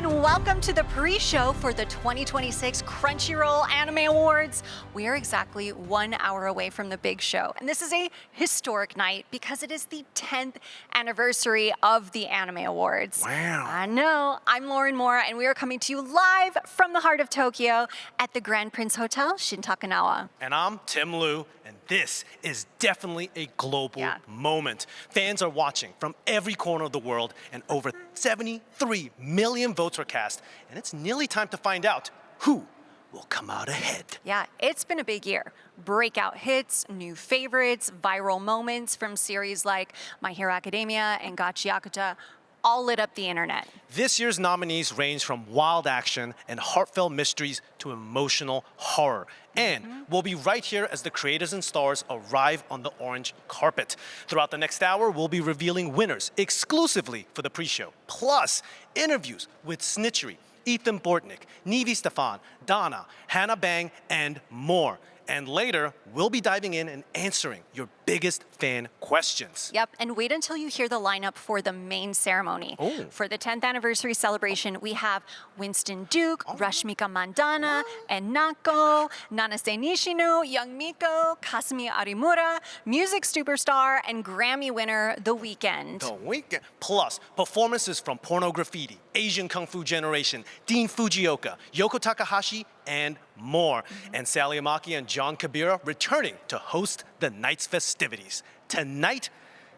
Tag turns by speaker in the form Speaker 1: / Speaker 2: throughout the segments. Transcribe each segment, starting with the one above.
Speaker 1: and welcome to the pre-show for the 2026 Crunchyroll Anime Awards. We are exactly 1 hour away from the big show, and this is a historic night because it is the 10th anniversary of the Anime Awards.
Speaker 2: Wow.
Speaker 1: I know. I'm Lauren Moore, and we are coming to you live from the heart of Tokyo at the Grand Prince Hotel, Shintakanawa.
Speaker 2: And I'm Tim Liu, and this is definitely a global moment. Fans are watching from every corner of the world, and over 73 million votes were cast. And it's nearly time to find out who will come out ahead.
Speaker 1: Yeah, it's been a big year. Breakout hits, new favorites, viral moments from series like My Hero Academia and Gachiakuta all lit up the internet.
Speaker 2: This year's nominees range from wild action and heartfelt mysteries to emotional horror. And we'll be right here as the creators and stars arrive on the orange carpet. Throughout the next hour, we'll be revealing winners exclusively for the pre-show, plus interviews with Snitchery, Ethan Bortnick, Nevi Stefan, Donna, Hannah Bang, and more. And later, we'll be diving in and answering your biggest fan questions.
Speaker 1: Yep, and wait until you hear the lineup for the main ceremony.
Speaker 2: Oh.
Speaker 1: For the 10th anniversary celebration, we have Winston Duke, Rashmika Mandana, and Nako, Nanase Nishino, Young Miko, Kasumi Arimura, music superstar, and Grammy winner The Weeknd.
Speaker 2: The Weeknd. Plus, performances from Porno Graffiti, Asian Kung Fu Generation, Dean Fujioka, Yoko Takahashi, and more. And Sally Amaki and John Kabira returning to host the night's festivities. Tonight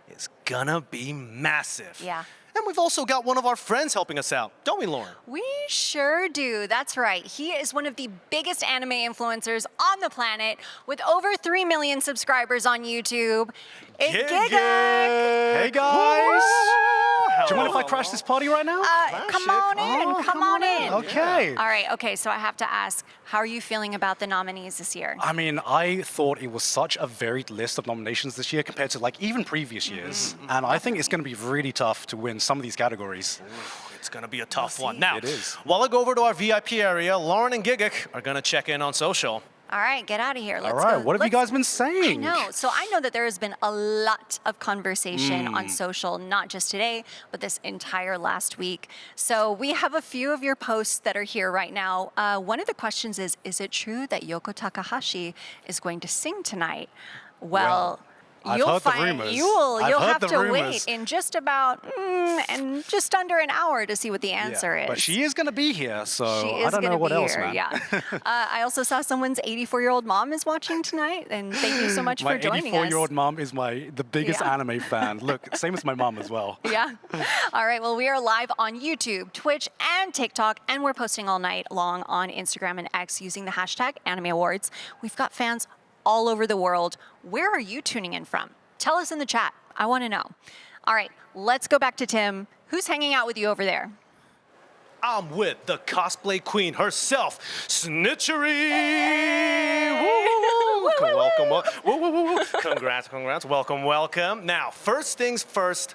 Speaker 2: is gonna be massive.
Speaker 1: Yeah.
Speaker 2: And we've also got one of our friends helping us out, don't we, Lauren?
Speaker 1: We sure do. That's right. He is one of the biggest anime influencers on the planet with over 3 million subscribers on YouTube. It's Gigak.
Speaker 3: Hey guys! Do you mind if I crash this party right now?
Speaker 1: Come on in. Come on in.
Speaker 3: Okay.
Speaker 1: All right. Okay. So I have to ask, how are you feeling about the nominees this year?
Speaker 3: I mean, I thought it was such a varied list of nominations this year compared to like even previous years. And I think it's going to be really tough to win some of these categories.
Speaker 2: It's gonna be a tough one. Now,
Speaker 3: It is.
Speaker 2: while I go over to our VIP area, Lauren and Gigak are gonna check in on social.
Speaker 1: All right. Get out of here. Let's
Speaker 3: All right,
Speaker 1: go.
Speaker 3: what have you guys been saying?
Speaker 1: I know. So I know that there has been a lot of conversation on social, not just today, but this entire last week. So we have a few of your posts that are here right now. One of the questions is it true that Yoko Takahashi is going to sing tonight? Well,
Speaker 3: I've
Speaker 1: you'll
Speaker 3: heard the
Speaker 1: find
Speaker 3: rumors.
Speaker 1: you'll
Speaker 3: I've heard
Speaker 1: have
Speaker 3: the
Speaker 1: to
Speaker 3: rumors.
Speaker 1: wait in just about and just under an hour to see what the
Speaker 3: Yeah,
Speaker 1: answer is.
Speaker 3: But she is going to be here, so
Speaker 1: She
Speaker 3: I
Speaker 1: is
Speaker 3: don't
Speaker 1: going
Speaker 3: know
Speaker 1: to
Speaker 3: what
Speaker 1: be
Speaker 3: else,
Speaker 1: here.
Speaker 3: man.
Speaker 1: Yeah. I also saw someone's 84-year-old mom is watching tonight, and thank you so much
Speaker 3: My
Speaker 1: for joining us.
Speaker 3: 84-year-old mom is the biggest
Speaker 1: Yeah.
Speaker 3: anime fan. Look, same as my mom as well.
Speaker 1: Yeah. All right. Well, we are live on YouTube, Twitch, and TikTok, and we're posting all night long on Instagram and X using the hashtag Anime Awards. We've got fans all over the world. Where are you tuning in from? Tell us in the chat. I want to know. All right. Let's go back to Tim. Who's hanging out with you over there?
Speaker 2: I'm with the cosplay queen herself, Snitchery! Woo! Welcome, woo, woo, woo, woo. Congrats, welcome, welcome. Now, first things first,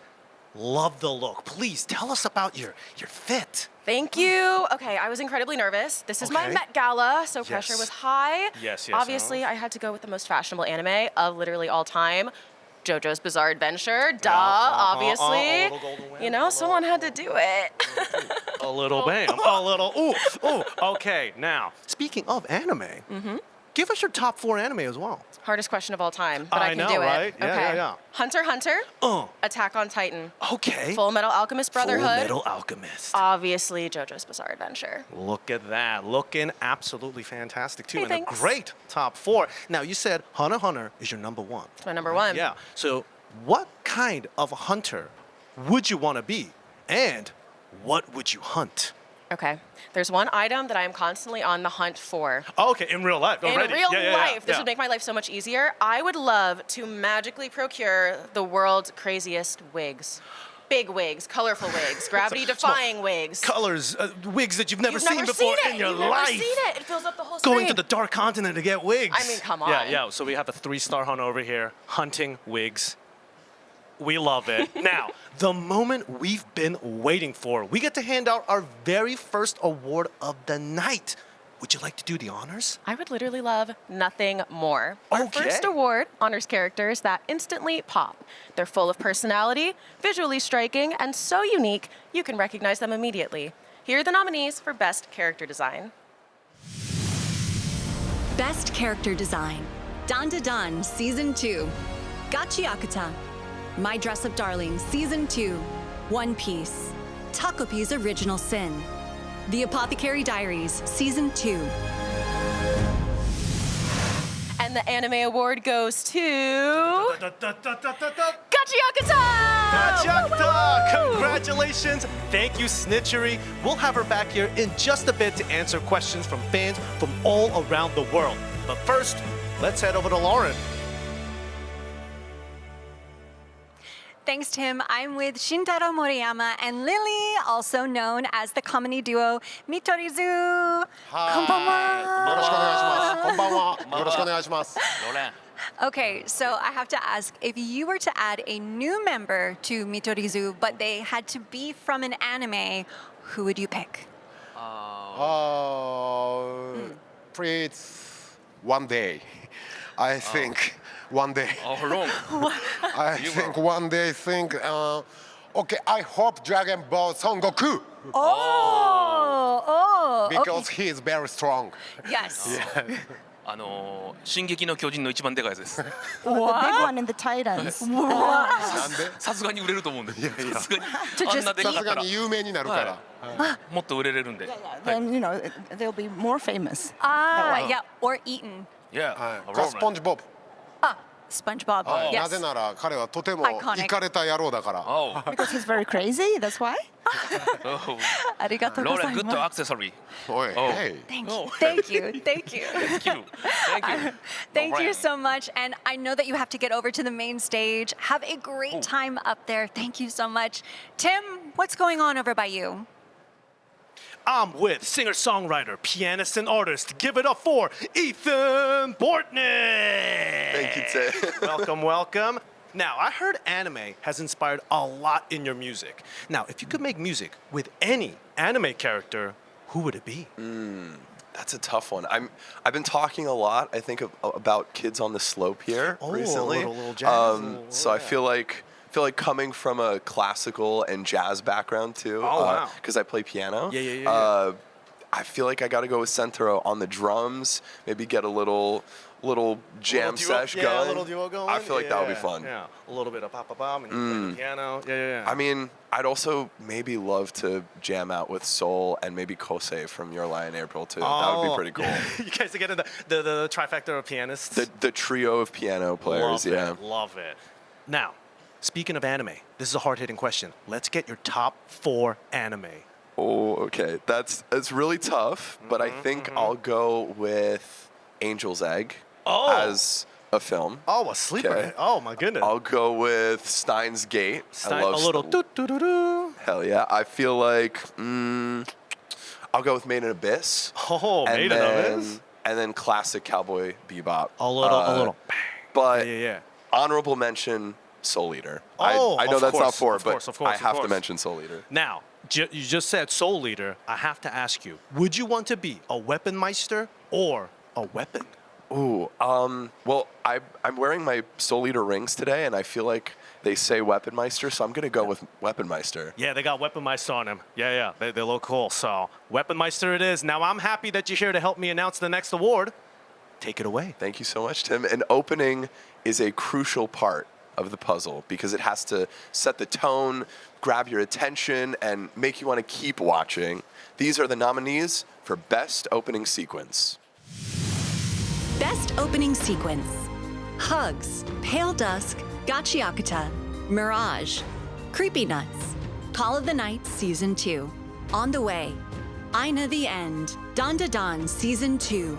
Speaker 2: love the look. Please tell us about your fit.
Speaker 4: Thank you. Okay, I was incredibly nervous. This is my
Speaker 2: Okay.
Speaker 4: Met Gala, so pressure
Speaker 2: Yes.
Speaker 4: was high.
Speaker 2: Yes,
Speaker 4: Obviously, I had to go with the most fashionable anime of literally all time. JoJo's Bizarre Adventure, duh, obviously.
Speaker 2: a little golden wind,
Speaker 4: You
Speaker 2: a
Speaker 4: know,
Speaker 2: little-
Speaker 4: someone had to do it.
Speaker 2: A little bam, a little ooh. Okay, now, speaking of anime, give us your top 4 anime as well.
Speaker 4: Hardest question of all time, but
Speaker 2: I
Speaker 4: I can
Speaker 2: know,
Speaker 4: do it.
Speaker 2: right? Yeah,
Speaker 4: okay.
Speaker 2: yeah.
Speaker 4: Hunter x Hunter,
Speaker 2: Uh,
Speaker 4: Attack on Titan,
Speaker 2: okay.
Speaker 4: Full Metal Alchemist Brotherhood,
Speaker 2: Full Metal Alchemist.
Speaker 4: obviously JoJo's Bizarre Adventure.
Speaker 2: Look at that. Looking absolutely fantastic, too.
Speaker 4: Hey,
Speaker 2: and a
Speaker 4: thanks.
Speaker 2: great top 4. Now, you said Hunter x Hunter is your number 1.
Speaker 4: It's my number one.
Speaker 2: Yeah. So, what kind of hunter would you want to be? And what would you hunt?
Speaker 4: Okay. There's one item that I am constantly on the hunt for.
Speaker 2: Oh, okay, in real life already.
Speaker 4: In real
Speaker 2: Yeah, yeah, yeah,
Speaker 4: life, this
Speaker 2: yeah.
Speaker 4: would make my life so much easier. I would love to magically procure the world's craziest wigs. Big wigs, colorful wigs, gravity-defying wigs.
Speaker 2: Colors, wigs that you've never
Speaker 4: You've
Speaker 2: seen
Speaker 4: never
Speaker 2: before
Speaker 4: seen it.
Speaker 2: in your
Speaker 4: You've
Speaker 2: life.
Speaker 4: Never seen it. It fills up the whole screen.
Speaker 2: Going to the dark continent to get wigs.
Speaker 4: I mean, come
Speaker 2: Yeah,
Speaker 4: on.
Speaker 2: yeah. So we have a 3-star hunt over here, hunting wigs. We love it. Now, the moment we've been waiting for, we get to hand out our very first award of the night. would you like to do the honors?
Speaker 4: I would literally love nothing more. Our
Speaker 2: Okay.
Speaker 4: first award honors characters that instantly pop. They're full of personality, visually striking, and so unique you can recognize them immediately. Here are the nominees for Best Character Design.
Speaker 1: Best Character Design. Danda Dan Season 2. Gachi Akuta. My Dress Up Darling Season 2. One Piece. Takopi's Original Sin. The Apothecary Diaries Season 2.
Speaker 4: And the anime award goes to
Speaker 2: Gachiakuta!
Speaker 4: Gachi Akuta!
Speaker 2: Congratulations! Thank you, Snitchery. We'll have her back here in just a bit to answer questions from fans from all around the world. But first, let's head over to Lauren.
Speaker 1: Thanks, Tim. I'm with Shintaro Moriyama and Lily, also known as the comedy duo Mitorizu.
Speaker 5: よろしくお願いします。こんばんは。よろしくお願いします。
Speaker 1: Okay, so I have to ask, if you were to add a new member to Mitorizu, but they had to be from an anime, who would you pick?
Speaker 5: Please, one day. I think one day.
Speaker 6: How long?
Speaker 5: I think one day. Okay, I hope Dragon Ball Son Goku
Speaker 1: Oh,
Speaker 5: because he is very strong.
Speaker 1: yes.
Speaker 6: 進撃の巨人の一番でかいやつです。
Speaker 7: The big one in the Titans.
Speaker 5: なんで？
Speaker 6: さすがに売れると思うんで。さすがに
Speaker 1: just
Speaker 6: あんなでかかったら
Speaker 5: さすがに有名になるから。
Speaker 6: もっと売れれるんで。
Speaker 7: Then, you know, they'll be more famous.
Speaker 1: Ah, yeah, or eaten.
Speaker 6: Yeah.
Speaker 5: はいスポンジボブ。
Speaker 1: Ah, SpongeBob.
Speaker 5: な
Speaker 1: Yes.
Speaker 5: ぜなら彼はとても
Speaker 1: Iconic.
Speaker 5: イカれた野郎だから。
Speaker 6: Oh.
Speaker 7: Because he's very crazy, that's why.
Speaker 6: Oh.
Speaker 1: ありがとうござい
Speaker 6: Lauren,
Speaker 1: ます
Speaker 6: good accessory.
Speaker 5: おい、
Speaker 6: Oh.
Speaker 5: hey.
Speaker 1: Thank
Speaker 6: Oh.
Speaker 1: you. Thank you. Thank you.
Speaker 6: Thank you. Thank you.
Speaker 1: Thank you
Speaker 6: Lauren.
Speaker 1: so much. And I know that you have to get over to the main stage. Have a great time up there. Thank you so much. Tim, what's going on over by you?
Speaker 2: I'm with singer-songwriter, pianist, and artist. Give it up for Ethan Bortnick.
Speaker 8: Thank you, Tim.
Speaker 2: Welcome, welcome. Now, I heard anime has inspired a lot in your music. Now, if you could make music with any anime character, who would it be?
Speaker 8: That's a tough one. I've been talking a lot, I think, about Kids on the Slope here
Speaker 2: Oh, a
Speaker 8: recently.
Speaker 2: little jazz,
Speaker 8: So I feel like coming from a classical and jazz background too.
Speaker 2: Oh, wow.
Speaker 8: Because I play piano.
Speaker 2: Yeah.
Speaker 8: I feel like I got to go with Sentaro on the drums. Maybe get a little jam sesh
Speaker 2: yeah,
Speaker 8: going.
Speaker 2: a little duo going.
Speaker 8: I feel like that would be
Speaker 2: Yeah,
Speaker 8: fun.
Speaker 2: Yeah, a little bit of pop and you play the piano. Yeah.
Speaker 8: I mean, I'd also maybe love to jam out with Soul and maybe Kosei from Your Lie in April too. That would be pretty cool.
Speaker 2: You guys are getting the trifecta of pianists.
Speaker 8: The trio of piano players,
Speaker 2: Love it. Now, speaking of anime, this is a hard-hitting question. Let's get your top 4 anime.
Speaker 8: Oh, okay. That's really tough, but I think I'll go with Angel's Egg as a film.
Speaker 2: Oh, a sleeper.
Speaker 8: Okay.
Speaker 2: Oh, my goodness.
Speaker 8: I'll go with Steins Gate. I love
Speaker 2: a little doo-doo-doo-doo.
Speaker 8: Hell yeah. I feel like I'll go with Made in Abyss.
Speaker 2: Oh, Made in Abyss.
Speaker 8: And then classic Cowboy Bebop.
Speaker 2: A little.
Speaker 8: But
Speaker 2: Yeah.
Speaker 8: honorable mention Soul Eater.
Speaker 2: Oh,
Speaker 8: I know
Speaker 2: of
Speaker 8: that's not
Speaker 2: course,
Speaker 8: four,
Speaker 2: of
Speaker 8: but
Speaker 2: course, of course,
Speaker 8: I
Speaker 2: of
Speaker 8: have to
Speaker 2: course.
Speaker 8: mention Soul Eater.
Speaker 2: Now, you just said Soul Leader. I have to ask you, would you want to be a Weaponmeister or a weapon?
Speaker 8: Ooh, well, I'm wearing my Soul Eater rings today, and I feel like they say Weaponmeister, so I'm gonna go with Weaponmeister.
Speaker 2: Yeah, they got Weaponmeister on them. Yeah. They look cool. So, Weaponmeister it is. Now, I'm happy that you're here to help me announce the next award. Take it away.
Speaker 8: Thank you so much, Tim. And opening is a crucial part of the puzzle because it has to set the tone, grab your attention, and make you want to keep watching. These are the nominees for Best Opening Sequence.
Speaker 1: Best Opening Sequence. Hugs, Pale Dusk, Gachiakuta, Mirage, Creepy Nuts, Call of the Night Season 2, On the Way, Aina the End, Danda Dan Season 2,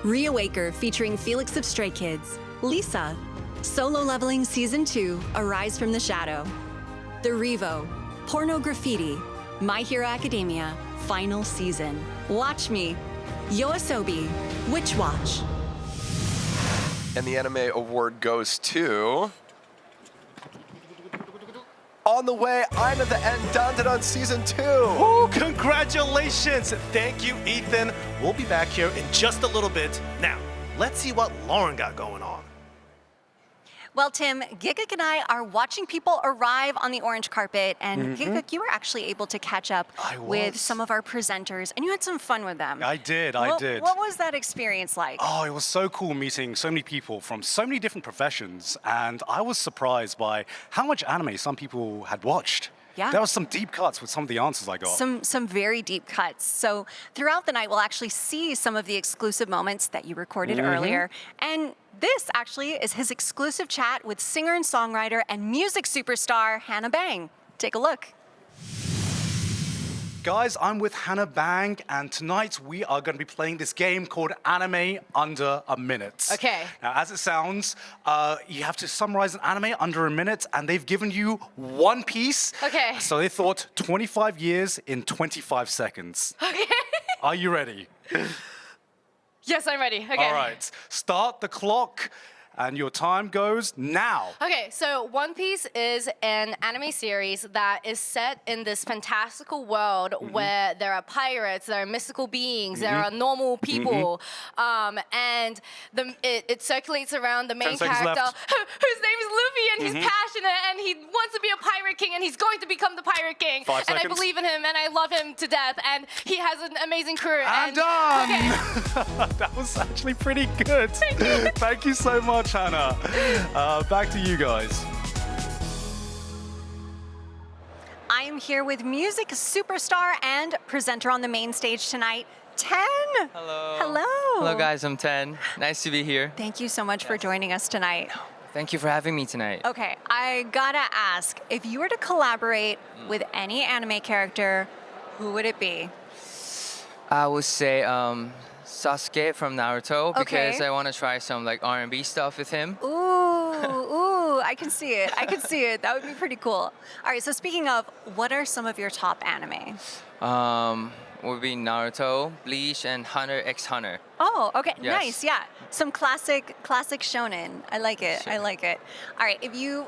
Speaker 1: Reawaker featuring Felix of Stray Kids, Lisa, Solo Leveling Season 2, Arise from the Shadow, The Revo, Porno Graffiti, My Hero Academia, Final Season, Watch Me, Yoasobi, Witch Watch.
Speaker 8: And the anime award goes to On the Way, Aina the End, Dandadan Season 2.
Speaker 2: Oh, congrats! Congratulations! Thank you, Ethan. We'll be back here in just a little bit. Now, let's see what Lauren got going on.
Speaker 1: Well, Tim, Giguk and I are watching people arrive on the orange carpet, and Giguk, you were actually able to catch up with
Speaker 3: was.
Speaker 1: some of our presenters, and you had some fun with them.
Speaker 3: I did.
Speaker 1: What was that experience like?
Speaker 3: Oh, it was so cool meeting so many people from so many different professions, and I was surprised by how much anime some people had watched.
Speaker 1: Yeah.
Speaker 3: There were some deep cuts with some of the answers I got.
Speaker 1: Some very deep cuts. So throughout the night, we'll actually see some of the exclusive moments that you recorded earlier. And this actually is his exclusive chat with singer and songwriter and music superstar Hannah Bang. Take a look.
Speaker 3: Guys, I'm with Hannah Bang, and tonight we are going to be playing this game called Anime Under a Minute.
Speaker 9: Okay.
Speaker 3: Now, as it sounds, you have to summarize an anime under a minute, and they've given you One Piece.
Speaker 9: Okay.
Speaker 3: So they thought 25 years in 25 seconds.
Speaker 9: Okay.
Speaker 3: Are you ready?
Speaker 9: Yes, I'm ready. Okay.
Speaker 3: All right. Start the clock, and your time goes now.
Speaker 9: Okay, so One Piece is an anime series that is set in this fantastical world where there are pirates, there are mystical beings, there are normal people, and it circulates around the main
Speaker 3: 10 seconds
Speaker 9: character,
Speaker 3: left.
Speaker 9: whose name is Luffy, and he's passionate, and he wants to be a pirate king, and he's going to become the pirate king.
Speaker 3: 5
Speaker 9: and I
Speaker 3: seconds.
Speaker 9: believe in him, and I love him to death, and he has an amazing career.
Speaker 3: I'm
Speaker 9: and,
Speaker 3: done.
Speaker 9: Okay.
Speaker 3: That was actually pretty good. Thank you so much, Hannah. Back to you guys.
Speaker 1: I am here with music superstar and presenter on the main stage tonight, Ten.
Speaker 10: Hello.
Speaker 1: Hello.
Speaker 10: Hello, guys. I'm Ten. Nice to be here.
Speaker 1: Thank you so much for joining us tonight.
Speaker 10: Thank you for having me tonight.
Speaker 1: Okay, I gotta ask, if you were to collaborate with any anime character, who would it be?
Speaker 10: I would say Sasuke from Naruto because
Speaker 1: Okay.
Speaker 10: I want to try some like R&B stuff with him.
Speaker 1: Ooh, I can see it. I can see it. That would be pretty cool. All right, so speaking of, what are some of your top anime?
Speaker 10: Would be Naruto, Bleach, and Hunter x Hunter.
Speaker 1: Oh, okay,
Speaker 10: Yes.
Speaker 1: nice, yeah. Some classic shonen. I like it, I like it. All right,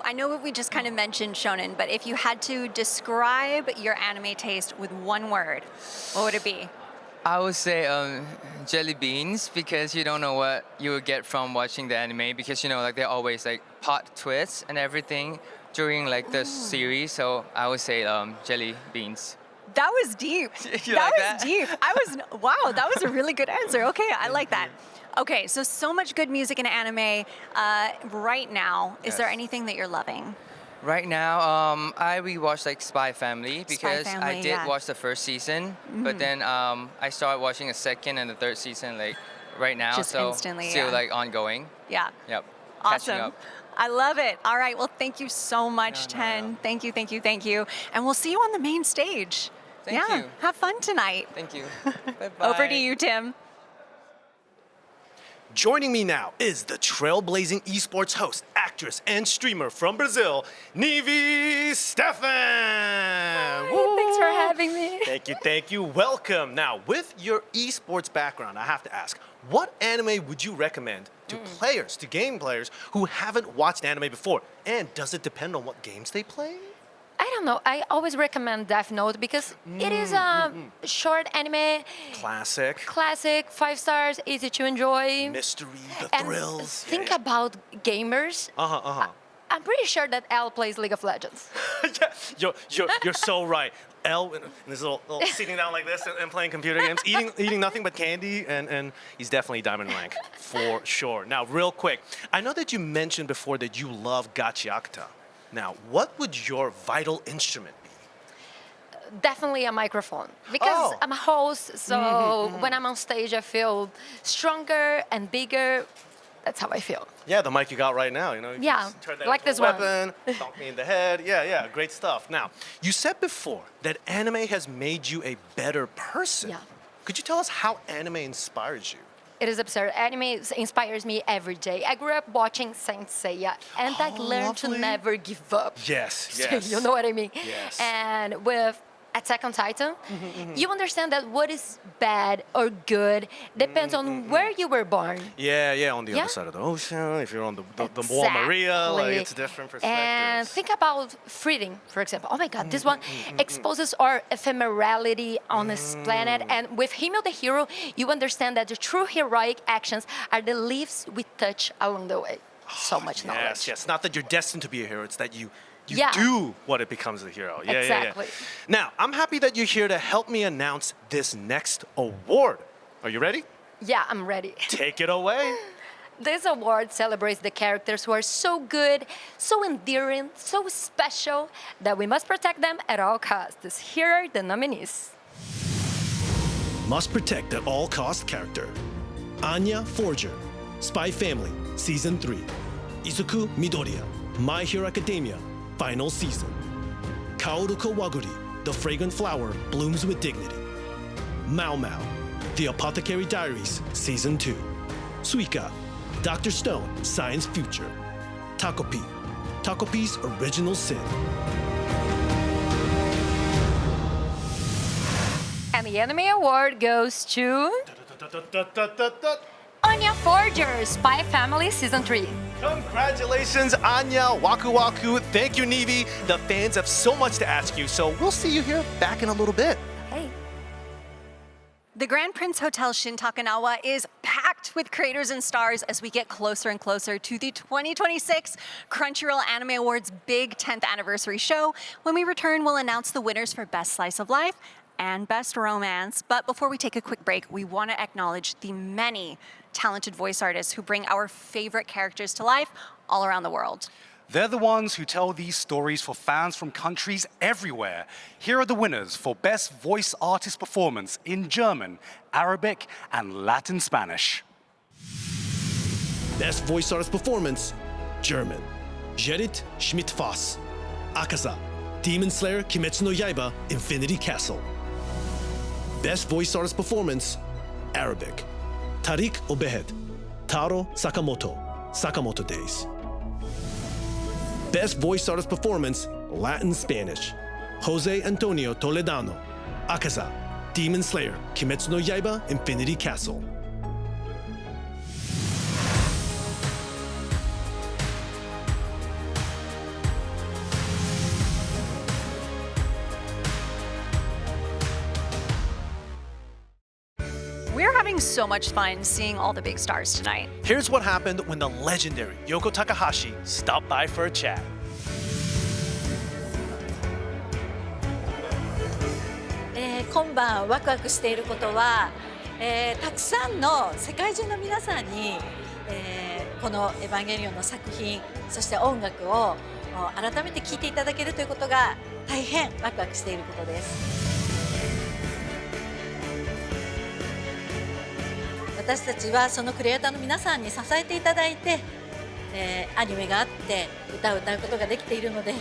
Speaker 1: I know we just kind of mentioned shonen, but if you had to describe your anime taste with one word, what would it be?
Speaker 10: I would say jelly beans because you don't know what you would get from watching the anime because you know like they're always like plot twists and everything during like the series. So I would say jelly beans.
Speaker 1: That was deep.
Speaker 10: You
Speaker 1: that
Speaker 10: like
Speaker 1: was
Speaker 10: that?
Speaker 1: deep. Wow, that was a really good answer. Okay, I like that. Okay, so much good music in anime right now. Is there
Speaker 10: Yes.
Speaker 1: anything that you're loving?
Speaker 10: Right now, I rewatched like Spy Family because I
Speaker 1: Family,
Speaker 10: did
Speaker 1: yeah.
Speaker 10: watch the first season, but then I started watching the second and the third season like right now,
Speaker 1: Just
Speaker 10: so
Speaker 1: instantly,
Speaker 10: still
Speaker 1: yeah.
Speaker 10: like ongoing.
Speaker 1: Yeah.
Speaker 10: Yep.
Speaker 1: Awesome.
Speaker 10: Catching up.
Speaker 1: I love it. All right, well, thank you so much, Ten. Thank you, thank you, thank you. And we'll see you on the main stage.
Speaker 10: Thank
Speaker 1: yeah,
Speaker 10: you.
Speaker 1: have fun tonight.
Speaker 10: Thank you.
Speaker 1: Over to
Speaker 10: Bye-bye.
Speaker 1: you, Tim.
Speaker 2: Joining me now is the trailblazing esports host, actress, and streamer from Brazil, Nivi Stefan.
Speaker 1: Thanks for having me.
Speaker 2: Thank you. Welcome. Now, with your esports background, I have to ask, what anime would you recommend to game players who haven't watched anime before? And does it depend on what games they play?
Speaker 11: I don't know. I always recommend Death Note because it is a short anime,
Speaker 2: Classic,
Speaker 11: classic, 5 stars, easy to enjoy.
Speaker 2: mystery, the
Speaker 11: And
Speaker 2: thrills.
Speaker 11: think about gamers. I'm pretty sure that Elle plays League of Legends.
Speaker 2: Yeah, you're so right. Elle in this little sitting down like this and playing computer games, eating nothing but candy, and he's definitely diamond rank for sure. Now, real quick, I know that you mentioned before that you love gachiakta. Now, what would your vital instrument be?
Speaker 11: Definitely a microphone because
Speaker 2: Oh.
Speaker 11: I'm a host, so when I'm on stage, I feel stronger and bigger. That's how I feel.
Speaker 2: Yeah, the mic you got right now, you know. You
Speaker 11: Yeah,
Speaker 2: just turn that
Speaker 11: like
Speaker 2: into a
Speaker 11: this one.
Speaker 2: weapon, Donk me in the head. Yeah, great stuff. Now, you said before that anime has made you a better person.
Speaker 11: Yeah.
Speaker 2: Could you tell us how anime inspires you?
Speaker 11: It is absurd. Anime inspires me every day. I grew up watching Saint Seiya, and I learned to
Speaker 2: lovely.
Speaker 11: never give up.
Speaker 2: Yes,
Speaker 11: So you know what I mean?
Speaker 2: Yes.
Speaker 11: And with Attack on Titan, you understand that what is bad or good depends on where you were born.
Speaker 2: Yeah, on the
Speaker 11: Yeah.
Speaker 2: other side of the ocean. If you're on the Wall Maria, like
Speaker 11: Exactly.
Speaker 2: it's different perspectives.
Speaker 11: And think about freedom, for example. Oh my God, this one exposes our ephemerality on this planet. And with Himyo the hero, you understand that the true heroic actions are the leaves we touch along the way. So much knowledge.
Speaker 2: Yes. Not that you're destined to be a hero. It's that you
Speaker 11: Yeah.
Speaker 2: do what it becomes a hero. Yeah,
Speaker 11: Exactly.
Speaker 2: yeah. Now, I'm happy that you're here to help me announce this next award. Are you ready?
Speaker 11: Yeah, I'm ready.
Speaker 2: Take it away.
Speaker 11: This award celebrates the characters who are so good, so endearing, so special that we must protect them at all costs. Here are the nominees.
Speaker 12: Must protect at all cost character. Anya Forger, Spy Family, Season 3. Izuku Midoriya, My Hero Academia, Final Season. Kaoru Kawaguri, The Fragrant Flower Blooms with Dignity. Mao Mao, The Apothecary Diaries, Season 2. Suika, Dr. Stone, Science Future. Takopi, Takopi's Original Sin.
Speaker 11: And the Anime Award goes to Anya Forger, Spy Family Season 3.
Speaker 2: Congratulations, Anya, Waku Waku. Thank you, Nivi. The fans have so much to ask you, so we'll see you here back in a little bit.
Speaker 11: Hey.
Speaker 1: The Grand Prince Hotel Shin Takanawa is packed with creators and stars as we get closer and closer to the 2026 Crunchyroll Anime Awards big 10th anniversary show. When we return, we'll announce the winners for Best Slice of Life and Best Romance. But before we take a quick break, we want to acknowledge the many talented voice artists who bring our favorite characters to life all around the world.
Speaker 3: They're the ones who tell these stories for fans from countries everywhere. Here are the winners for Best Voice Artist Performance in German, Arabic, and Latin Spanish.
Speaker 12: Best Voice Artist Performance, German. Gerrit Schmidt-Foss. Akaza, Demon Slayer Kimetsu no Yaiba, Infinity Castle. Best Voice Artist Performance, Arabic. Tariq Obehed, Taro Sakamoto, Sakamoto Days. Best Voice Artist Performance, Latin Spanish. Jose Antonio Toledano, Akaza, Demon Slayer Kimetsu no Yaiba, Infinity Castle.
Speaker 1: We're having so much fun seeing all the big stars tonight.
Speaker 2: Here's what happened when the legendary Yoko Takahashi stopped by for a chat.
Speaker 13: 今晩ワクワクしていることは、たくさんの世界中の皆さんに、この「エヴァンゲリオン」の作品そして音楽を改めて聴いていただけるということが大変ワクワクしていることです。私たちはそのクリエイターの皆さんに支えていただいて、アニメがあって歌を歌うことができているので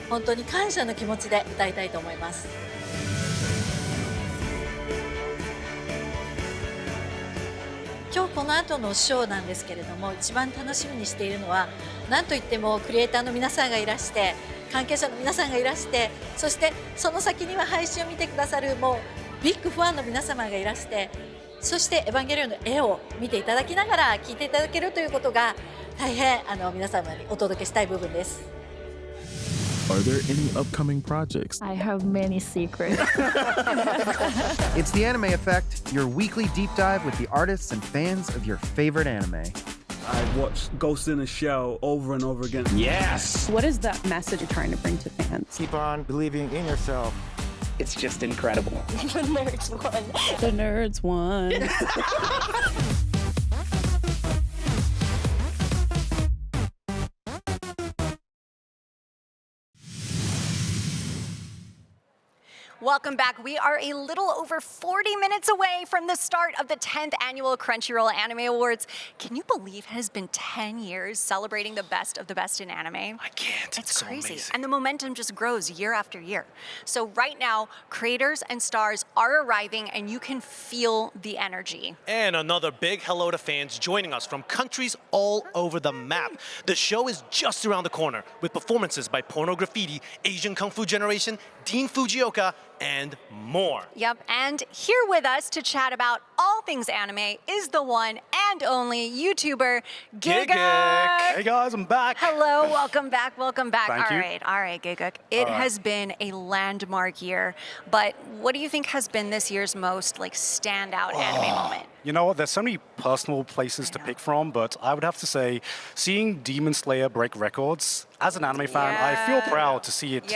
Speaker 13: 本当に感謝の気持ちで歌いたいと思います。今日この後のショーなんですけれども一番楽しみにしているのは何といってもクリエイターの皆さんがいらして関係者の皆さんがいらしてそしてその先には配信を見てくださるもうビッグファンの皆様がいらしてそして「エヴァンゲリオン」の絵を見ていただきながら聴いていただけるということが大変皆様にお届けしたい部分です。
Speaker 14: Are there any upcoming projects?
Speaker 15: I have many secrets.
Speaker 16: It's the Anime Effect, your weekly deep dive with the artists and fans of your favorite anime.
Speaker 17: I've watched Ghost in the Shell over and over again.
Speaker 15: Yes! What is that message you're trying to bring to fans?
Speaker 18: Keep on believing in yourself.
Speaker 15: It's just incredible.
Speaker 13: The nerds won.
Speaker 15: The nerds won.
Speaker 1: Welcome back. We are a little over 40 minutes away from the start of the 10th annual Crunchyroll Anime Awards. Can you believe it has been 10 years celebrating the best of the best in anime?
Speaker 2: I can't.
Speaker 1: It's
Speaker 2: so
Speaker 1: crazy.
Speaker 2: amazing.
Speaker 1: And the momentum just grows year after year. So right now, creators and stars are arriving and you can feel the energy.
Speaker 2: And another big hello to fans joining us from countries all over the map. The show is just around the corner with performances by Porno Graffiti, Asian Kung Fu Generation, Dean Fujioka, and more.
Speaker 1: Yep, and here with us to chat about all things anime is the one and only YouTuber Giguk.
Speaker 3: Hey guys, I'm back.
Speaker 1: Hello, welcome back, welcome back.
Speaker 3: Thank you.
Speaker 1: All right, Giguk. It
Speaker 3: right.
Speaker 1: has been a landmark year, but what do you think has been this year's most standout anime moment?
Speaker 3: You know what? There's so many personal places to pick from, but I would have to say, seeing Demon Slayer break records, as an anime fan, I feel proud to see it,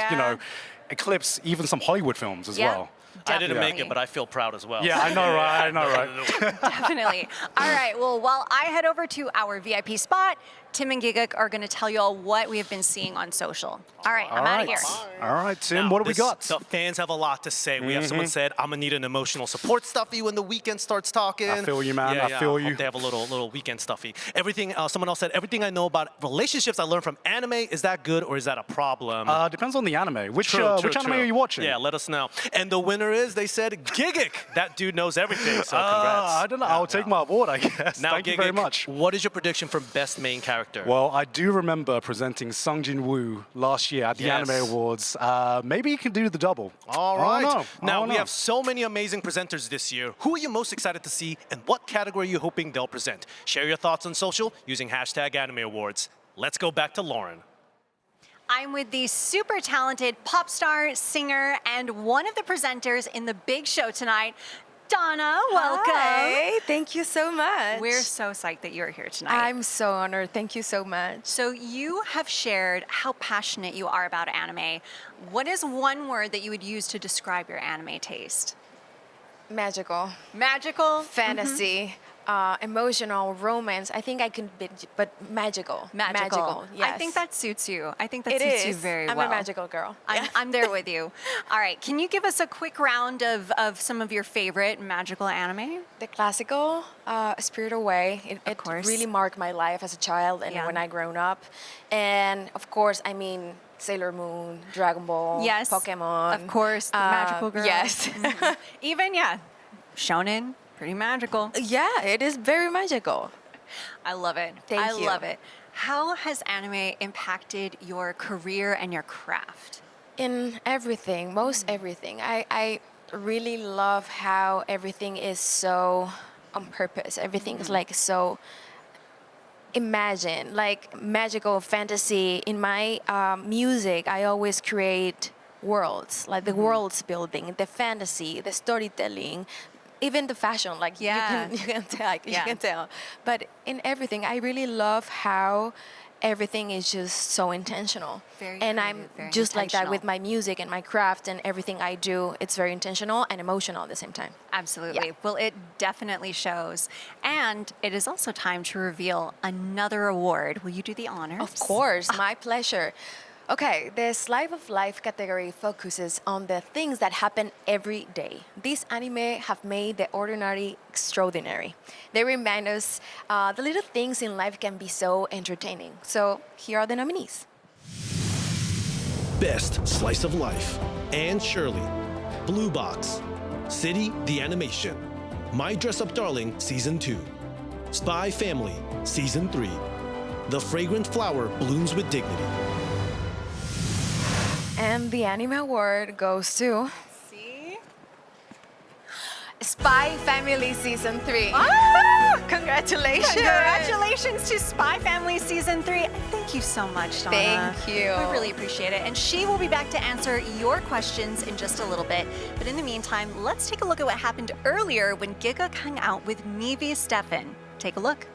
Speaker 3: eclipse even some Hollywood films as well.
Speaker 2: I didn't make it, but I feel proud as well.
Speaker 3: Yeah, I know, right? I know, right?
Speaker 1: Definitely. All right, well, while I head over to our VIP spot, Tim and Giguk are going to tell you all what we have been seeing on social. All right, I'm out of here.
Speaker 3: All right, Tim,
Speaker 2: Now,
Speaker 3: what do we got?
Speaker 2: The fans have a lot to say. We have someone said, I'm going to need an emotional support stuffy when the weekend starts talking.
Speaker 3: I feel you, man.
Speaker 2: Yeah,
Speaker 3: I feel you.
Speaker 2: Hope they have a little weekend stuffy. Someone else said, everything I know about relationships I learned from anime, is that good or is that a problem?
Speaker 3: Depends on the anime. Which
Speaker 2: True,
Speaker 3: anime are you watching?
Speaker 2: Yeah, let us know. And the winner is, they said, Giguk. That dude knows everything, so congrats.
Speaker 3: I don't know. I'll take my award, I guess.
Speaker 2: Now,
Speaker 3: Thank you very
Speaker 2: Giguk,
Speaker 3: much.
Speaker 2: what is your prediction for best main character?
Speaker 3: Well, I do remember presenting Sung Jin Woo last year at the
Speaker 2: Yes.
Speaker 3: Anime Awards. Maybe he can do the double.
Speaker 2: All
Speaker 3: I
Speaker 2: right.
Speaker 3: don't know. I
Speaker 2: Now,
Speaker 3: don't
Speaker 2: we
Speaker 3: know.
Speaker 2: have so many amazing presenters this year. Who are you most excited to see, and what category are you hoping they'll present? Share your thoughts on social using hashtag Anime Awards. Let's go back to Lauren.
Speaker 1: I'm with the super talented pop star, singer, and one of the presenters in the big show tonight, Donna. Welcome.
Speaker 19: Hi, thank you so much.
Speaker 1: We're so psyched that you're here tonight.
Speaker 19: I'm so honored. Thank you so much.
Speaker 1: So you have shared how passionate you are about anime. What is one word that you would use to describe your anime taste?
Speaker 19: Magical.
Speaker 1: Magical?
Speaker 19: Fantasy. Emotional, romance. I think I can be, but magical.
Speaker 1: Magical.
Speaker 19: Yes.
Speaker 1: I think that suits you. I think that
Speaker 19: It
Speaker 1: suits you
Speaker 19: is.
Speaker 1: very
Speaker 19: I'm
Speaker 1: well.
Speaker 19: a magical girl.
Speaker 1: I'm there with you. All right, can you give us a quick round of some of your favorite magical anime?
Speaker 19: The classical, Spirit Away. It really marked my life as a child and when I grown up. And of course, I mean, Sailor Moon, Dragon Ball,
Speaker 1: Yes.
Speaker 19: Pokemon.
Speaker 1: Of course, the magical girl.
Speaker 19: Yes.
Speaker 1: Mhm. Even, Shonen, pretty magical.
Speaker 19: Yeah, it is very magical.
Speaker 1: I love it.
Speaker 19: Thank you.
Speaker 1: I love it. How has anime impacted your career and your craft?
Speaker 19: In everything, most everything. I really love how everything is so on purpose. Everything is like so imagined, like magical fantasy. In my music, I always create worlds, like the worlds building, the fantasy, the storytelling, even the fashion. Like you can tell, you can tell. But in everything, I really love how everything is just so intentional.
Speaker 1: Very
Speaker 19: and
Speaker 1: creative,
Speaker 19: I'm
Speaker 1: very
Speaker 19: just like that with
Speaker 1: intentional.
Speaker 19: my music and my craft and everything I do. It's very intentional and emotional at the same time.
Speaker 1: Absolutely. Well, it definitely shows. And it is also time to reveal another award. Will you do the honors?
Speaker 19: Of course, my pleasure. Okay, the Slice of Life category focuses on the things that happen every day. These anime have made the ordinary extraordinary. They remind us the little things in life can be so entertaining. So here are the nominees.
Speaker 12: Best Slice of Life, Anne Shirley, Blue Box, City the Animation, My Dress Up Darling Season 2, Spy Family Season 3, The Fragrant Flower Blooms with Dignity.
Speaker 19: And the anime award goes to
Speaker 1: See?
Speaker 19: Spy Family Season 3.
Speaker 1: Ah!
Speaker 19: Congratulations!
Speaker 1: Congratulations to Spy Family Season 3. Thank you so much, Donna.
Speaker 19: Thank you.
Speaker 1: We really appreciate it. And she will be back to answer your questions in just a little bit. But in the meantime, let's take a look at what happened earlier when Giguk hung out with Nivi Stefan. Take a look.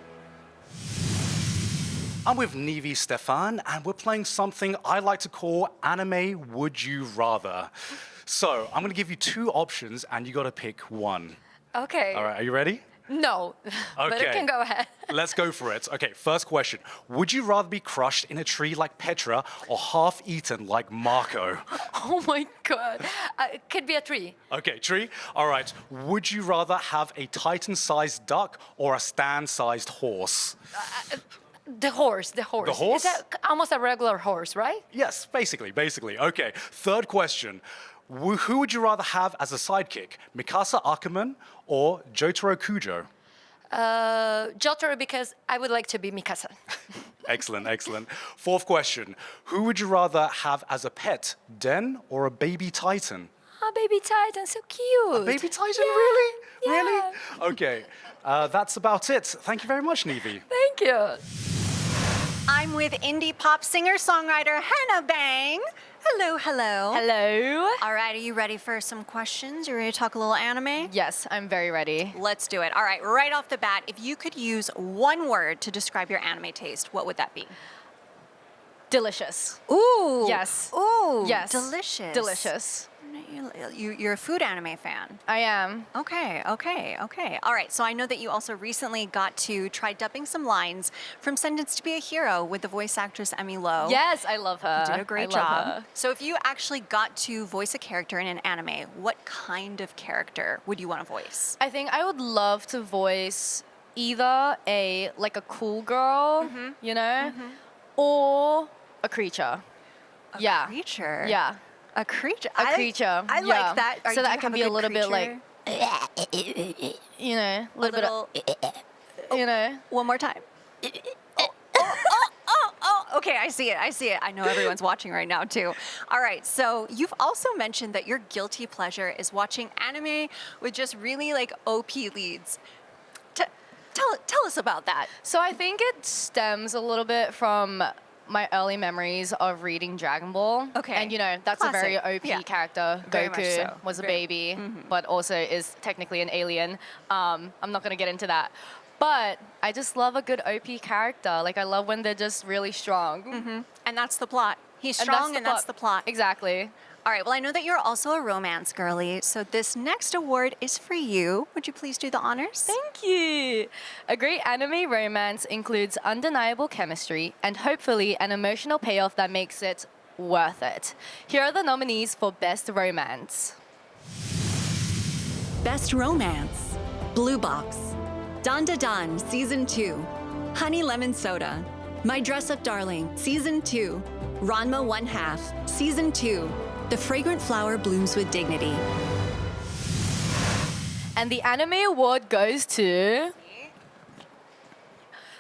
Speaker 3: I'm with Nivi Stefan, and we're playing something I like to call Anime Would You Rather. So I'm going to give you two options, and you got to pick one.
Speaker 11: Okay.
Speaker 3: All right, are you ready?
Speaker 11: No, but you
Speaker 3: Okay.
Speaker 11: can go ahead.
Speaker 3: Let's go for it. Okay, first question. Would you rather be crushed in a tree like Petra or half eaten like Marco?
Speaker 11: Oh my God. It could be a tree.
Speaker 3: Okay, tree. All right. Would you rather have a Titan-sized duck or a Stan-sized horse?
Speaker 11: The horse, the horse.
Speaker 3: The horse?
Speaker 11: It's almost a regular horse, right?
Speaker 3: Yes, basically. Okay, third question. Who would you rather have as a sidekick, Mikasa Ackerman or Jotaro Kujo?
Speaker 11: Jotaro, because I would like to be Mikasa.
Speaker 3: Excellent, excellent. Fourth question. Who would you rather have as a pet, Den or a baby Titan?
Speaker 11: oh, baby Titan, so cute.
Speaker 3: Baby Titan, really? Really? Okay, that's about it. Thank you very much, Nevi.
Speaker 11: Thank you.
Speaker 1: I'm with indie pop singer-songwriter Hannah Bang. Hello, hello.
Speaker 9: Hello.
Speaker 1: All right, are you ready for some questions? You ready to talk a little anime?
Speaker 9: Yes, I'm very ready.
Speaker 1: Let's do it. All right, right off the bat, if you could use one word to describe your anime taste, what would that be?
Speaker 9: Delicious.
Speaker 1: Ooh.
Speaker 9: Yes.
Speaker 1: Ooh.
Speaker 9: Yes.
Speaker 1: Delicious.
Speaker 9: Delicious.
Speaker 1: You're a food anime fan.
Speaker 9: I am.
Speaker 1: Okay. All right, so I know that you also recently got to try dubbing some lines from Sentenced to be a Hero with the voice actress Emmy Lowe.
Speaker 9: Yes, I love her.
Speaker 1: You did a great
Speaker 9: I love
Speaker 1: job.
Speaker 9: her.
Speaker 1: So if you actually got to voice a character in an anime, what kind of character would you want to voice?
Speaker 9: I think I would love to voice either a cool girl, you know, or a creature.
Speaker 1: A creature?
Speaker 9: Yeah.
Speaker 1: A creature?
Speaker 9: A creature.
Speaker 1: I like that.
Speaker 9: So that I can be a little bit like, you know, a little bit of, you know.
Speaker 1: One more time. Okay, I see it. I know everyone's watching right now too. All right, so you've also mentioned that your guilty pleasure is watching anime with just really like OP leads. Tell us about that.
Speaker 9: So I think it stems a little bit from my early memories of reading Dragon Ball.
Speaker 1: Okay.
Speaker 9: And you know, that's a very
Speaker 1: Classic.
Speaker 9: OP
Speaker 1: Yeah.
Speaker 9: character.
Speaker 1: Very much
Speaker 9: Goku
Speaker 1: so.
Speaker 9: was a
Speaker 1: Very-
Speaker 9: baby, but also is technically an alien. I'm not gonna get into that. But I just love a good OP character. Like I love when they're just really strong.
Speaker 1: And that's the plot. He's
Speaker 9: And
Speaker 1: strong and that's the plot.
Speaker 9: Exactly.
Speaker 1: All right, well, I know that you're also a romance girly, so this next award is for you. Would you please do the honors?
Speaker 9: Thank you. A great anime romance includes undeniable chemistry and hopefully an emotional payoff that makes it worth it. Here are the nominees for Best Romance.
Speaker 20: Best Romance, Blue Box, Dan Da Dan Season 2, Honey Lemon Soda, My Dress Up Darling Season 2, Ranma 1/2 Season 2, The Fragrant Flower Blooms with Dignity.
Speaker 9: And the anime award goes to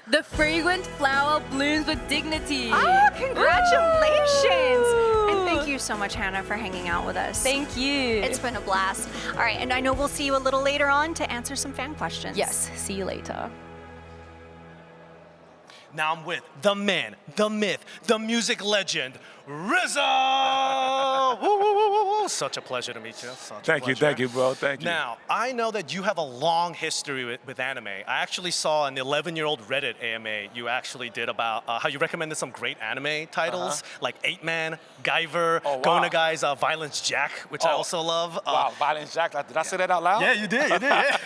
Speaker 9: The Fragrant Flower Blooms with Dignity.
Speaker 1: Oh, congratulations! And thank you so much, Hannah, for hanging out with us.
Speaker 9: Thank you.
Speaker 1: It's been a blast. All right, and I know we'll see you a little later on to answer some fan questions.
Speaker 9: Yes, see you later.
Speaker 2: Now I'm with the man, the myth, the music legend, RZA! Woo, woo, woo, woo, woo. Such a pleasure to meet you.
Speaker 21: Thank you, bro. Thank you.
Speaker 2: Now, I know that you have a long history with anime. I actually saw an 11-year-old Reddit AMA you actually did about how you recommended some great anime titles, like 8 Man, Guyver, Go Nagai's Violence Jack, which I also love.
Speaker 21: Wow, Violence Jack. Did I say that out loud?
Speaker 2: Yeah, you did. Yeah.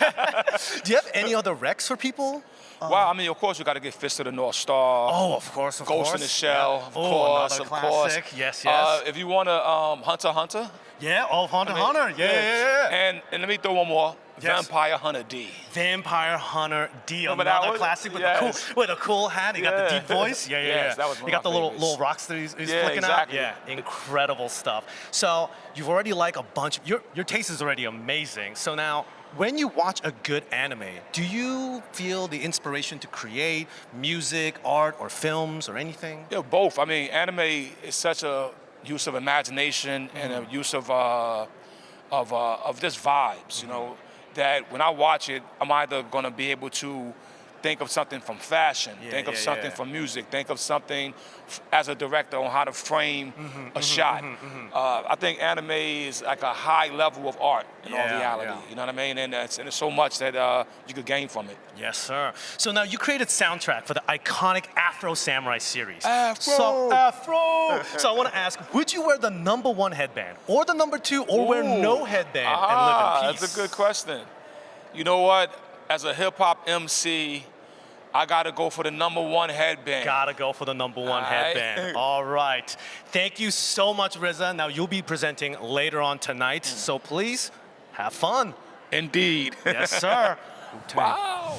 Speaker 2: Do you have any other recs for people?
Speaker 21: Well, I mean, of course, we got to get Fist of the North Star.
Speaker 2: Oh, of course, of course.
Speaker 21: Ghost in the Shell,
Speaker 2: Yeah.
Speaker 21: of
Speaker 2: Oh,
Speaker 21: course,
Speaker 2: another
Speaker 21: of course.
Speaker 2: classic. Yes, yes.
Speaker 21: If you want to, Hunter x Hunter.
Speaker 2: Yeah, Hunter x Hunter. Yeah.
Speaker 21: And let me throw one more.
Speaker 2: Yes.
Speaker 21: Vampire Hunter D.
Speaker 2: Vampire Hunter D,
Speaker 21: Remember that
Speaker 2: another
Speaker 21: one?
Speaker 2: classic
Speaker 21: Yes.
Speaker 2: with a cool hat. He got the deep voice. Yeah.
Speaker 21: Yes, that was one
Speaker 2: He got
Speaker 21: of
Speaker 2: the
Speaker 21: my
Speaker 2: little
Speaker 21: favorites.
Speaker 2: rocks that he's
Speaker 21: Yeah,
Speaker 2: flicking
Speaker 21: exactly.
Speaker 2: out. Yeah, incredible stuff. So you've already like a bunch. Your taste is already amazing. So now, when you watch a good anime, do you feel the inspiration to create music, art, or films, or anything?
Speaker 21: Yeah, both. I mean, anime is such a use of imagination and a use of just vibes, you know, that when I watch it, I'm either going to be able to think of something from fashion, think of something from music, think of something as a director on how to frame a shot. I think anime is like a high level of art in all reality. You know what I mean? And there's so much that you could gain from it.
Speaker 2: Yes, sir. So now you created soundtrack for the iconic Afro Samurai series.
Speaker 21: Afro!
Speaker 2: So I want to ask, would you wear the #1 headband or the #2 or wear no headband and live in peace?
Speaker 21: That's a good question. You know what? As a hip hop MC, I gotta go for the #1 headband.
Speaker 2: Gotta go for the #1 headband. All right. Thank you so much, RZA. Now you'll be presenting later on tonight, so please have fun.
Speaker 21: Indeed.
Speaker 2: Yes, sir.
Speaker 21: Wow.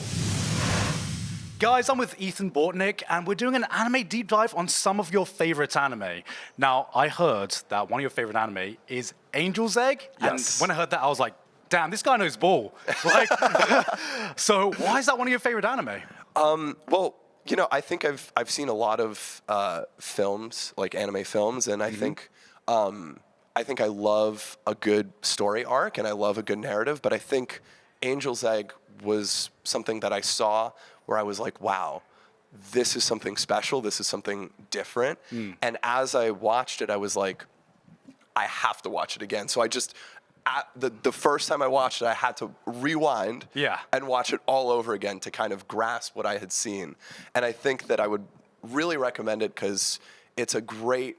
Speaker 3: Guys, I'm with Ethan Bortnick, and we're doing an anime deep dive on some of your favorite anime. Now, I heard that one of your favorite anime is Angel's Egg,
Speaker 8: Yes.
Speaker 3: and when I heard that, I was like, damn, this guy knows ball. Like, so why is that one of your favorite anime?
Speaker 8: Well, you know, I think I've seen a lot of films, like anime films, and I think I think I love a good story arc and I love a good narrative, but I think Angel's Egg was something that I saw where I was like, wow, this is something special. This is something different. And as I watched it, I was like, I have to watch it again. So I just, the first time I watched it, I had to rewind and watch it all over again to kind of grasp what I had seen. And I think that I would really recommend it because it's a great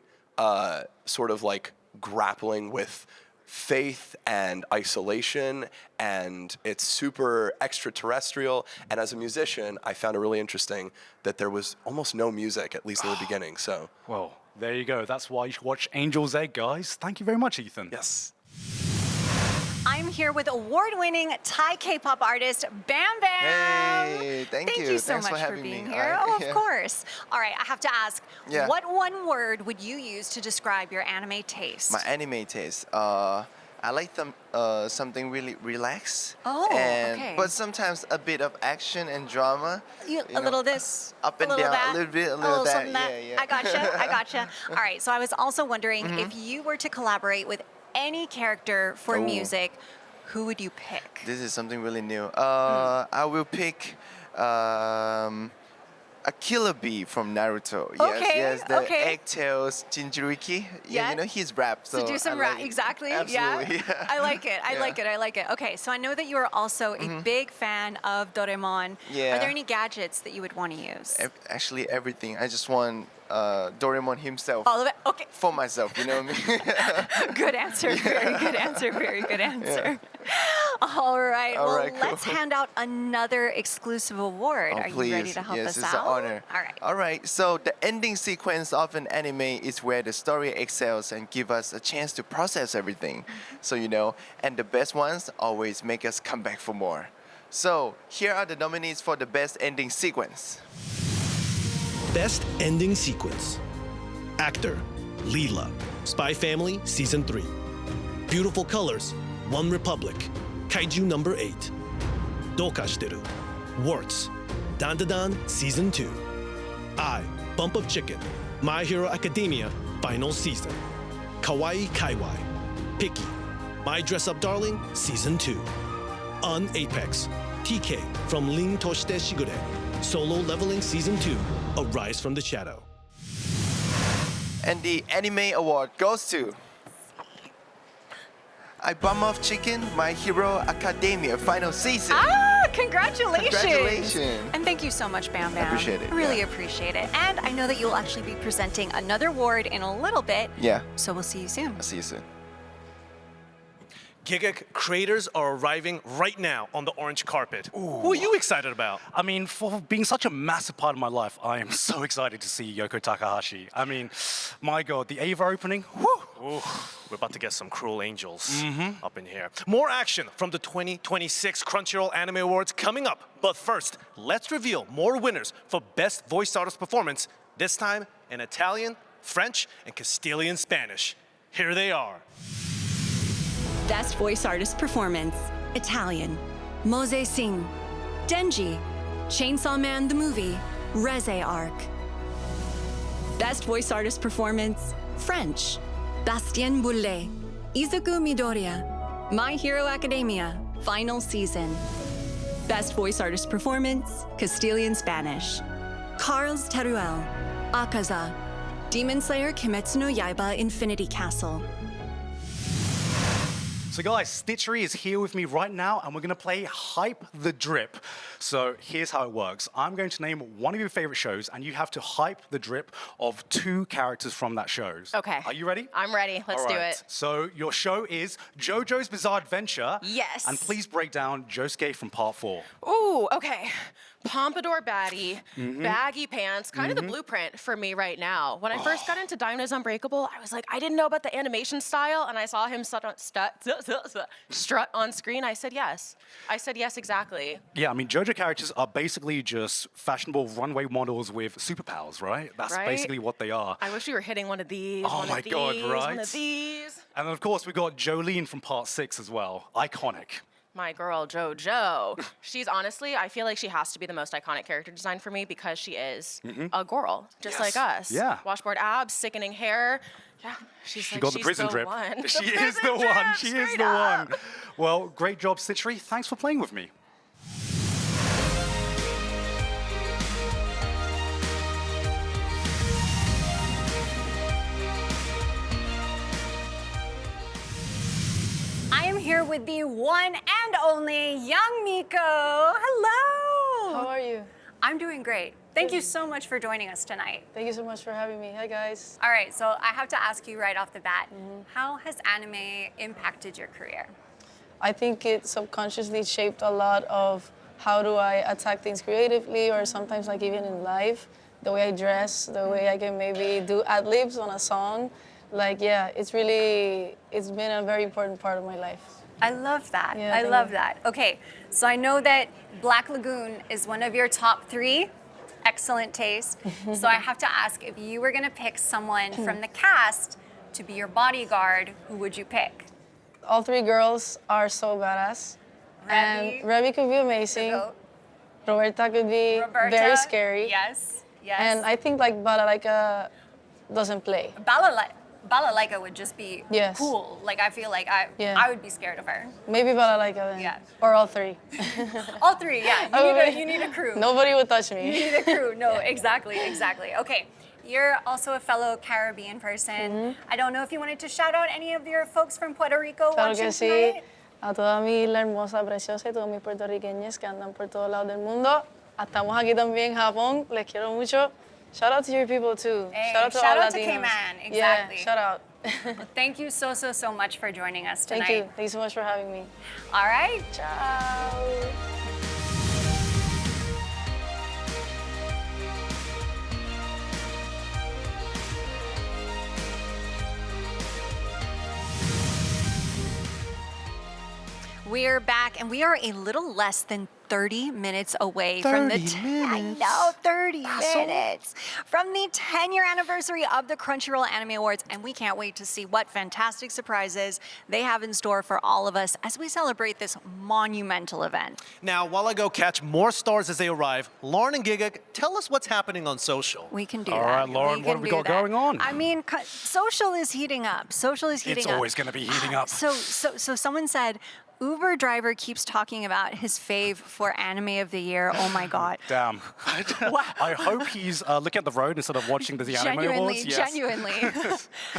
Speaker 8: sort of like grappling with faith and isolation, and it's super extraterrestrial. And as a musician, I found it really interesting that there was almost no music, at least in the beginning. So,
Speaker 3: well, there you go. That's why you should watch Angel's Egg, guys. Thank you very much, Ethan.
Speaker 8: Yes.
Speaker 1: I'm here with award-winning Thai K-pop artist Bam Bam.
Speaker 4: Hey, thank you.
Speaker 1: you so
Speaker 4: Thanks
Speaker 1: much
Speaker 4: for
Speaker 1: for
Speaker 4: having
Speaker 1: being
Speaker 4: me.
Speaker 1: here. Oh, of course. All right, I have to ask,
Speaker 4: Yeah.
Speaker 1: what one word would you use to describe your anime taste?
Speaker 4: My anime taste. I like them something really relaxed.
Speaker 1: Oh,
Speaker 4: and,
Speaker 1: okay.
Speaker 4: But sometimes a bit of action and drama.
Speaker 1: A little this,
Speaker 4: up and
Speaker 1: a little
Speaker 4: down,
Speaker 1: that,
Speaker 4: a little bit, a little that.
Speaker 1: something that.
Speaker 4: Yeah, yeah.
Speaker 1: I gotcha, I gotcha. All right, so I was also wondering if you were to collaborate with any character for
Speaker 4: Oh.
Speaker 1: music, who would you pick?
Speaker 4: This is something really new. I will pick a killer bee from Naruto.
Speaker 1: Okay,
Speaker 4: Yes, the
Speaker 1: okay.
Speaker 4: Eggtails Jinchuriki.
Speaker 1: Yeah.
Speaker 4: You know, he's rap. So
Speaker 1: So do some
Speaker 4: I
Speaker 1: rap,
Speaker 4: like it.
Speaker 1: exactly.
Speaker 4: Absolutely,
Speaker 1: Yeah. I like it. I
Speaker 4: Yeah.
Speaker 1: like it. I like it. Okay, so I know that you are also a big fan of Doraemon.
Speaker 4: Yeah.
Speaker 1: Are there any gadgets that you would want to use?
Speaker 4: Actually, everything. I just want Doraemon himself.
Speaker 1: All of it? Okay.
Speaker 4: For myself, you know what I mean?
Speaker 1: Good answer. Very good answer. Very good answer. All right.
Speaker 4: All
Speaker 1: well,
Speaker 4: right, cool.
Speaker 1: let's hand out another exclusive award.
Speaker 4: Oh,
Speaker 1: Are
Speaker 4: please.
Speaker 1: you ready to help
Speaker 4: yes,
Speaker 1: us
Speaker 4: it's
Speaker 1: out?
Speaker 4: an honor.
Speaker 1: All right.
Speaker 4: All right. So the ending sequence of an anime is where the story excels and give us a chance to process everything. So and the best ones always make us come back for more. So here are the nominees for the best ending sequence.
Speaker 12: Best Ending Sequence. Actor, Leela, Spy Family Season 3. Beautiful Colors, One Republic, Kaiju Number 8. Dokashiteru, Warts, Dandadan Season 2. I, Bump of Chicken, My Hero Academia Final Season. Kawaii Kaiwai, Picky, My Dress Up Darling Season 2. On Apex, TK from Rin Toshite Shigure, Solo Leveling Season 2, A Rise from the Shadow.
Speaker 4: And the anime award goes to I Bum of Chicken, My Hero Academia Final Season.
Speaker 1: Ah, congratulations.
Speaker 4: Congratulations.
Speaker 1: And thank you so much, Bam Bam.
Speaker 4: Appreciate it,
Speaker 1: Really
Speaker 4: yeah.
Speaker 1: appreciate it. And I know that you'll actually be presenting another award in a little bit.
Speaker 4: Yeah.
Speaker 1: So we'll see you soon.
Speaker 4: I'll see you soon.
Speaker 2: Giga creators are arriving right now on the orange carpet. Who are you excited about?
Speaker 3: I mean, for being such a massive part of my life, I am so excited to see Yoko Takahashi. I mean, my God, the Ava opening, whew.
Speaker 2: Ooh, we're about to get some cruel angels up in here. More action from the 2026 Crunchyroll Anime Awards coming up. But first, let's reveal more winners for Best Voice Artist Performance, this time in Italian, French, and Castilian Spanish. Here they are.
Speaker 20: Best Voice Artist Performance, Italian, Mose Singh, Denji, Chainsaw Man the Movie, Reze Arc. Best Voice Artist Performance, French, Bastien Boulay, Izuku Midoriya, My Hero Academia, Final Season. Best Voice Artist Performance, Castilian Spanish, Carls Teruel, Akaza, Demon Slayer Kimetsu no Yaiba Infinity Castle.
Speaker 3: So guys, Stitchery is here with me right now, and we're gonna play Hype the Drip. So here's how it works. I'm going to name one of your favorite shows, and you have to hype the drip of 2 characters from that show.
Speaker 9: Okay.
Speaker 3: Are you ready?
Speaker 9: I'm ready. Let's
Speaker 3: All
Speaker 9: do
Speaker 3: right.
Speaker 9: it.
Speaker 3: So your show is JoJo's Bizarre Adventure.
Speaker 9: Yes.
Speaker 3: And please break down Josuke from part 4.
Speaker 22: Ooh, okay. Pompadour baddie,
Speaker 3: Mhm.
Speaker 22: baggy pants, kind of the blueprint for me right now. When I first got into Diamond is Unbreakable, I was like, I didn't know about the animation style, and I saw him strut on screen. I said yes. I said yes, exactly.
Speaker 3: Yeah, I mean, JoJo characters are basically just fashionable runway models with superpowers, right? That's
Speaker 22: Right?
Speaker 3: basically what they are.
Speaker 22: I wish we were hitting one of these,
Speaker 3: Oh
Speaker 22: one
Speaker 3: my
Speaker 22: of these,
Speaker 3: God,
Speaker 22: one
Speaker 3: right?
Speaker 22: of these.
Speaker 3: And then, of course, we got Jolene from part 6 as well. Iconic.
Speaker 22: my girl JoJo. She's honestly, I feel like she has to be the most iconic character design for me because she is a girl, just like us.
Speaker 3: Yeah.
Speaker 22: Washboard abs, sickening hair. Yeah,
Speaker 3: She got the prison drip.
Speaker 22: One.
Speaker 3: She is the one. She is the one. Well, great job, Citri. Thanks for playing with me.
Speaker 1: I am here with the one and only Young Miko. Hello.
Speaker 5: How are you?
Speaker 1: I'm doing great. Thank you so much for joining us tonight.
Speaker 5: Thank you so much for having me. Hi, guys.
Speaker 1: All right, so I have to ask you right off the bat, how has anime impacted your career?
Speaker 5: I think it subconsciously shaped a lot of how do I attack things creatively or sometimes like even in life, the way I dress, the way I can maybe do ad-libs on a song. Like, yeah, it's been a very important part of my life.
Speaker 1: I love that.
Speaker 5: Yeah,
Speaker 1: I
Speaker 5: thank
Speaker 1: love
Speaker 5: you.
Speaker 1: that. Okay, so I know that Black Lagoon is one of your top 3. Excellent taste. So I have to ask, if you were gonna pick someone from the cast to be your bodyguard, who would you pick?
Speaker 5: All 3 girls are so badass. And Remy could be amazing. Roberta could be very scary.
Speaker 1: Yes, yes.
Speaker 5: And I think like Balalaika doesn't play.
Speaker 1: Balalaika would just be cool. Like, I feel like I would be scared of her.
Speaker 5: Maybe Balalaika then.
Speaker 1: Yeah.
Speaker 5: Or all 3.
Speaker 1: All 3, yeah. You need a crew.
Speaker 5: Nobody would touch me.
Speaker 1: You need a crew. No, exactly. Okay. You're also a fellow Caribbean person. I don't know if you wanted to shout out any of your folks from Puerto Rico
Speaker 5: Claro
Speaker 1: watching
Speaker 5: que sí.
Speaker 1: tonight.
Speaker 5: A toda mi isla hermosa, preciosa y todos mis puertorriqueños que andan por todos lados del mundo. Estamos aquí también en Japón. Les quiero mucho. Shout out to your people too.
Speaker 1: Hey,
Speaker 5: shout out to
Speaker 1: shout
Speaker 5: all
Speaker 1: out to
Speaker 5: Latinos.
Speaker 1: K-Man, exactly.
Speaker 5: Yeah, shout out.
Speaker 1: Well, thank you so much for joining us tonight.
Speaker 5: Thank you. Thank you so much for having me.
Speaker 1: All right.
Speaker 5: Ciao.
Speaker 1: We're back, and we are a little less than 30 minutes away from the 30 minutes from the 10-year anniversary of the Crunchyroll Anime Awards, and we can't wait to see what fantastic surprises they have in store for all of us as we celebrate this monumental event.
Speaker 2: Now, while I go catch more stars as they arrive, Lauren and Giga, tell us what's happening on social.
Speaker 1: We can do
Speaker 3: All
Speaker 1: that.
Speaker 3: right, Lauren, what have we got going on?
Speaker 1: I mean, social is heating up. Social is heating
Speaker 3: It's
Speaker 1: up.
Speaker 3: always going to be heating up.
Speaker 1: So someone said, Uber driver keeps talking about his fave for anime of the year. Oh my God.
Speaker 3: Damn. I hope he's looking at the road instead of watching the Anime Awards. Yes.
Speaker 1: Genuinely.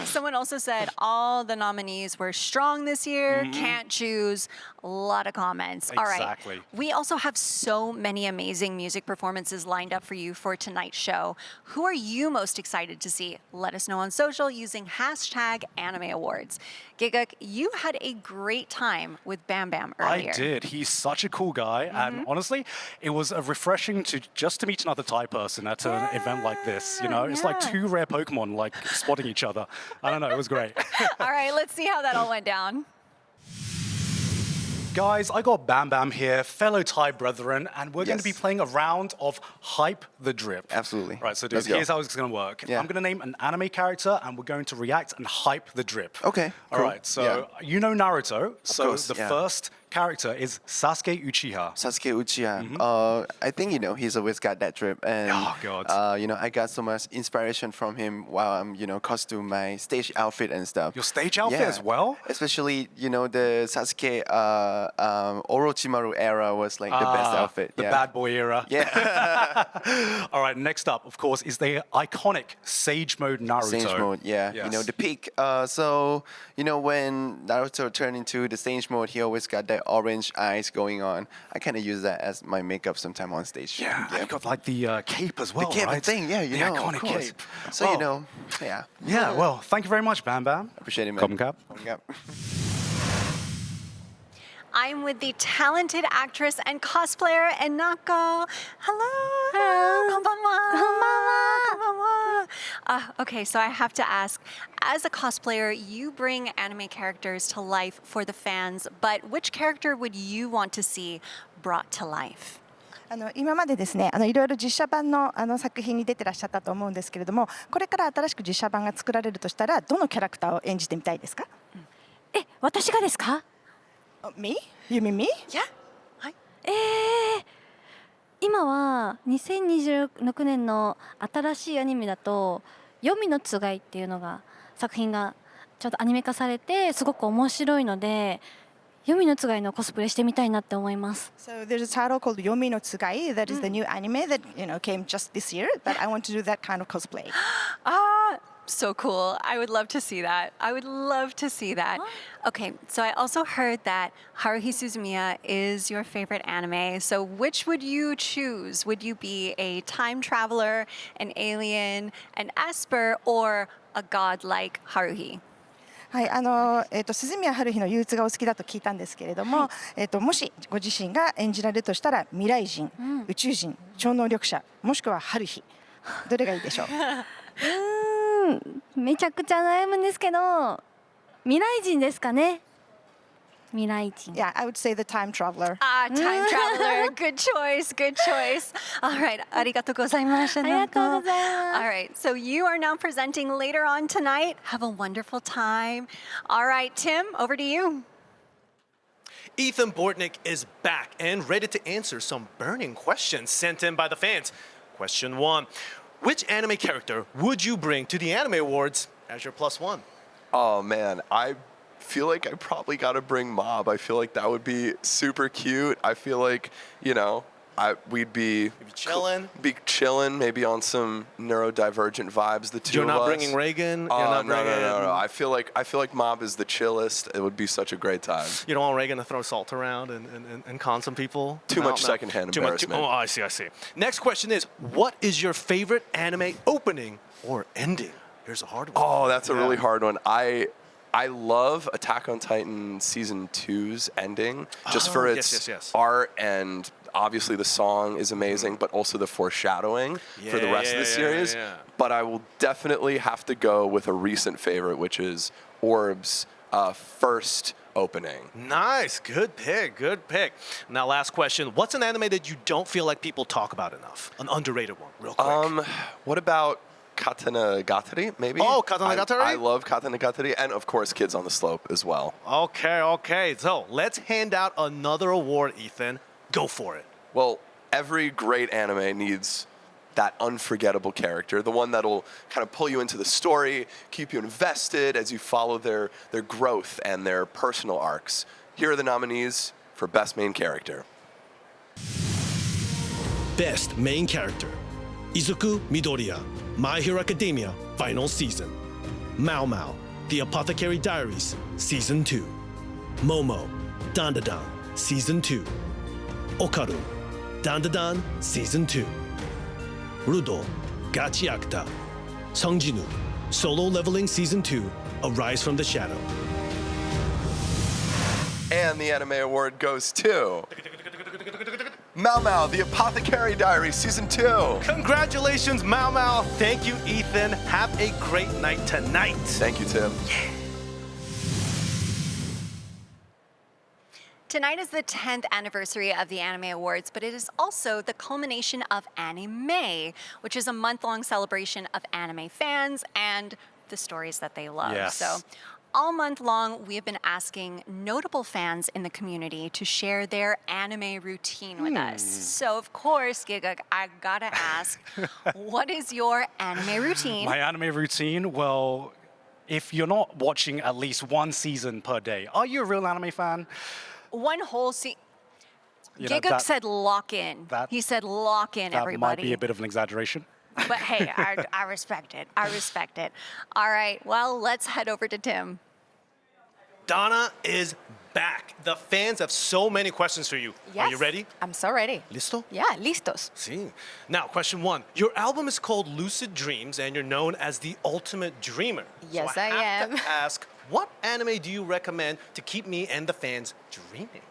Speaker 1: Someone also said all the nominees were strong this year. Can't choose. A lot of comments. All right.
Speaker 3: Exactly.
Speaker 1: We also have so many amazing music performances lined up for you for tonight's show. Who are you most excited to see? Let us know on social using #AnimeAwards. Giguk, you had a great time with Bam Bam earlier.
Speaker 3: I did. He's such a cool guy. And honestly, it was refreshing to meet another Thai person at an event like this. You know, it's like 2 rare Pokemon like spotting each other. I don't know. It was great.
Speaker 1: All right, let's see how that all went down.
Speaker 3: Guys, I got Bam Bam here, fellow Thai brethren, and we're going to be playing a round of Hype the Drip.
Speaker 4: Absolutely.
Speaker 3: Right, so
Speaker 4: Let's go.
Speaker 3: here's how it's going to work.
Speaker 4: Yeah.
Speaker 3: I'm going to name an anime character, and we're going to react and hype the drip.
Speaker 4: Okay,
Speaker 3: All
Speaker 4: cool.
Speaker 3: right, so you know Naruto. So
Speaker 4: course,
Speaker 3: the
Speaker 4: yeah.
Speaker 3: first character is Sasuke Uchiha.
Speaker 4: Sasuke Uchiha. I think, he's always got that drip. And,
Speaker 3: Oh, God.
Speaker 4: I got so much inspiration from him while I'm, costume my stage outfit and stuff.
Speaker 3: Your stage outfit as well?
Speaker 4: Especially, the Sasuke Orochimaru era was like the best outfit.
Speaker 3: The
Speaker 4: yeah.
Speaker 3: bad boy era.
Speaker 4: Yeah.
Speaker 3: All right, next up, of course, is the iconic Sage Mode Naruto.
Speaker 4: Sage mode, yeah.
Speaker 3: Yes.
Speaker 4: The peak. So, when Naruto turned into the Sage mode, he always got that orange eyes going on. I kind of use that as my makeup sometime on stage.
Speaker 3: Yeah, you got like the cape as well,
Speaker 4: the cape
Speaker 3: right?
Speaker 4: thing, yeah,
Speaker 3: the
Speaker 4: of
Speaker 3: iconic
Speaker 4: course.
Speaker 3: cape.
Speaker 4: So,
Speaker 3: Well,
Speaker 4: yeah.
Speaker 3: Yeah, well, thank you very much, Bam Bam.
Speaker 4: Appreciate it, man.
Speaker 3: Cotton cap.
Speaker 4: Cotton cap.
Speaker 1: I'm with the talented actress and cosplayer Enako. Hello. Okay, so I have to ask, as a cosplayer, you bring anime characters to life for the fans, but which character would you want to see brought to life?
Speaker 7: 今までですね、いろいろ実写版の作品に出てらっしゃったと思うんですけれども、これから新しく実写版が作られるとしたら、どのキャラクターを演じてみたいですか？
Speaker 23: 私がですか？
Speaker 7: Me? You mean me?
Speaker 1: Yeah.
Speaker 6: 今は2026年の新しいアニメだと「黄泉のつがい」っていうのが作品がちょっとアニメ化されてすごく面白いので黄泉のつがいのコスプレしてみたいなって思います。
Speaker 7: So there's a title called Yomi no Tsugai that is the new anime that came just this year, but I want to do that kind of cosplay.
Speaker 1: So cool. I would love to see that. I would love to see that. Okay, so I also heard that Haruhi Suzumiya is your favorite anime. So which would you choose? Would you be a time traveler, an alien, an esper, or a god like Haruhi?
Speaker 7: はい、鈴宮春日の憂鬱がお好きだと聞いたんですけれども、もしご自身が演じられるとしたら未来人、宇宙人、超能力者、もしくは春日、どれがいいでしょう？
Speaker 6: めちゃくちゃ悩むんですけど未来人ですかね。未来人。
Speaker 7: Yeah, I would say the time traveler.
Speaker 1: Time traveler. Good choice. Good choice. All right. ありがとうございました。
Speaker 6: ありがとうございます。
Speaker 1: All right. So you are now presenting later on tonight. Have a wonderful time. All right, Tim, over to you.
Speaker 2: Ethan Bortnick is back and ready to answer some burning questions sent in by the fans. Question 1. Which anime character would you bring to the Anime Awards as your +1?
Speaker 8: Oh man, I feel like I probably got to bring Mob. I feel like that would be super cute. I feel like, we'd be
Speaker 2: chilling.
Speaker 8: Be chilling, maybe on some neurodivergent vibes. The two
Speaker 2: You're
Speaker 8: of
Speaker 2: not
Speaker 8: us.
Speaker 2: bringing Reagan.
Speaker 8: Oh no! I feel like Mob is the chillest. It would be such a great time.
Speaker 2: You don't want Reagan to throw salt around and con some people?
Speaker 8: Too much secondhand embarrassment.
Speaker 2: I see. Next question is, what is your favorite anime opening or ending? Here's a hard one.
Speaker 8: Oh, that's a really hard one. I love Attack on Titan Season 2's ending, just for its art, and obviously the song is amazing, but also the foreshadowing for the rest of the series. But I will definitely have to go with a recent favorite, which is Orb's first opening.
Speaker 2: Nice. Good pick. Now, last question. What's an anime that you don't feel like people talk about enough? An underrated one, real quick.
Speaker 8: What about Katanagatari, maybe?
Speaker 2: Oh, Katanagatari?
Speaker 8: I love Katanagatari, and of course, Kids on the Slope as well.
Speaker 2: Okay. So let's hand out another award, Ethan. Go for it.
Speaker 8: Well, every great anime needs that unforgettable character, the one that'll kind of pull you into the story, keep you invested as you follow their growth and their personal arcs. Here are the nominees for Best Main Character.
Speaker 12: Best Main Character: Izuku Midoriya, My Hero Academia Final Season. Mao Mao, The Apothecary Diaries Season 2. Momo, Dandadan Season 2. Okaru, Dandadan Season 2. Rudo, Gachi Akta. Songjinu, Solo Leveling Season 2, Arise from the Shadow.
Speaker 8: And the Anime Award goes to Mao Mao, The Apothecary Diaries Season 2.
Speaker 2: Congratulations, Mao Mao. Thank you, Ethan. Have a great night tonight.
Speaker 8: Thank you, Tim.
Speaker 1: Tonight is the 10th anniversary of the Anime Awards, but it is also the culmination of Anime, which is a month-long celebration of anime fans and the stories that they love.
Speaker 2: Yes.
Speaker 1: So all month long, we have been asking notable fans in the community to share their anime routine with us. So, of course, Giguk, I gotta ask, what is your anime routine?
Speaker 3: My anime routine? Well, if you're not watching at least one season per day, are you a real anime fan?
Speaker 1: One whole season.
Speaker 3: Giguk
Speaker 1: said lock in. He said lock in,
Speaker 3: that
Speaker 1: everybody.
Speaker 3: Might be a bit of an exaggeration.
Speaker 1: But hey, I respect it. I respect it. All right, well, let's head over to Tim.
Speaker 2: Donna is back. The fans have so many questions for you.
Speaker 9: Yes.
Speaker 2: Are you ready?
Speaker 9: I'm so ready.
Speaker 2: Listo?
Speaker 9: Yeah, listos.
Speaker 2: Sí. Now, question 1. Your album is called Lucid Dreams, and you're known as the ultimate dreamer.
Speaker 9: Yes,
Speaker 2: so I have
Speaker 9: am.
Speaker 2: to ask, what anime do you recommend to keep me and the fans dreaming?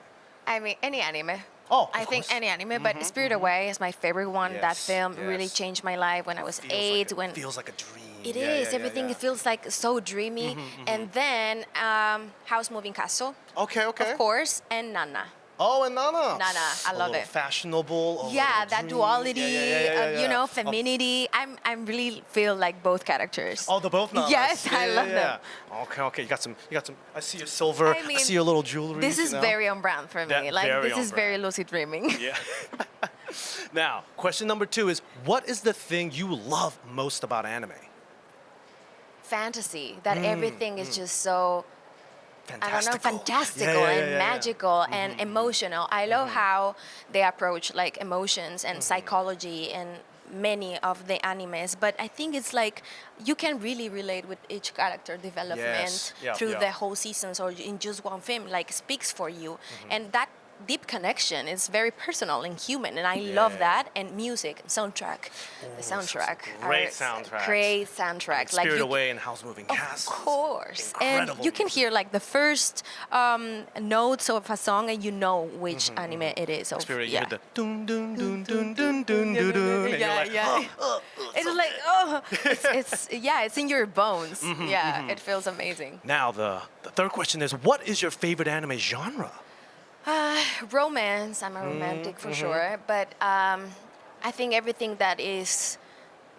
Speaker 9: I mean, any anime.
Speaker 2: Oh,
Speaker 9: I think any anime, but Spirit Away is my favorite one. That
Speaker 2: Yes,
Speaker 9: film really
Speaker 2: yes.
Speaker 9: changed my life when I was 8. When
Speaker 2: Feels like a dream.
Speaker 9: it is everything feels like so dreamy. And then House Moving Castle.
Speaker 2: Okay.
Speaker 9: Of course, and Nana.
Speaker 2: Oh, and Nana.
Speaker 19: Nana, I love
Speaker 2: little
Speaker 19: it.
Speaker 2: Fashionable.
Speaker 19: Yeah, that duality,
Speaker 2: yeah.
Speaker 19: you know, femininity. I really feel like both characters.
Speaker 2: Oh, they're both Nanas.
Speaker 19: Yes, I love them.
Speaker 2: Okay. You got some. I see your silver.
Speaker 19: I mean,
Speaker 2: see your little jewelry.
Speaker 19: This is very on brand for me.
Speaker 2: That-
Speaker 19: Like
Speaker 2: very
Speaker 19: this
Speaker 2: on
Speaker 19: is
Speaker 2: brand.
Speaker 19: very lucid dreaming.
Speaker 2: Yeah. Now, question number 2 is, what is the thing you love most about anime?
Speaker 19: Fantasy. That everything is just so. I don't know, fantastical
Speaker 2: Yeah,
Speaker 19: and magical and emotional. I love how they approach like emotions and psychology in many of the animes, but I think it's like you can really relate with each character development
Speaker 2: Yes. Yeah,
Speaker 19: through
Speaker 2: yeah.
Speaker 19: the whole seasons or in just one film, like speaks for you. And that deep connection is very personal and human, and I love that. And music, soundtrack, the soundtrack,
Speaker 2: great
Speaker 19: are
Speaker 2: soundtracks.
Speaker 19: great soundtrack. Like
Speaker 2: Spirit
Speaker 19: you
Speaker 2: Away and House Moving Castle.
Speaker 19: of course.
Speaker 2: Incredible
Speaker 19: And you can hear like the first notes of a song and you know which anime it is. So,
Speaker 2: Spirit, you
Speaker 19: yeah.
Speaker 2: heard the dun dun dun dun dun dun dun dun, and you're like,
Speaker 19: It's like, it's in your bones. It feels amazing.
Speaker 2: Now the third question is, what is your favorite anime genre?
Speaker 19: Romance, I'm a romantic for sure, but I think everything that is,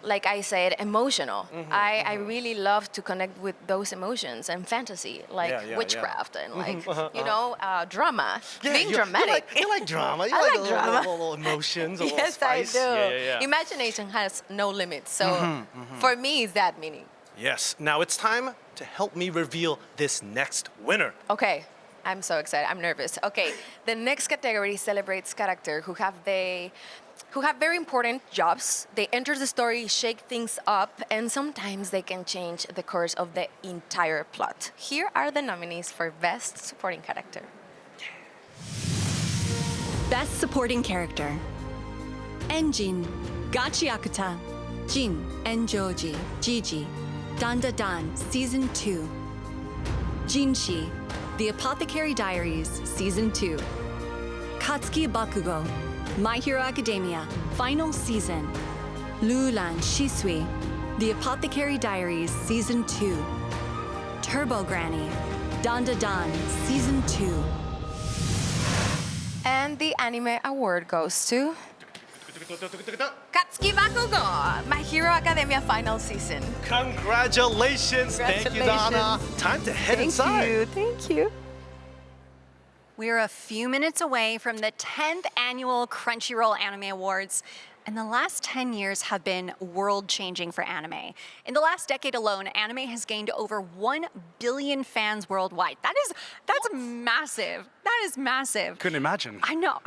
Speaker 19: like I said, emotional. I really love to connect with those emotions and fantasy, like witchcraft and like, you know, drama, being dramatic.
Speaker 2: You like drama. You
Speaker 19: I
Speaker 2: like,
Speaker 19: like
Speaker 2: a
Speaker 19: drama.
Speaker 2: little emotions, a little
Speaker 19: Yes, I
Speaker 2: spice.
Speaker 19: do.
Speaker 2: Yeah.
Speaker 19: Imagination has no limits, so for me, it's that meaning.
Speaker 2: Yes. Now it's time to help me reveal this next winner.
Speaker 19: Okay, I'm so excited. I'm nervous. Okay, the next category celebrates character who have very important jobs. They enter the story, shake things up, and sometimes they can change the course of the entire plot. Here are the nominees for Best Supporting Character.
Speaker 20: Best Supporting Character. Enjin, Gachiakuta, Jin, Enjoji, Gigi, Danda Dan, Season 2. Jinshi, The Apothecary Diaries, Season 2. Katsuki Bakugo, My Hero Academia, Final Season. Lulan Shisui, The Apothecary Diaries, Season 2. Turbo Granny, Danda Dan, Season 2.
Speaker 19: And the anime award goes to Katsuki Bakugo, My Hero Academia Final Season.
Speaker 2: Congratulations. Thank you, Donna. Time to head inside.
Speaker 19: Thank you.
Speaker 1: We're a few minutes away from the 10th annual Crunchyroll Anime Awards, and the last 10 years have been world-changing for anime. In the last decade alone, anime has gained over 1 billion fans worldwide. That's massive. That is massive.
Speaker 3: Couldn't imagine.
Speaker 1: I know.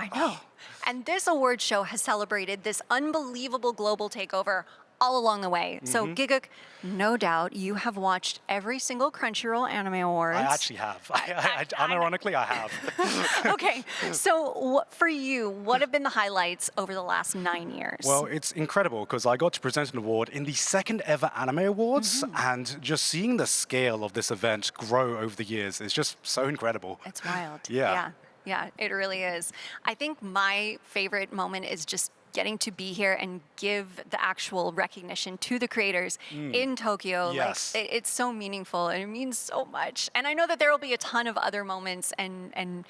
Speaker 1: And this award show has celebrated this unbelievable global takeover all along the way. So, Giguk, no doubt you have watched every single Crunchyroll Anime Awards.
Speaker 3: I actually have. Unironically, I have.
Speaker 1: Okay, so for you, what have been the highlights over the last 9 years?
Speaker 3: Well, it's incredible because I got to present an award in the second ever Anime Awards, and just seeing the scale of this event grow over the years is just so incredible.
Speaker 1: It's wild.
Speaker 3: Yeah.
Speaker 1: Yeah, it really is. I think my favorite moment is just getting to be here and give the actual recognition to the creators in Tokyo.
Speaker 3: Yes.
Speaker 1: Like, it's so meaningful and it means so much. And I know that there will be a ton of other moments and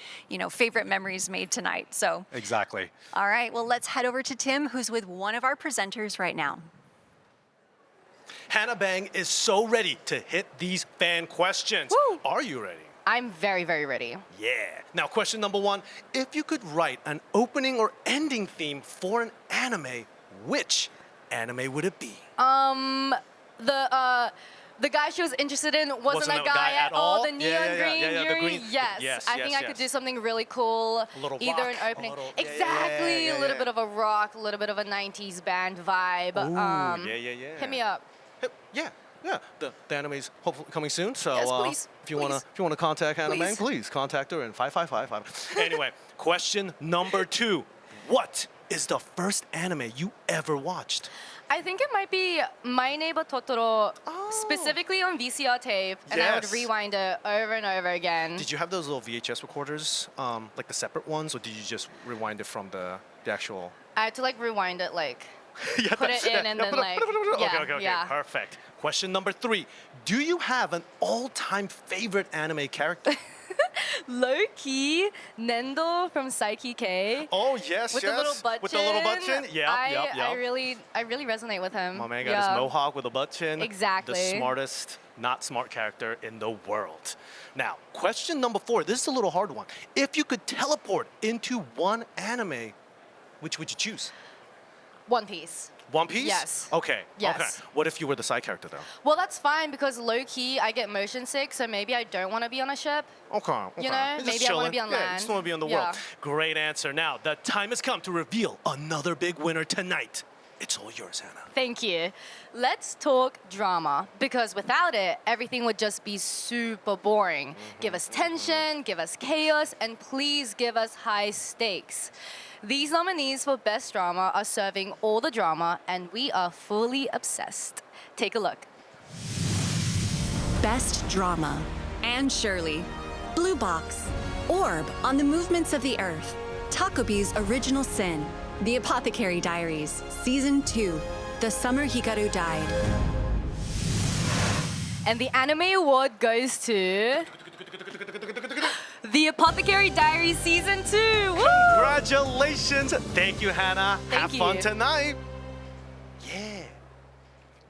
Speaker 1: favorite memories made tonight. So
Speaker 3: Exactly.
Speaker 1: all right, well, let's head over to Tim, who's with one of our presenters right now.
Speaker 2: Hannah Bang is so ready to hit these fan questions.
Speaker 22: Woo.
Speaker 2: Are you ready?
Speaker 22: I'm very, very ready.
Speaker 2: Yeah. Now, question number 1. If you could write an opening or ending theme for an anime, which anime would it be?
Speaker 22: The guy she was interested in wasn't a guy at all. The neon green
Speaker 2: the
Speaker 22: Yuri.
Speaker 2: green-
Speaker 22: Yes. I think I could do something really cool.
Speaker 2: A little
Speaker 22: Either
Speaker 2: rock,
Speaker 22: an opening.
Speaker 2: a little-
Speaker 22: Exactly.
Speaker 2: yeah,
Speaker 22: a little
Speaker 2: yeah.
Speaker 22: bit of a rock, a little bit of a 90s band vibe.
Speaker 2: Ooh, yeah.
Speaker 22: Hit me up.
Speaker 2: Yeah. The anime's hopefully coming soon. So
Speaker 22: Yes, please,
Speaker 2: if you wanna contact Hannah Bang,
Speaker 22: Please.
Speaker 2: please contact her in 5555. Anyway, question number 2. What is the first anime you ever watched?
Speaker 22: I think it might be My Neighbor Totoro, specifically on VCR tape, and I would
Speaker 2: Yes.
Speaker 22: rewind it over and over again.
Speaker 2: Did you have those little VHS recorders, like the separate ones, or did you just rewind it from the actual?
Speaker 22: I had to rewind it,
Speaker 2: Yeah,
Speaker 22: put it in and then
Speaker 2: Okay,
Speaker 22: yeah.
Speaker 2: perfect. Question number 3. Do you have an all-time favorite anime character?
Speaker 9: Low-key, Nendo from Psyche K.
Speaker 2: Oh, yes,
Speaker 9: with
Speaker 2: yes.
Speaker 9: the little butt
Speaker 2: With the little butt chin? Yep,
Speaker 9: I really resonate with him.
Speaker 2: My man got his mohawk with a butt chin.
Speaker 9: Exactly.
Speaker 2: The smartest, not smart character in the world. Now, question number 4. This is a little hard one. If you could teleport into one anime, which would you choose?
Speaker 9: One Piece.
Speaker 2: One Piece?
Speaker 9: Yes.
Speaker 2: Okay.
Speaker 9: Yes.
Speaker 2: Okay. What if you were the side character though?
Speaker 9: Well, that's fine because low-key, I get motion sick, so maybe I don't want to be on a ship.
Speaker 2: Okay.
Speaker 9: You know,
Speaker 2: Just
Speaker 9: maybe I want to
Speaker 2: chilling.
Speaker 9: be on
Speaker 2: Yeah,
Speaker 9: land.
Speaker 2: just want to be on the world. Great answer. Now, the time has come to reveal another big winner tonight. It's all yours, Hannah.
Speaker 9: Thank you. Let's talk drama because without it, everything would just be super boring. Give us tension, give us chaos, and please give us high stakes. These nominees for Best Drama are serving all the drama, and we are fully obsessed. Take a look.
Speaker 20: Best Drama. Anne Shirley. Blue Box. Orb on the Movements of the Earth. Takobi's Original Sin. The Apothecary Diaries. Season 2. The Summer Hikaru Died.
Speaker 9: And the anime award goes to The Apothecary Diaries Season 2. Woo!
Speaker 2: Congratulations. Thank you, Hannah. Have fun
Speaker 9: you.
Speaker 2: tonight.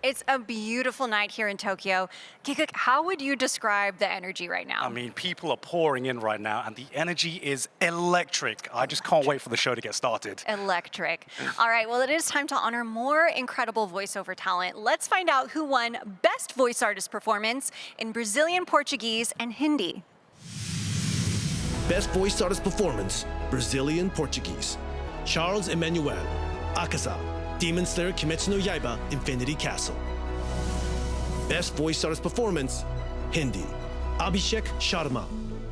Speaker 1: It's a beautiful night here in Tokyo. Kikuk, how would you describe the energy right now?
Speaker 3: I mean, people are pouring in right now, and the energy is electric. I just can't wait for the show to get started.
Speaker 1: Electric. All right, well, it is time to honor more incredible voiceover talent. Let's find out who won Best Voice Artist Performance in Brazilian, Portuguese, and Hindi.
Speaker 12: Best Voice Artist Performance, Brazilian Portuguese. Charles Emmanuel, Akaza, Demon Slayer Kimetsu no Yaiba, Infinity Castle. Best Voice Artist Performance, Hindi. Abhishek Sharma,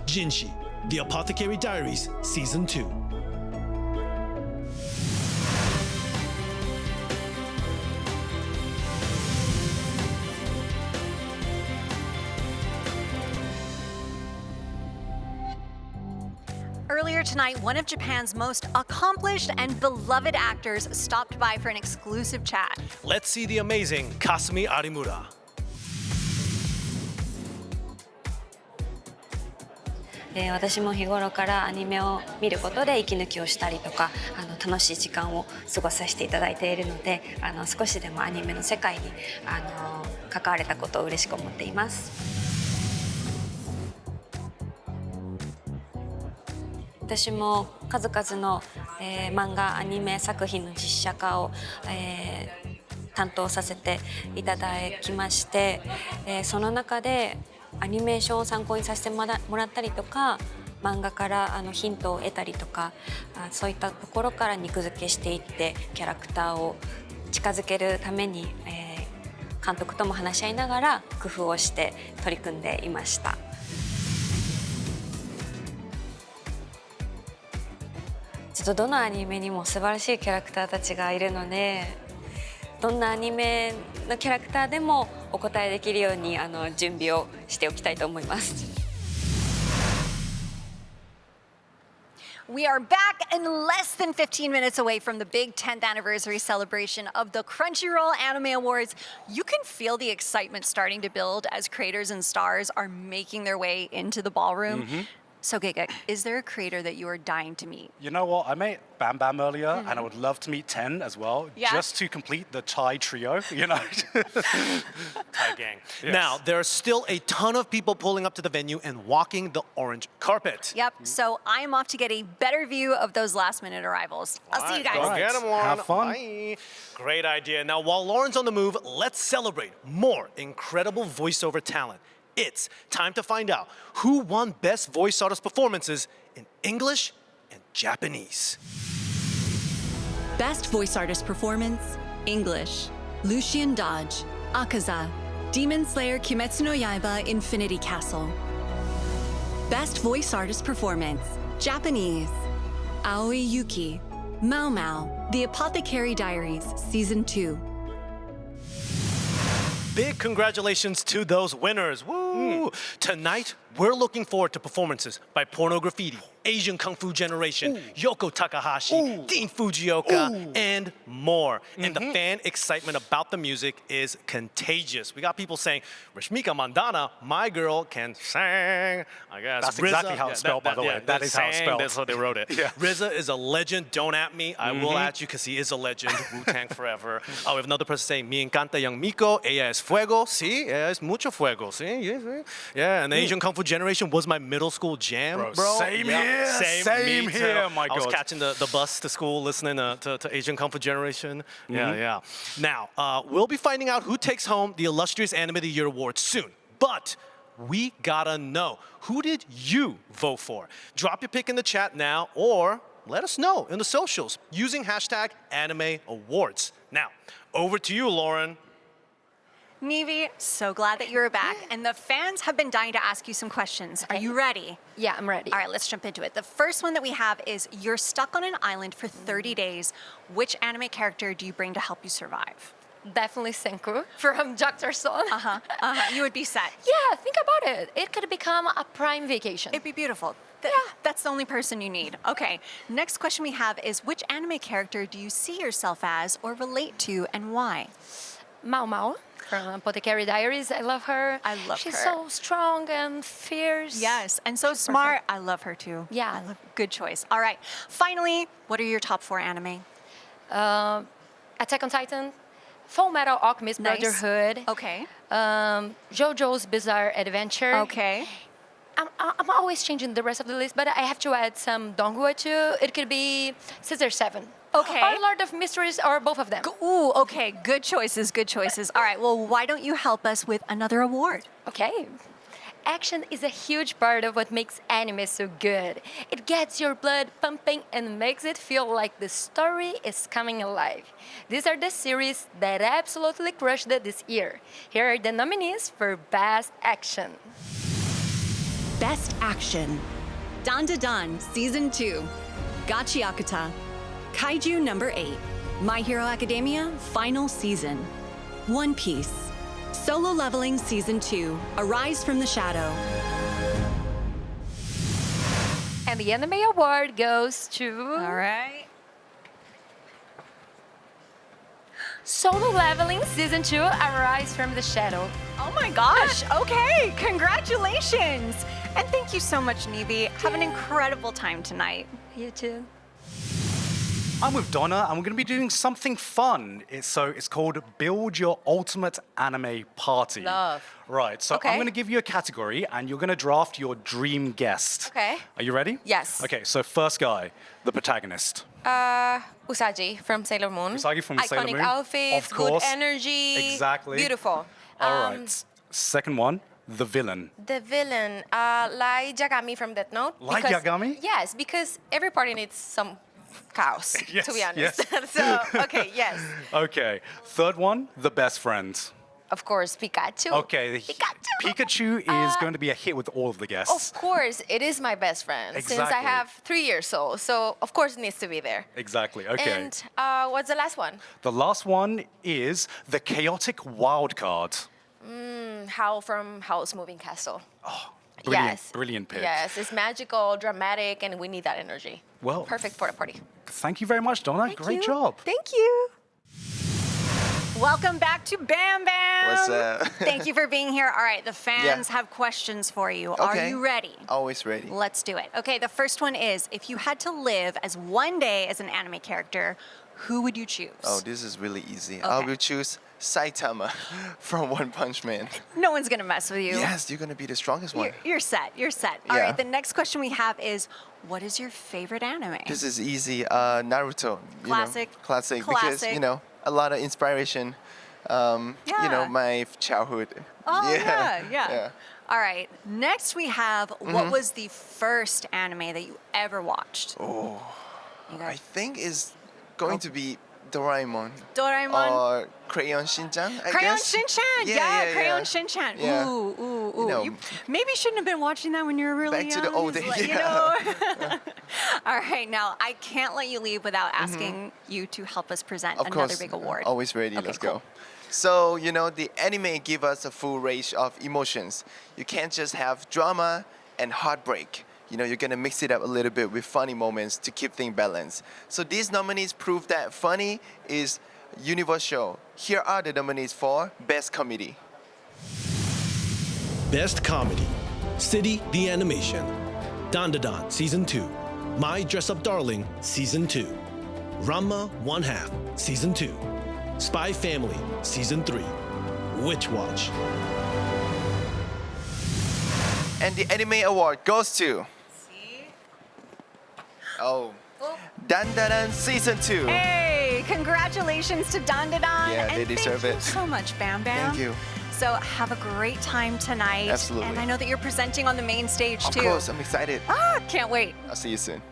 Speaker 12: Jinshi, The Apothecary Diaries, Season 2.
Speaker 1: Earlier tonight, one of Japan's most accomplished and beloved actors stopped by for an exclusive chat.
Speaker 2: Let's see the amazing Kasumi Arimura.
Speaker 10: 私も日頃からアニメを見ることで息抜きをしたりとか楽しい時間を過ごさせていただいているので少しでもアニメの世界に関われたことを嬉しく思っています。私も数々の、漫画アニメ作品の実写化を、担当させていただきまして、その中でアニメーションを参考にさせてもらったりとか漫画からヒントを得たりとかそういったところから肉付けしていってキャラクターを近づけるために、監督とも話し合いながら工夫をして取り組んでいました。ちょっとどのアニメにも素晴らしいキャラクターたちがいるのでどんなアニメのキャラクターでもお答えできるように準備をしておきたいと思います。
Speaker 1: We are back and less than 15 minutes away from the big 10th anniversary celebration of the Crunchyroll Anime Awards. You can feel the excitement starting to build as creators and stars are making their way into the ballroom. So, Giga, is there a creator that you are dying to meet?
Speaker 3: You know what? I met Bam Bam earlier, and I would love to meet Ten as well, just to complete the Thai trio, you know?
Speaker 2: Thai gang.
Speaker 3: Yes.
Speaker 2: Now, there are still a ton of people pulling up to the venue and walking the orange carpet.
Speaker 1: Yep, so I am off to get a better view of those last-minute arrivals. I'll see you guys.
Speaker 2: Go get 'em, Lauren.
Speaker 3: Have fun.
Speaker 2: Bye. Great idea. Now, while Lauren's on the move, let's celebrate more incredible voiceover talent. It's time to find out who won Best Voice Artist Performances in English and Japanese.
Speaker 20: Best Voice Artist Performance, English. Lucian Dodge, Akaza, Demon Slayer Kimetsu no Yaiba Infinity Castle. Best Voice Artist Performance, Japanese. Aoi Yuki, Mao Mao, The Apothecary Diaries, Season 2.
Speaker 2: Big congratulations to those winners. Woo! Tonight, we're looking forward to performances by Porno Graffiti Asian Kung Fu Generation, Yoko Takahashi, Dean Fujioka, and more. And the fan excitement about the music is contagious. We got people saying, Rashmika Mandana, my girl, can sing. I guess
Speaker 3: That's
Speaker 2: RZA,
Speaker 3: exactly how it's spelled, by the way. That is how it's
Speaker 2: sang,
Speaker 3: spelled.
Speaker 2: That's how they wrote it.
Speaker 3: Yeah.
Speaker 2: RZA is a legend. Don't at me. I will at you because he is a legend. Wu-Tang forever. We have another person saying, Me encanta young Miko. Ella es fuego. Sí, ella es mucho fuego. Sí, yeah. And the Asian Kung Fu Generation was my middle school jam, bro.
Speaker 3: Same here. Same
Speaker 2: me
Speaker 3: here,
Speaker 2: too.
Speaker 3: my
Speaker 2: I was
Speaker 3: God.
Speaker 2: catching the bus to school listening to Asian Kung Fu Generation. Yeah. Now, we'll be finding out who takes home the Illustrious Anime of the Year award soon. But we gotta know, who did you vote for? Drop your pick in the chat now, or let us know in the socials using hashtag #AnimeAwards. Now, over to you, Lauren.
Speaker 1: Nivi, so glad that you're back. And the fans have been dying to ask you some questions. Are you ready?
Speaker 11: Yeah, I'm ready.
Speaker 1: All right, let's jump into it. The first one that we have is, you're stuck on an island for 30 days. Which anime character do you bring to help you survive?
Speaker 11: Definitely Senku from Dr. Stone.
Speaker 1: You would be set.
Speaker 11: Yeah, think about it. It could become a prime vacation.
Speaker 1: It'd be beautiful. That's the only person you need. Okay, next question we have is, which anime character do you see yourself as or relate to, and why?
Speaker 11: Mao Mao from Apothecary Diaries. I love her.
Speaker 1: I love
Speaker 11: She's
Speaker 1: her.
Speaker 11: so strong and fierce.
Speaker 1: Yes, and so smart. I love her too.
Speaker 11: Yeah.
Speaker 1: Good choice. All right, finally, what are your top 4 anime?
Speaker 11: Attack on Titan, Full Metal Alchemist
Speaker 1: Nice.
Speaker 11: Brotherhood.
Speaker 1: Okay.
Speaker 11: JoJo's Bizarre Adventure.
Speaker 1: Okay.
Speaker 11: I'm always changing the rest of the list, but I have to add some Donghua too. It could be Scissor 7.
Speaker 1: Okay.
Speaker 11: Or Lord of Mysteries, or both of them.
Speaker 1: Ooh, okay, good choices, good choices. All right, well, why don't you help us with another award?
Speaker 11: Okay. Action is a huge part of what makes anime so good. It gets your blood pumping and makes it feel like the story is coming alive. These are the series that absolutely crushed it this year. Here are the nominees for Best Action.
Speaker 20: Best Action. Dan Da Dan Season 2. Gachiakuta. Kaiju number 8. My Hero Academia Final Season. One Piece. Solo Leveling Season 2. Arise from the Shadow.
Speaker 11: And the Anime Award goes to...
Speaker 1: All right.
Speaker 11: Solo Leveling Season 2, Arise from the Shadow.
Speaker 1: Oh my gosh, okay, congratulations. And thank you so much, Nivi. Have an incredible time tonight.
Speaker 11: You too.
Speaker 3: I'm with Donna, and we're going to be doing something fun. It's called Build Your Ultimate Anime Party.
Speaker 11: Love.
Speaker 3: Right, so
Speaker 11: Okay.
Speaker 3: I'm going to give you a category, and you're going to draft your dream guest.
Speaker 19: Okay.
Speaker 3: Are you ready?
Speaker 19: Yes.
Speaker 3: Okay, so first guy, the protagonist.
Speaker 19: Usagi from Sailor Moon.
Speaker 3: Usagi from
Speaker 19: Iconic
Speaker 3: Sailor Moon.
Speaker 19: outfits,
Speaker 3: Of course.
Speaker 19: good energy.
Speaker 3: Exactly.
Speaker 19: Beautiful.
Speaker 3: All right. Second one, the villain.
Speaker 19: The villain, Light Yagami from Death Note.
Speaker 3: Light
Speaker 19: because-
Speaker 3: Yagami?
Speaker 19: Yes, because every party needs some chaos,
Speaker 3: Yes,
Speaker 19: to be honest.
Speaker 3: yes.
Speaker 19: So, okay, yes.
Speaker 3: Okay. Third one, the best friend.
Speaker 19: Of course, Pikachu.
Speaker 3: Okay. Pikachu is going to be a hit with all of the guests.
Speaker 19: Of course, it is my best friend since I
Speaker 3: Exactly.
Speaker 19: have 3 years old. So, of course, it needs to be there.
Speaker 3: Exactly. Okay.
Speaker 19: And what's the last one?
Speaker 3: The last one is the chaotic wild card.
Speaker 19: Howl from Howl's Moving Castle.
Speaker 3: Brilliant,
Speaker 19: Yes.
Speaker 3: brilliant pick.
Speaker 19: Yes, it's magical, dramatic, and we need that energy.
Speaker 3: Well,
Speaker 19: Perfect for a party.
Speaker 3: thank you very much, Donna. Great job.
Speaker 1: Thank you. Welcome back to Bam Bam.
Speaker 4: What's up?
Speaker 1: Thank you for being here. All right, the fans have questions for you. Are
Speaker 4: Okay.
Speaker 1: you ready?
Speaker 4: Always ready.
Speaker 1: Let's do it. Okay, the first one is, if you had to live as one day as an anime character, who would you choose?
Speaker 4: Oh, this is really easy. I will choose Saitama from One Punch Man.
Speaker 1: No one's gonna mess with you.
Speaker 4: Yes, you're gonna be the strongest one.
Speaker 1: You're set. You're set. All
Speaker 4: Yeah.
Speaker 1: right, the next question we have is, what is your favorite anime?
Speaker 4: This is easy. Naruto.
Speaker 1: Classic.
Speaker 4: Classic. Because,
Speaker 1: Classic.
Speaker 4: a lot of inspiration.
Speaker 1: Yeah.
Speaker 4: My childhood.
Speaker 1: Oh, yeah. All right, next we have, what was the first anime that you ever watched?
Speaker 4: Oh, I think it's going to be Doraemon.
Speaker 1: Doraemon?
Speaker 4: Or Crayon Shin-chan, I
Speaker 1: Crayon
Speaker 4: guess.
Speaker 1: Shin-chan,
Speaker 4: Yeah,
Speaker 1: Crayon Shin-chan.
Speaker 4: Yeah.
Speaker 1: Ooh.
Speaker 4: know,
Speaker 1: You maybe shouldn't have been watching that when you were really
Speaker 4: Back
Speaker 1: young.
Speaker 4: to the old
Speaker 1: Just
Speaker 4: days,
Speaker 1: you know. All right, now I can't let you leave without asking you to help us present
Speaker 4: Of
Speaker 1: another
Speaker 4: course,
Speaker 1: big award.
Speaker 4: always ready.
Speaker 1: Okay,
Speaker 4: Let's
Speaker 1: cool.
Speaker 4: go. So, the anime give us a full range of emotions. You can't just have drama and heartbreak. you're gonna mix it up a little bit with funny moments to keep things balanced. So these nominees prove that funny is universal. Here are the nominees for Best Comedy.
Speaker 12: Best Comedy, City the Animation, Dandadan Season 2, My Dress Up Darling Season 2, Ranma 1/2 Season 2, Spy Family Season 3, Witch Watch.
Speaker 4: And the Anime Award goes to... Dandadan Season 2.
Speaker 1: Hey, congratulations to Dandadan.
Speaker 4: Yeah, they
Speaker 1: and
Speaker 4: deserve
Speaker 1: thank
Speaker 4: it.
Speaker 1: you so much, Bam Bam.
Speaker 4: Thank you.
Speaker 1: So have a great time tonight.
Speaker 4: Absolutely.
Speaker 1: And I know that you're presenting on the main stage
Speaker 4: Of
Speaker 1: too.
Speaker 4: course, I'm excited.
Speaker 1: Can't wait.
Speaker 4: I'll see you soon.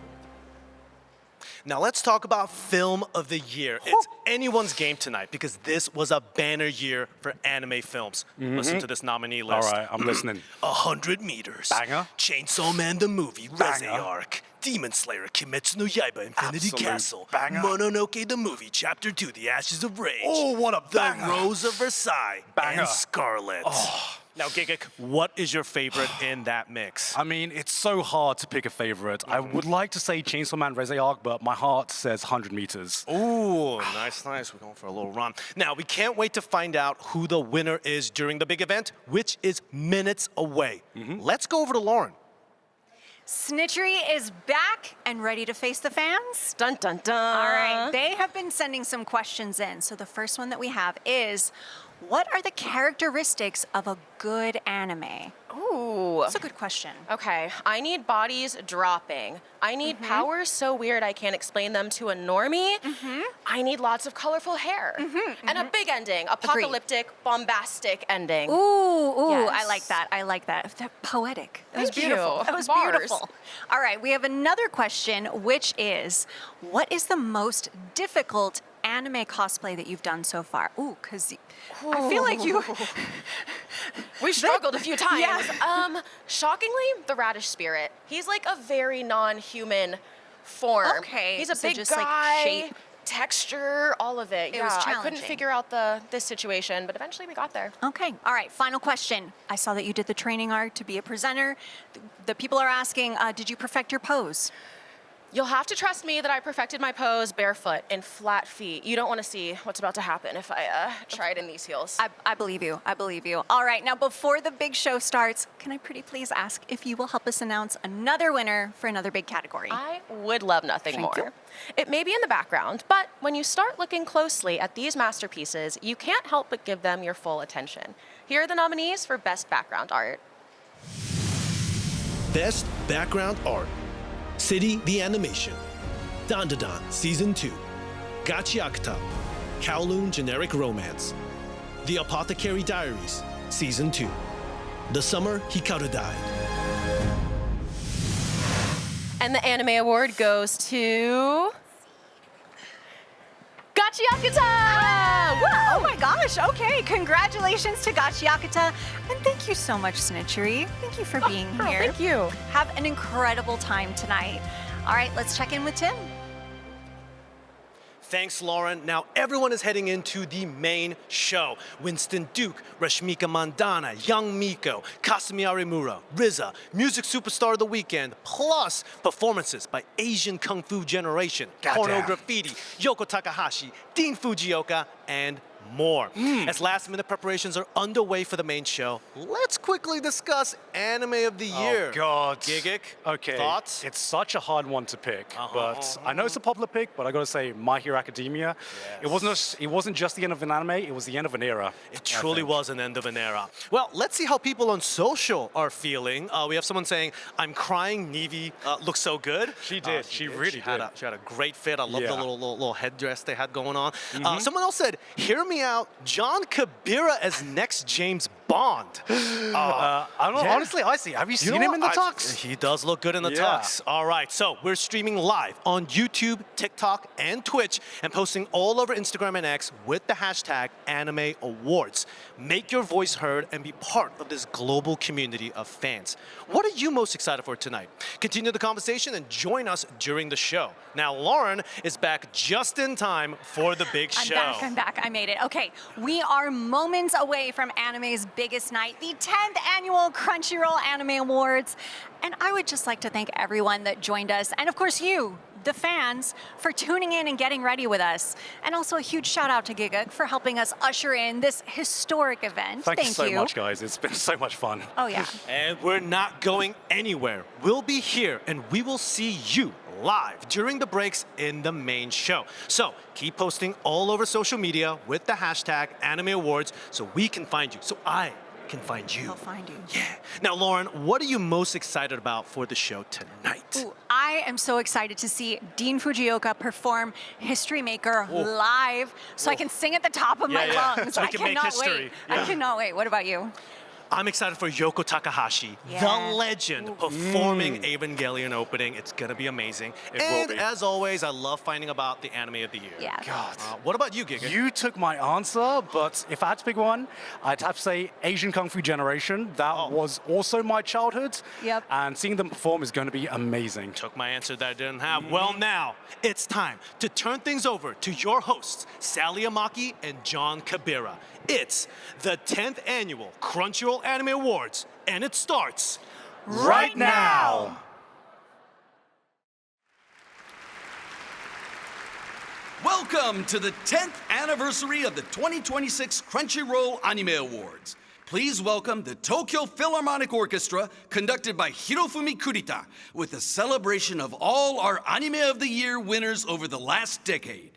Speaker 2: Now let's talk about Film of the Year. It's anyone's game tonight because this was a banner year for anime films. Listen to this nominee list.
Speaker 3: All right, I'm listening.
Speaker 2: 100 Meters.
Speaker 3: Banger.
Speaker 2: Chainsaw Man the Movie, Reze
Speaker 3: Banger.
Speaker 2: Arc. Demon Slayer, Kimetsu no Yaiba, Infinity
Speaker 3: Absolute
Speaker 2: Castle.
Speaker 3: banger.
Speaker 2: Mononoke the Movie, Chapter 2, The Ashes of Rage.
Speaker 3: Oh, what a banger.
Speaker 2: The Rose of Versailles.
Speaker 3: Banger.
Speaker 2: And Scarlet. Now, Gigik, what is your favorite in that mix?
Speaker 3: I mean, it's so hard to pick a favorite. I would like to say Chainsaw Man Reze Arc, but my heart says 100 Meters.
Speaker 2: Ooh, nice. We're going for a little run. Now, we can't wait to find out who the winner is during the big event, which is minutes away. Let's go over to Lauren.
Speaker 1: Snitchery is back and ready to face the fans.
Speaker 22: Dun dun dun.
Speaker 1: All right, they have been sending some questions in. So the first one that we have is, what are the characteristics of a good anime?
Speaker 22: Ooh.
Speaker 1: That's a good question.
Speaker 22: Okay, I need bodies dropping. I need powers so weird I can't explain them to a normie. I need lots of colorful hair. And a big ending, apocalyptic, bombastic ending.
Speaker 1: Ooh,
Speaker 22: Yes.
Speaker 1: I like that. I like that. That poetic. That was
Speaker 22: Thank you.
Speaker 1: beautiful. That was
Speaker 22: Bars.
Speaker 1: beautiful. All right, we have another question, which is, what is the most difficult anime cosplay that you've done so far? Ooh, because I feel like you...
Speaker 22: We struggled a few times.
Speaker 1: Yeah.
Speaker 22: Shockingly, the Radish Spirit. He's like a very non-human form.
Speaker 1: Okay,
Speaker 22: He's a
Speaker 1: so
Speaker 22: big
Speaker 1: just, like,
Speaker 22: guy,
Speaker 1: shape.
Speaker 22: texture, all of it.
Speaker 1: It was
Speaker 22: I couldn't
Speaker 1: challenging.
Speaker 22: figure out this situation, but eventually we got there.
Speaker 1: Okay. All right. Final question. I saw that you did the training arc to be a presenter. The people are asking, did you perfect your pose?
Speaker 22: You'll have to trust me that I perfected my pose barefoot in flat feet. You don't want to see what's about to happen if I try it in these heels.
Speaker 1: I believe you. I believe you. All right. Now, before the big show starts, can I pretty please ask if you will help us announce another winner for another big category?
Speaker 22: I would love nothing
Speaker 1: Thank
Speaker 22: more.
Speaker 1: you.
Speaker 22: It may be in the background, but when you start looking closely at these masterpieces, you can't help but give them your full attention. Here are the nominees for Best Background Art.
Speaker 12: Best Background Art, City the Animation, Dandadan Season 2, Gachiakuta, Kowloon Generic Romance, The Apothecary Diaries Season 2, The Summer Hikaru Died.
Speaker 22: And the Anime Award goes to... Gachiakuta!
Speaker 1: Wow, oh my gosh. Okay. Congratulations to Gachiakuta. And thank you so much, Snitchery. Thank you for being here.
Speaker 22: Thank you.
Speaker 1: Have an incredible time tonight. All right, let's check in with Tim.
Speaker 2: Thanks, Lauren. Now everyone is heading into the main show. Winston Duke, Rashmika Mandana, Young Miko, Kasumi Arimura, RZA, Music Superstar of the Weekend, plus performances by Asian Kung Fu Generation, Porno Graffiti, Yoko Takahashi, Dean Fujioka, and more. As last-minute preparations are underway for the main show, let's quickly discuss Anime of the Year.
Speaker 3: Oh, God.
Speaker 2: Gigik,
Speaker 3: Okay.
Speaker 2: thoughts?
Speaker 3: It's such a hard one to pick, but I know it's a popular pick, but I gotta say, My Hero Academia. It wasn't just the end of an anime, it was the end of an era.
Speaker 2: It truly was an end of an era. Well, let's see how people on social are feeling. We have someone saying, I'm crying, Nevi looks so good.
Speaker 3: She did, she really
Speaker 2: She had a great fit. I love the
Speaker 3: Yeah.
Speaker 2: little headdress they had going on. Someone else said, hear me out, John Kabira as next James Bond.
Speaker 3: I don't know, honestly, I see. Have you seen
Speaker 2: know
Speaker 3: him in the
Speaker 2: what?
Speaker 3: tux?
Speaker 2: He does look good in the
Speaker 3: Yeah.
Speaker 2: tux. All right, so we're streaming live on YouTube, TikTok, and Twitch, and posting all over Instagram and X with the hashtag Anime Awards. Make your voice heard and be part of this global community of fans. What are you most excited for tonight? Continue the conversation and join us during the show. Now, Lauren is back just in time for the big show.
Speaker 1: I'm back. I made it. Okay, we are moments away from anime's biggest night, the 10th annual Crunchyroll Anime Awards. And I would just like to thank everyone that joined us, and of course you, the fans, for tuning in and getting ready with us. And also a huge shout out to Giga for helping us usher in this historic event.
Speaker 3: Thank you so much, guys. It's been so much fun.
Speaker 1: Oh, yeah.
Speaker 2: And we're not going anywhere. We'll be here and we will see you live during the breaks in the main show. So keep posting all over social media with the hashtag Anime Awards so we can find you, so I can find you.
Speaker 1: I'll find you.
Speaker 2: Yeah. Now, Lauren, what are you most excited about for the show tonight?
Speaker 1: Ooh, I am so excited to see Dean Fujioka perform History Maker live so I can sing at the top of my lungs.
Speaker 2: So we
Speaker 1: I
Speaker 2: can make
Speaker 1: cannot
Speaker 2: history.
Speaker 1: wait.
Speaker 2: Yeah.
Speaker 1: I cannot wait. What about you?
Speaker 2: I'm excited for Yoko Takahashi, the legend, performing Evangelion opening. It's gonna be amazing.
Speaker 3: It
Speaker 2: and
Speaker 3: will be.
Speaker 2: as always, I love finding about the anime of the year.
Speaker 1: Yeah.
Speaker 3: God.
Speaker 2: What about you, Giga?
Speaker 3: You took my answer, but if I had to pick one, I'd have to say Asian Kung Fu Generation. That was also my childhood.
Speaker 1: Yep.
Speaker 3: And seeing them perform is going to be amazing.
Speaker 2: Took my answer that I didn't have. Well, now it's time to turn things over to your hosts, Sally Amaki and John Kabira. It's the 10th annual Crunchyroll Anime Awards, and it starts right now.
Speaker 14: Welcome to the 10th anniversary of the 2026 Crunchyroll Anime Awards. Please welcome the Tokyo Philharmonic Orchestra, conducted by Hirofumi Kurita, with a celebration of all our Anime of the Year winners over the last decade.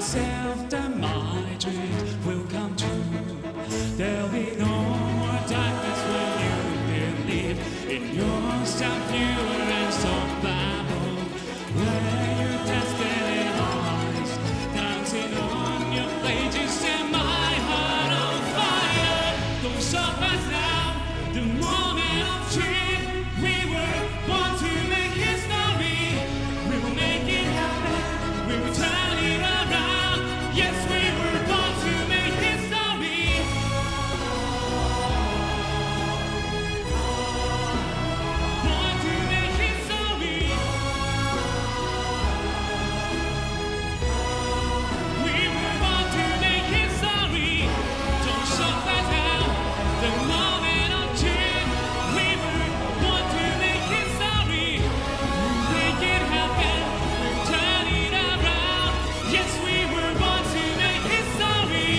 Speaker 16: myself that my dreams will come true. There'll be no more darkness when you believe in yourself. You are unstoppable. Where your destiny lies, dancing on your blade, you set my heart on fire. Don't stop us now. The moment of truth, we were born to make history. We will make it happen. We will turn it around. Yes, we were born to make history. Born to make history. We were born to make history. Don't stop us now. The moment of truth, we were born to make history. We make it happen. We turn it around. Yes, we were born to make history.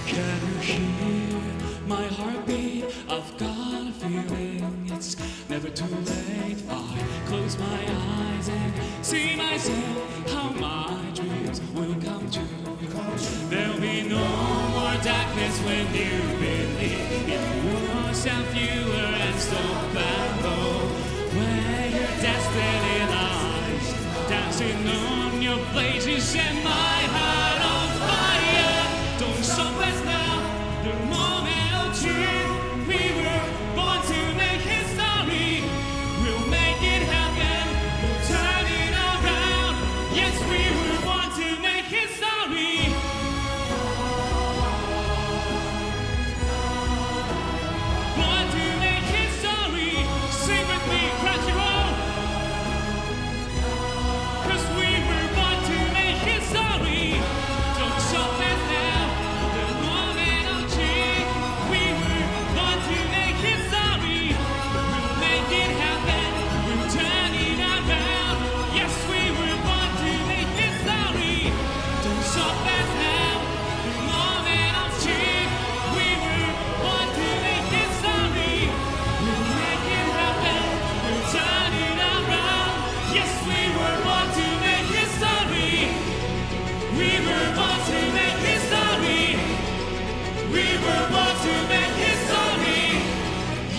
Speaker 16: Can you hear my heartbeat? I've got a feeling it's never too late. I close my eyes and see myself, how my dreams will come true. There'll be no more darkness when you believe in yourself. You are unstoppable. Where your destiny lies, dancing on your blade, you set my heart on fire. Don't stop us now. The moment of truth, we were born to make history. We'll make it happen. We'll turn it around. Yes, we were born to make history. Born to make history. Sing with me, Crunchyroll. 'Cause we were born to make history. Don't stop us now. The moment of truth, we were born to make history. We'll make it happen. We'll turn it around. Yes, we were born to make history. Don't stop us now. The moment of truth, we were born to make history. We'll make it happen. We'll turn it around. Yes, we were born to make history. We were born to make history. We were born to make history.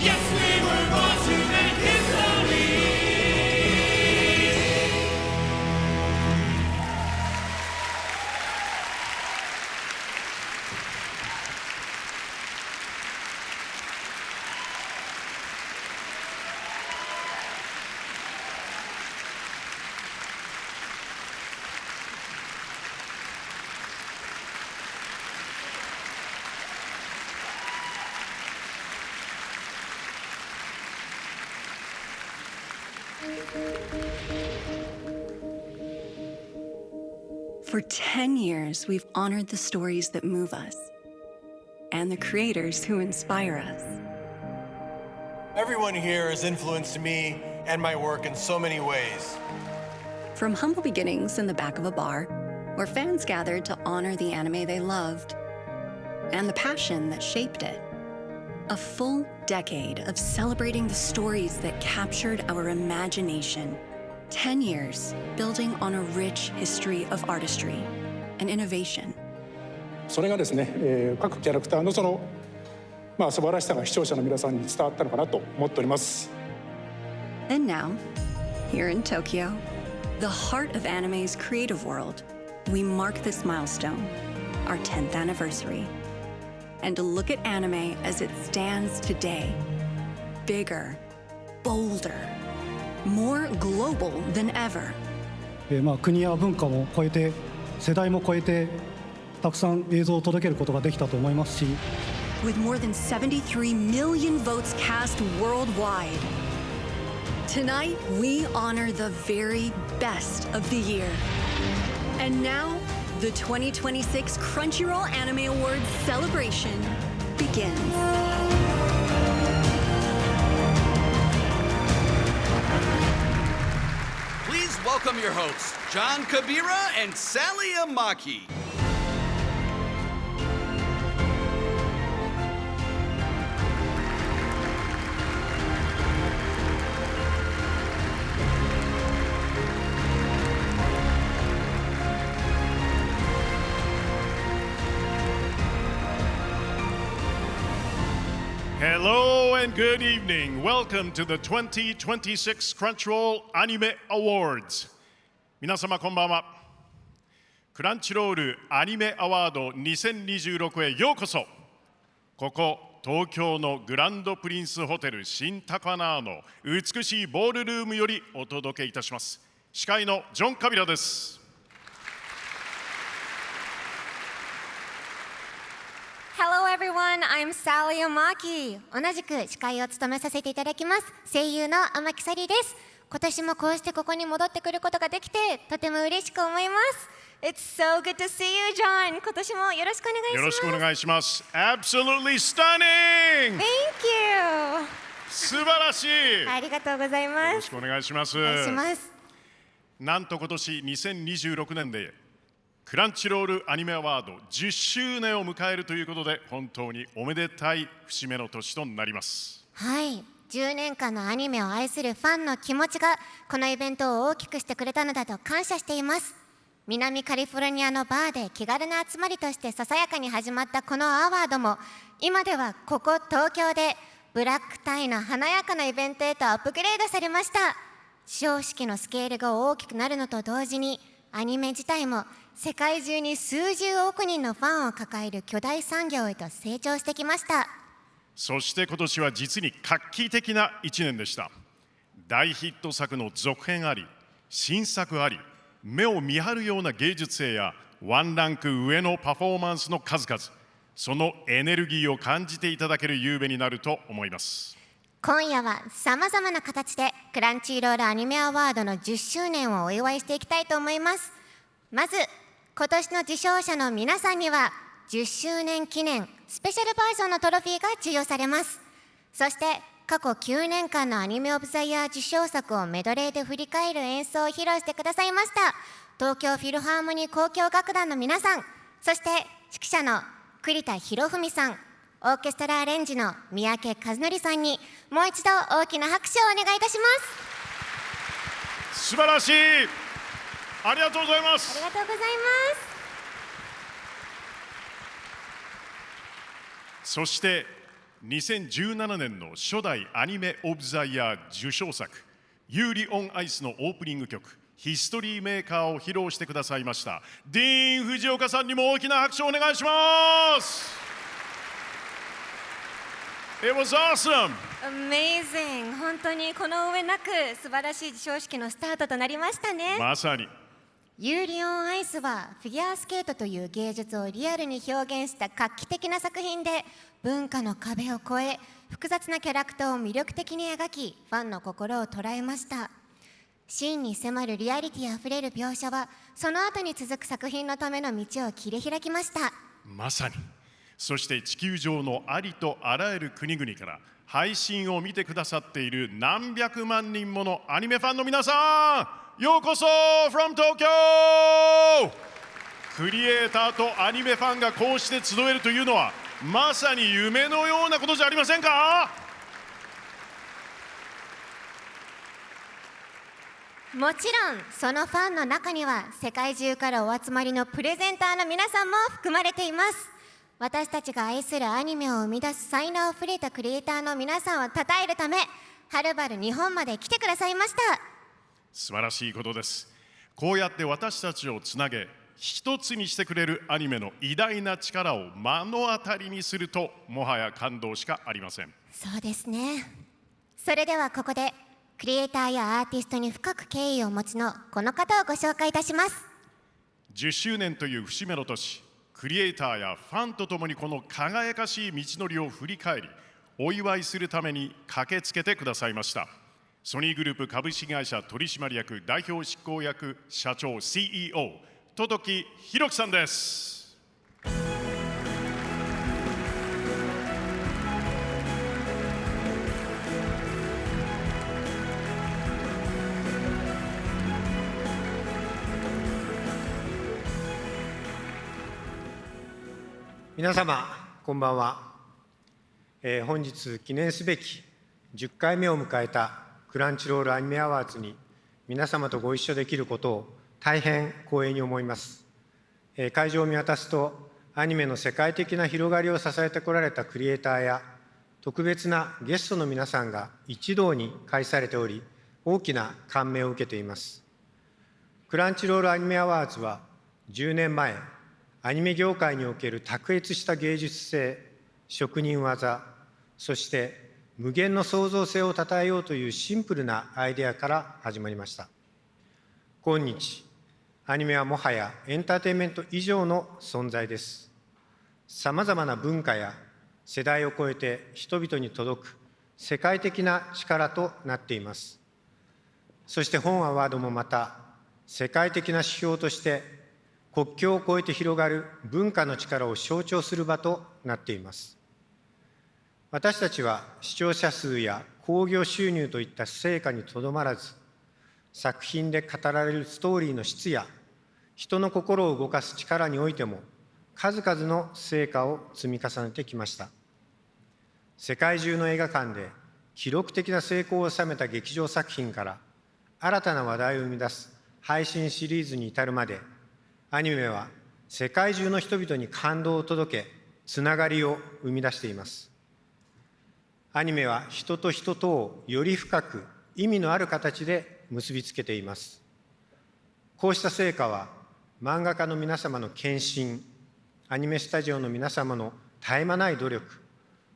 Speaker 16: Yes, we were born to make history.
Speaker 20: For 10 years, we've honored the stories that move us and the creators who inspire us.
Speaker 17: Everyone here has influenced me and my work in so many ways.
Speaker 20: From humble beginnings in the back of a bar, where fans gathered to honor the anime they loved, and the passion that shaped it. A full decade of celebrating the stories that captured our imagination. 10 years building on a rich history of artistry and innovation.
Speaker 23: それがですね、各キャラクターのその素晴らしさが視聴者の皆さんに伝わったのかなと思っております。
Speaker 20: And now, here in Tokyo, the heart of anime's creative world, we mark this milestone, our 10th anniversary. And to look at anime as it stands today, bigger, bolder, more global than ever.
Speaker 24: 国や文化も超えて、世代も超えて、たくさん映像を届けることができたと思いますし。
Speaker 20: With more than 73 million votes cast worldwide. Tonight, we honor the very best of the year. And now, the 2026 Crunchyroll Anime Awards celebration begins.
Speaker 14: Please welcome your hosts, John Kabira and Sally Amaki.
Speaker 13: and good evening. Welcome to the 2026 Crunchyroll Anime Awards. 皆様こんばんは。クランチロールアニメアワード2026へようこそ。ここ東京のグランドプリンスホテル新高輪の美しいボールルームよりお届けいたします。司会のジョン・カビラです。
Speaker 15: Hello everyone, I'm Sally Omaki. 同じく司会を務めさせていただきます声優の天木サリーです。今年もこうしてここに戻ってくることができてとても嬉しく思います。It's so good to see you, John. 今年もよろしくお願いします。
Speaker 13: よろしくお願いします。Absolutely stunning!
Speaker 15: Thank you.
Speaker 13: 素晴らしい。
Speaker 15: ありがとうございます。
Speaker 13: よろしくお願いします。
Speaker 15: お願いします。
Speaker 13: なんと今年2026年でクランチロールアニメアワード10周年を迎えるということで本当におめでたい節目の年となります。
Speaker 15: はい。10年間のアニメを愛するファンの気持ちがこのイベントを大きくしてくれたのだと感謝しています。南カリフォルニアのバーで気軽な集まりとしてささやかに始まったこのアワードも今ではここ東京でブラックタイの華やかなイベントへとアップグレードされました。授賞式のスケールが大きくなるのと同時にアニメ自体も世界中に数十億人のファンを抱える巨大産業へと成長してきました。
Speaker 13: そして今年は実に画期的な1年でした。大ヒット作の続編あり、新作あり、目を見張るような芸術性やワンランク上のパフォーマンスの数々、そのエネルギーを感じていただける夕べになると思います。
Speaker 15: 今夜はさまざまな形でクランチーロールアニメアワードの10周年をお祝いしていきたいと思います。まず今年の受賞者の皆さんには10周年記念スペシャルバージョンのトロフィーが授与されます。そして過去9年間のアニメオブザイヤー受賞作をメドレーで振り返る演奏を披露してくださいました東京フィルハーモニー交響楽団の皆さん、そして指揮者の栗田博文さん、オーケストラアレンジの三宅和則さんにもう一度大きな拍手をお願いいたします。
Speaker 13: 素晴らしい。ありがとうございます。
Speaker 15: ありがとうございます。
Speaker 13: そして2017年の初代アニメオブザイヤー受賞作「ユーリ・オン・アイス」のオープニング曲「ヒストリーメーカー」を披露してくださいましたディーン・藤岡さんにも大きな拍手をお願いします。It was awesome!
Speaker 15: Amazing! 本当にこの上なく素晴らしい授賞式のスタートとなりましたね。
Speaker 13: まさに
Speaker 15: ユーリオンアイスはフィギュアスケートという芸術をリアルに表現した画期的な作品で文化の壁を越え複雑なキャラクターを魅力的に描きファンの心を捉えました。真に迫るリアリティあふれる描写はその後に続く作品のための道を切り開きました。
Speaker 13: まさに。そして地球上のありとあらゆる国々から配信を見てくださっている何百万人ものアニメファンの皆さん、ようこそ from Tokyo! クリエイターとアニメファンがこうして集えるというのはまさに夢のようなことじゃありませんか？
Speaker 15: もちろんそのファンの中には世界中からお集まりのプレゼンターの皆さんも含まれています。私たちが愛するアニメを生み出す才能あふれたクリエイターの皆さんを称えるためはるばる日本まで来てくださいました。
Speaker 13: 素晴らしいことです。こうやって私たちをつなげ一つにしてくれるアニメの偉大な力を目の当たりにするともはや感動しかありません。
Speaker 15: そうですね。それではここでクリエイターやアーティストに深く敬意をお持ちのこの方をご紹介いたします。
Speaker 13: 10周年という節目の年、クリエイターやファンとともにこの輝かしい道のりを振り返りお祝いするために駆けつけてくださいました。ソニーグループ株式会社取締役代表執行役社長 CEO 戸時弘樹さんです。
Speaker 18: 皆様こんばんは。本日記念すべき10回目を迎えたクランチロールアニメアワーズに皆様とご一緒できることを大変光栄に思います。会場を見渡すとアニメの世界的な広がりを支えてこられたクリエイターや特別なゲストの皆さんが一堂に会されており、大きな感銘を受けています。クランチロールアニメアワーズは10年前、アニメ業界における卓越した芸術性、職人技、そして無限の創造性をたたえようというシンプルなアイデアから始まりました。今日、アニメはもはやエンターテインメント以上の存在です。さまざまな文化や世代を超えて人々に届く世界的な力となっています。そして本アワードもまた世界的な指標として国境を越えて広がる文化の力を象徴する場となっています。私たちは視聴者数や興行収入といった成果にとどまらず、作品で語られるストーリーの質や人の心を動かす力においても数々の成果を積み重ねてきました。世界中の映画館で記録的な成功を収めた劇場作品から新たな話題を生み出す配信シリーズに至るまで、アニメは世界中の人々に感動を届け、つながりを生み出しています。アニメは人と人とをより深く意味のある形で結びつけています。こうした成果は漫画家の皆様の献身、アニメスタジオの皆様の絶え間ない努力、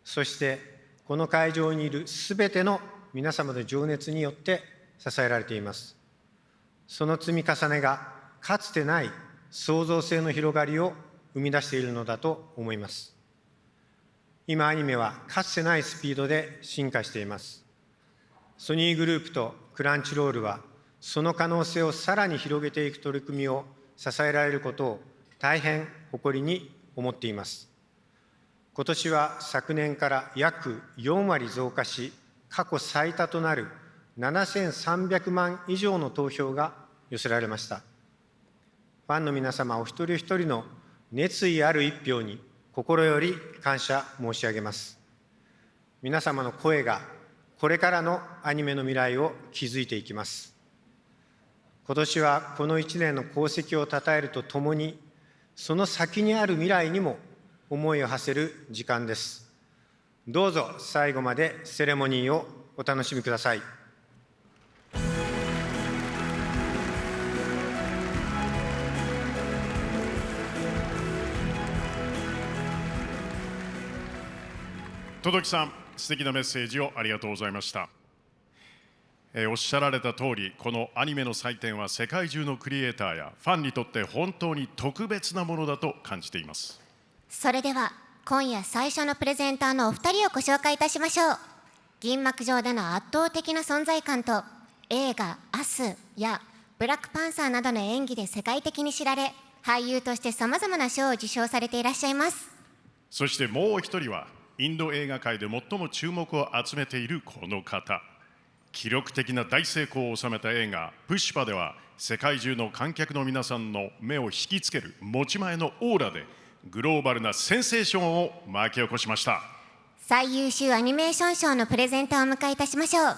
Speaker 18: そしてこの会場にいるすべての皆様の情熱によって支えられています。その積み重ねがかつてない創造性の広がりを生み出しているのだと思います。今アニメはかつてないスピードで進化しています。ソニーグループとクランチロールはその可能性をさらに広げていく取り組みを支えられることを大変誇りに思っています。今年は昨年から約4割増加し、過去最多となる7300万以上の投票が寄せられました。ファンの皆様お一人一人の熱意ある一票に心より感謝申し上げます。皆様の声がこれからのアニメの未来を築いていきます。今年はこの1年の功績をたたえるとともに、その先にある未来にも思いを馳せる時間です。どうぞ最後までセレモニーをお楽しみください。
Speaker 13: 戸崎さん、素敵なメッセージをありがとうございました。おっしゃられた通り、このアニメの祭典は世界中のクリエイターやファンにとって本当に特別なものだと感じています。
Speaker 15: それでは今夜最初のプレゼンターのお二人をご紹介いたしましょう。銀幕上での圧倒的な存在感と映画「アス」や「ブラックパンサー」などの演技で世界的に知られ、俳優としてさまざまな賞を受賞されていらっしゃいます。
Speaker 13: そしてもうお一人はインド映画界で最も注目を集めているこの方。記録的な大成功を収めた映画「プッシュパ」では世界中の観客の皆さんの目を引きつける持ち前のオーラでグローバルなセンセーションを巻き起こしました。
Speaker 15: 最優秀アニメーション賞のプレゼンターを迎えいたしましょう。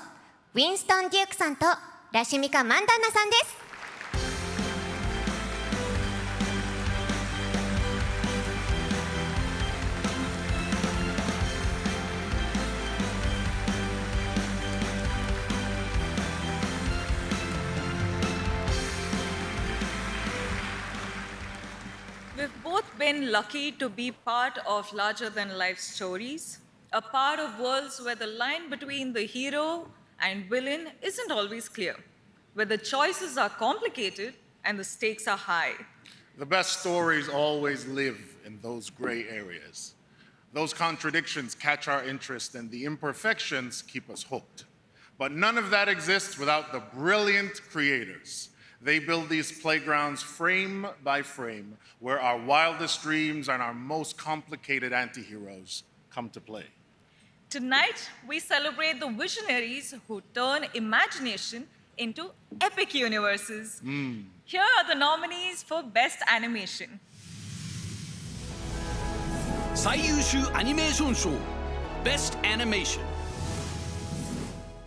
Speaker 15: ウィンストン・デュークさんとラシミカ・マンダンナさんです。
Speaker 5: We've both been lucky to be part of larger-than-life stories, a part of worlds where the line between the hero and villain isn't always clear, where the choices are complicated and the stakes are high.
Speaker 6: The best stories always live in those gray areas. Those contradictions catch our interest and the imperfections keep us hooked. But none of that exists without the brilliant creators. They build these playgrounds frame by frame where our wildest dreams and our most complicated anti-heroes come to play.
Speaker 5: Tonight, we celebrate the visionaries who turn imagination into epic universes. Here are the nominees for Best Animation.
Speaker 14: 最優秀アニメーション賞 Best Animation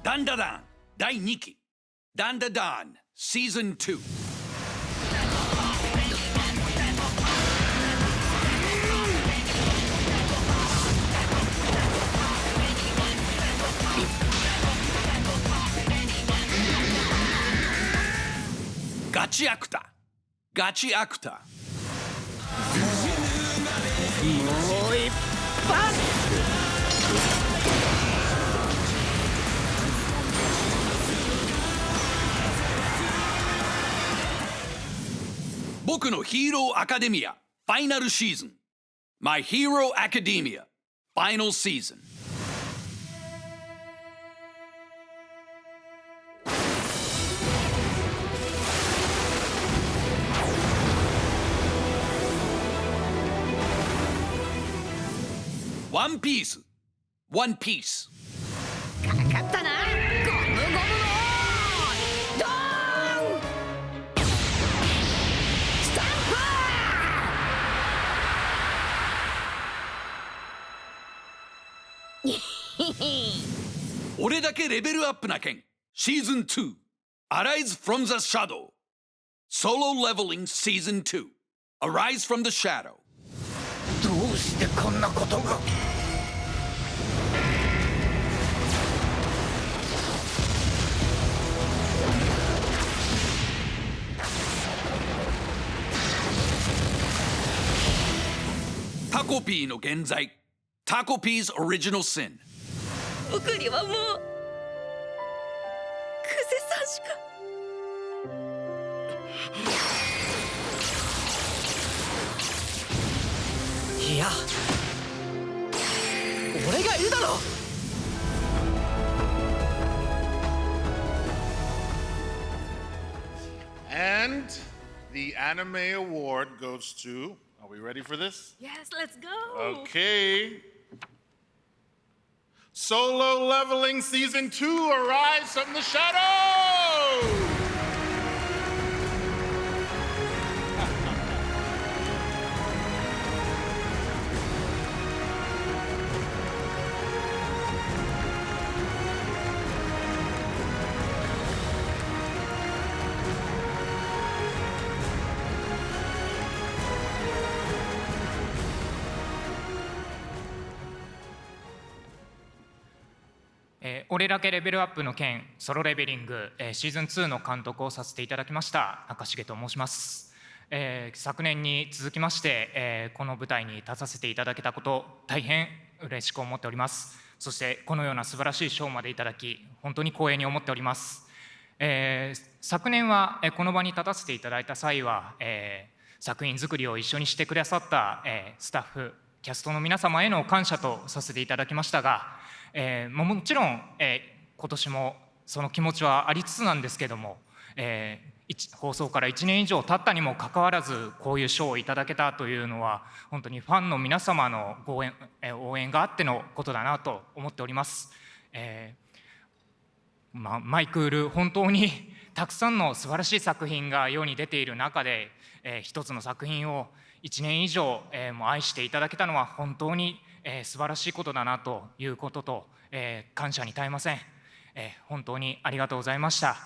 Speaker 14: ダンダダン第2期ダンダダン Season 2チアクタガチアクタ。
Speaker 16: もう一発。
Speaker 14: 僕のヒーローアカデミアファイナルシーズン My Hero Academia Final Season。 ワンピースワンピース。
Speaker 16: かかったなゴムゴムのドーンスタン
Speaker 14: 俺だけレベルアップな剣シーズン2 Arise from the Shadow Solo Leveling Season 2 Arise from the Shadow。
Speaker 16: どうしてこんなことが。
Speaker 14: タコピーの現在タコピーズオリジナルシン。
Speaker 11: 僕にはもうクゼさんしか。
Speaker 16: いや俺がいるだろ。
Speaker 6: And the anime award goes to, are we ready for this?
Speaker 11: Yes, let's go.
Speaker 6: Okay. Solo Leveling Season 2 Arise from the Shadows!
Speaker 7: 「俺だけレベルアップの件ソロレベリング」シーズン2の監督をさせていただきました中重と申します。昨年に続きまして、この舞台に立たせていただけたこと大変嬉しく思っております。そしてこのような素晴らしい賞までいただき本当に光栄に思っております。昨年はこの場に立たせていただいた際は、作品作りを一緒にしてくださった、スタッフキャストの皆様への感謝とさせていただきましたが、もちろん、今年もその気持ちはありつつなんですけども、放送から1年以上経ったにもかかわらずこういう賞をいただけたというのは本当にファンの皆様の応援があってのことだなと思っております。マイクール本当にたくさんの素晴らしい作品が世に出ている中で、一つの作品を1年以上、も愛していただけたのは本当に、素晴らしいことだなということと、感謝に絶えません。本当にありがとうございました。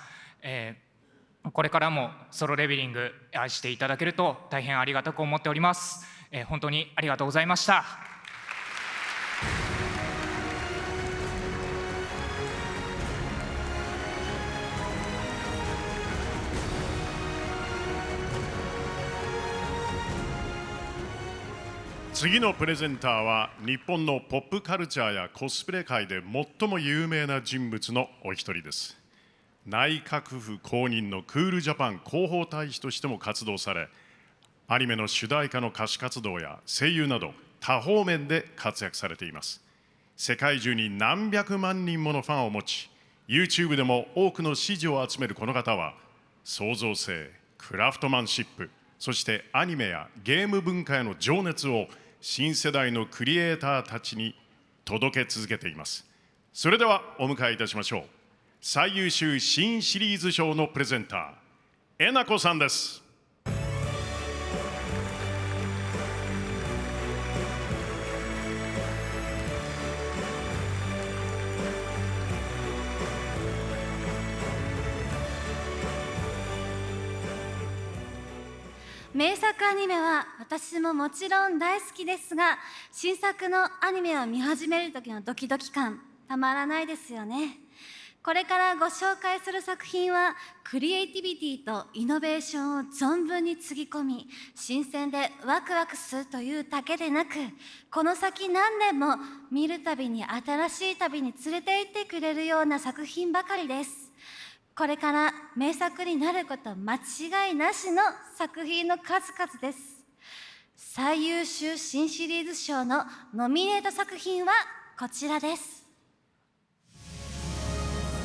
Speaker 7: これからもソロレベリング愛していただけると大変ありがたく思っております。本当にありがとうございました。
Speaker 13: 次のプレゼンターは日本のポップカルチャーやコスプレ界で最も有名な人物のお一人です。内閣府公認のクールジャパン広報大使としても活動され、アニメの主題歌の歌手活動や声優など多方面で活躍されています。世界中に何百万人ものファンを持ち、 YouTube でも多くの支持を集めるこの方は、創造性、クラフトマンシップ、そしてアニメやゲーム文化への情熱を新世代のクリエイターたちに届け続けています。それではお迎えいたしましょう。最優秀新シリーズ賞のプレゼンター、えなこさんです。
Speaker 8: 名作アニメは私ももちろん大好きですが、新作のアニメを見始める時のドキドキ感たまらないですよね。これからご紹介する作品はクリエイティビティとイノベーションを存分につぎ込み、新鮮でワクワクするというだけでなく、この先何年も見るたびに新しい旅に連れて行ってくれるような作品ばかりです。これから名作になること間違いなしの作品の数々です。最優秀新シリーズ賞のノミネート作品はこちらです。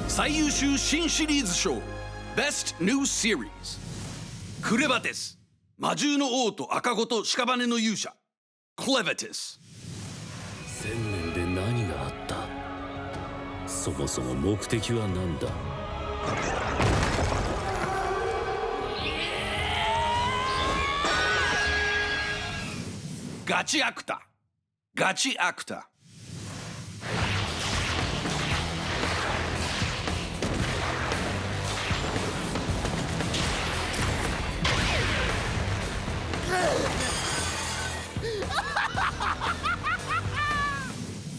Speaker 14: 最優秀新シリーズ賞 Best New Series クレバテス魔獣の王と赤子と屍の勇者クレバテス。
Speaker 9: 1000年で何があった？そもそも目的は何だ？
Speaker 14: ガチアクタガチアクタ。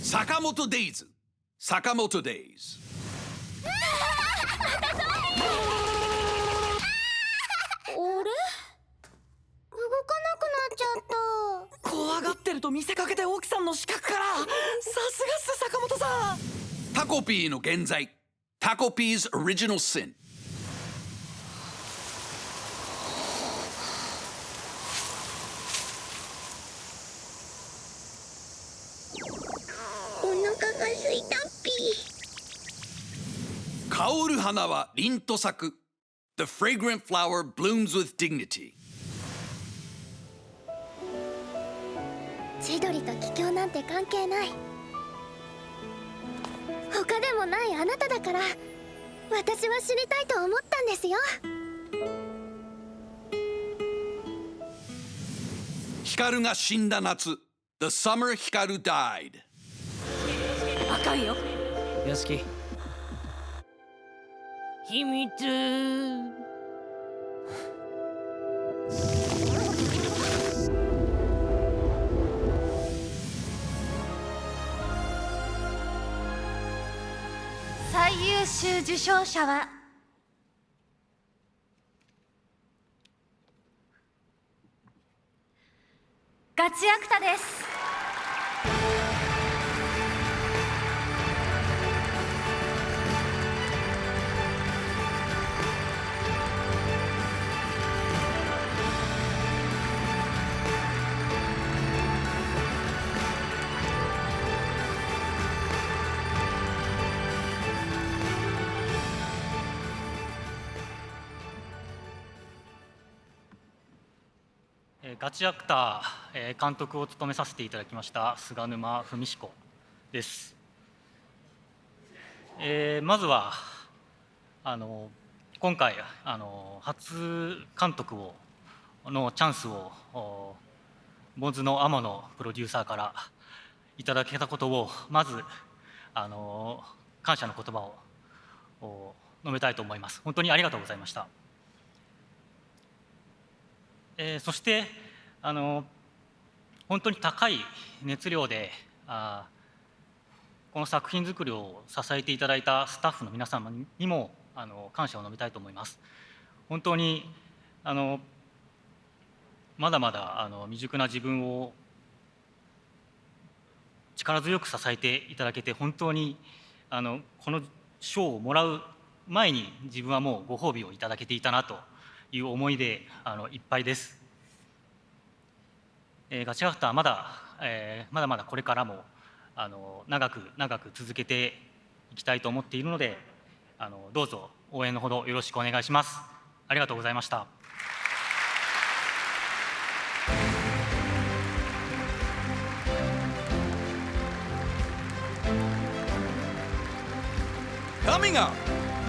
Speaker 14: 坂本デイズ坂本デイズ。
Speaker 10: あれ？動かなくなっちゃった。
Speaker 19: 怖がってると見せかけて奥さんの死角から。さすがっす坂本さん。
Speaker 14: タコピーの現在タコピーズ Original Sin。
Speaker 10: お腹が空いたっぴ。
Speaker 14: 香る花は凛と咲く The fragrant flower blooms with dignity。
Speaker 10: 千鳥と桔梗なんて関係ない。他でもないあなただから私は死にたいと思ったんですよ。
Speaker 14: 光が死んだ夏 The summer 光 died。
Speaker 19: あかんよ。よしき。秘密。
Speaker 8: 最優秀受賞者はガチアクタです。
Speaker 21: ガチアクター監督を務めさせていただきました菅沼文彦です。まずは今回初監督のチャンスをモズの天野プロデューサーからいただけたことをまず感謝の言葉を述べたいと思います。本当にありがとうございました。そして本当に高い熱量でこの作品作りを支えていただいたスタッフの皆様にも感謝を述べたいと思います。本当にまだまだ未熟な自分を力強く支えていただけて本当にこの賞をもらう前に自分はもうご褒美をいただけていたなという思いでいっぱいです。ガチアクターまだまだこれからも長く続けていきたいと思っているのでどうぞ応援のほどよろしくお願いします。ありがとうございました。
Speaker 14: Coming up,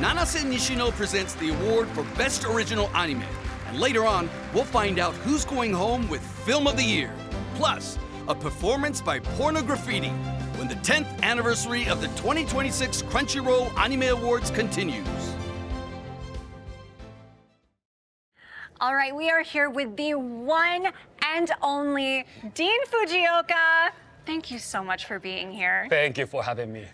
Speaker 14: Nanase Nishino presents the award for Best Original Anime. And later on, we'll find out who's going home with Film of the Year. Plus, a performance by Pornograffiti when the 10th anniversary of the 2026 Crunchyroll Anime Awards continues.
Speaker 1: All right, we are here with the one and only Dean Fujioka. Thank you so much for being here.
Speaker 25: Thank you for having me.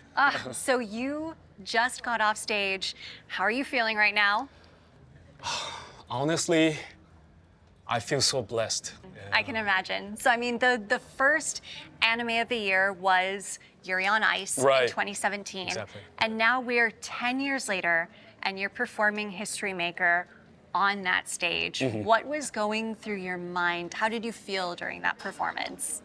Speaker 1: So you just got off stage. How are you feeling right now?
Speaker 3: Honestly, I feel so blessed.
Speaker 1: I can imagine. So, I mean, the first anime of the year was Yuri on Ice in 2017.
Speaker 3: Exactly.
Speaker 1: And now we're 10 years later, and you're performing History Maker on that stage.
Speaker 3: Mhm.
Speaker 1: What was going through your mind? How did you feel during that performance?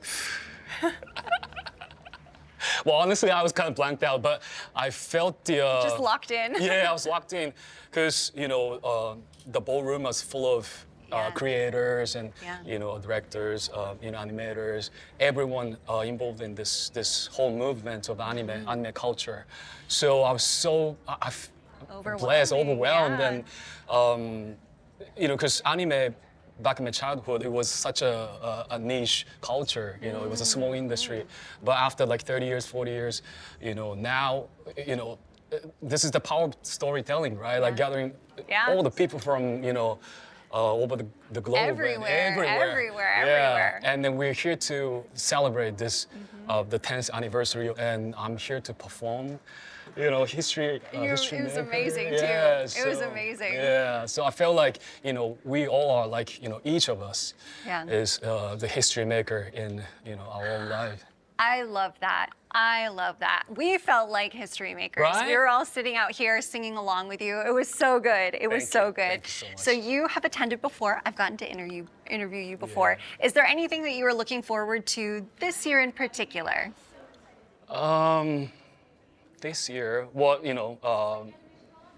Speaker 3: Well, honestly, I was kind of blanked out, but I felt the...
Speaker 1: Just locked in.
Speaker 3: Yeah, I was locked in because, you know, the ballroom was full of creators and, you know, directors, you know, animators, everyone involved in this whole movement of anime culture. So I was so blessed, overwhelmed, and, you know, because anime, back in my childhood, it was such a niche culture, you know, it was a small industry. But after like 30 years, 40 years, you know, now, you know, this is the power of storytelling, right? Like gathering all the people from, you know, over the globe.
Speaker 1: Everywhere.
Speaker 3: And then we're here to celebrate this, the 10th anniversary, and I'm here to perform. You know, history.
Speaker 1: It was amazing too. It was amazing.
Speaker 3: Yeah, so I felt like, you know, we all are like, you know, each of us is the history maker in, you know, our own life.
Speaker 1: I love that. I love that. We felt like history makers.
Speaker 3: Right?
Speaker 1: We were all sitting out here singing along with you. It was so good. It was so good.
Speaker 3: Thank you so much.
Speaker 1: So you have attended before. I've gotten to interview you before. Is there anything that you were looking forward to this year in particular?
Speaker 3: This year, well, you know,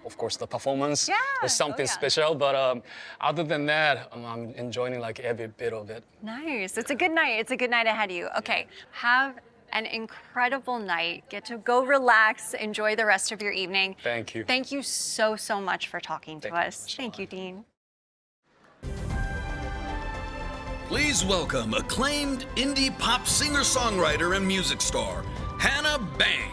Speaker 3: of course, the performance was something
Speaker 1: yeah.
Speaker 3: special, but other than that, I'm enjoying like every bit of it.
Speaker 1: Nice. It's a good night. It's a good night ahead of you. Okay. Have an incredible night. Get to go relax, enjoy the rest of your evening.
Speaker 3: Thank you.
Speaker 1: Thank you so much for talking to us. Thank you, Dean.
Speaker 14: Please welcome acclaimed indie pop singer-songwriter and music star, Hannah Bang.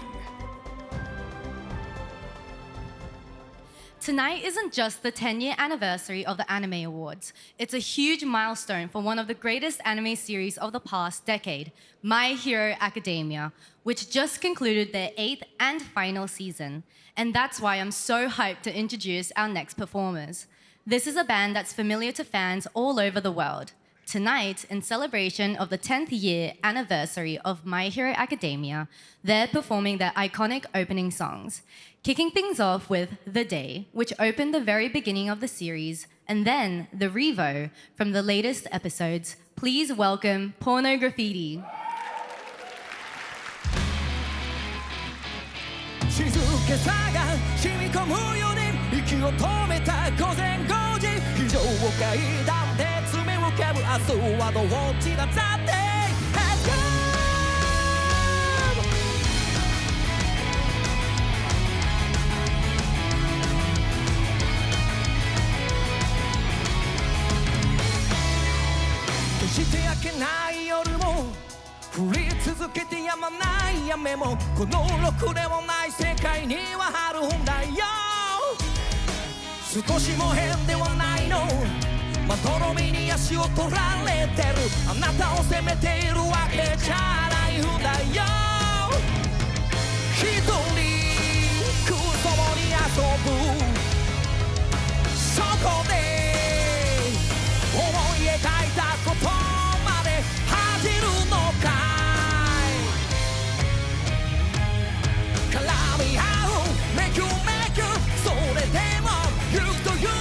Speaker 4: Tonight isn't just the 10-year anniversary of the Anime Awards. It's a huge milestone for one of the greatest anime series of the past decade, My Hero Academia, which just concluded their 8th and final season. And that's why I'm so hyped to introduce our next performers. This is a band that's familiar to fans all over the world. Tonight, in celebration of the 10th year anniversary of My Hero Academia, they're performing their iconic opening songs, kicking things off with The Day, which opened the very beginning of the series, and then The Revo from the latest episodes. Please welcome Porno Graffiti.
Speaker 19: 静けさが染み込むよね息を止めた午前5時非常階段で爪を噛む明日はどっちだったって Let's go 決して明けない夜も降り続けてやまない雨もこのろくでもない世界にはあるんだよ少しも変ではないのまどろみに足を取られてるあなたを責めているわけじゃないんだよ一人空想に遊ぶそこで思い描いたことまで恥じるのか絡み合うめくめくそれでも行くというの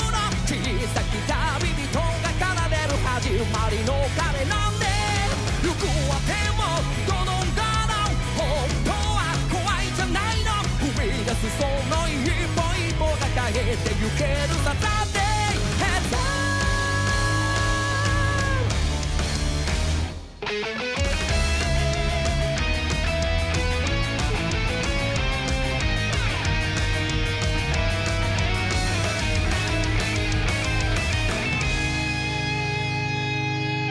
Speaker 19: 小さき旅人が奏でる始まりの鐘なんで行くわでもどのんだろう本当は怖いじゃないの踏み出すその一歩一歩が変えてゆけるさだって Heads up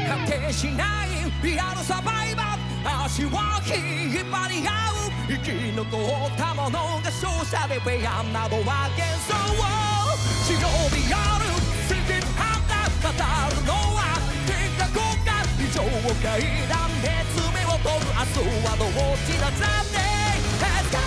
Speaker 19: 果てしないリアルサバイバー足を引っ張り合う生き残った者が勝者でフェアなどは幻想忍び寄る真実ハンター語るのは結果国家以上階段で爪を取る明日はどっちだって Let's go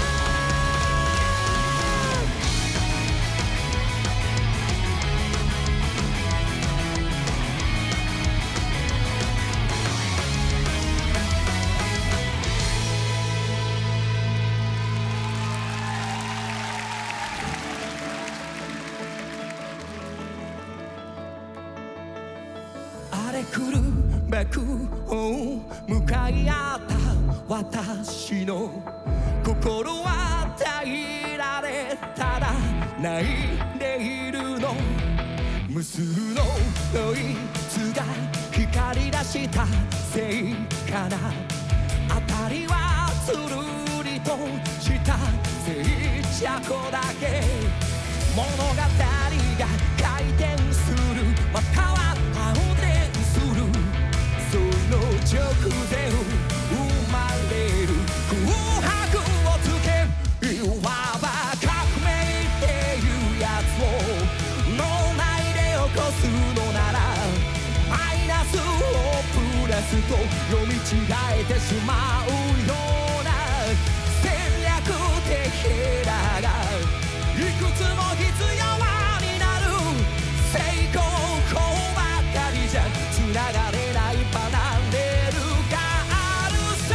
Speaker 19: れ来るべく向かい合った私の心は平られただ泣いているの無数のノイズが光り出したせいかな辺りはつるりとした静寂だけ物語が回転するまたは反転するその直前生まれる空白をつけいわば革命っていうやつを脳内で起こすのならマイナスをプラスと読み違えてしまうような戦略的だがいくつも必要になる成功こうばかりじゃつながれないパラレルがあるさ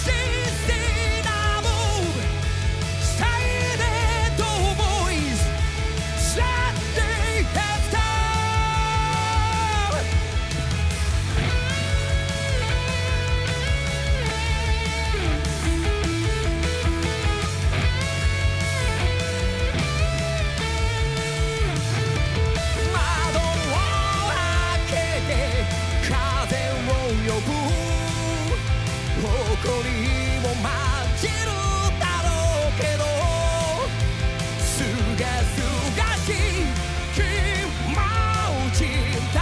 Speaker 19: Sincere move Silent voice Saturday has come 窓を開けて風を呼ぶ誇りも混じるだろうけどすがすがしい気持ちだ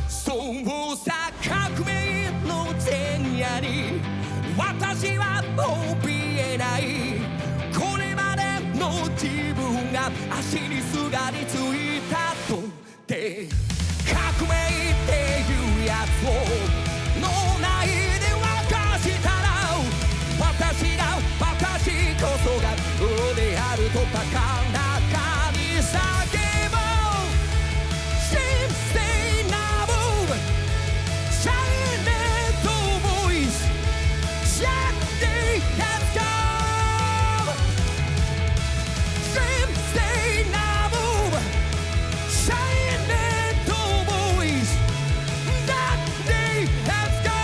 Speaker 19: そうさ革命の前夜に私は怯えないこれまでの自分が足にすがりついたとって革命っていうやつを脳内で沸かしたら私だ私こそが王であると高らかに叫ぼう Sincere move Silent voice Saturday has come Sincere move Silent voice That day has come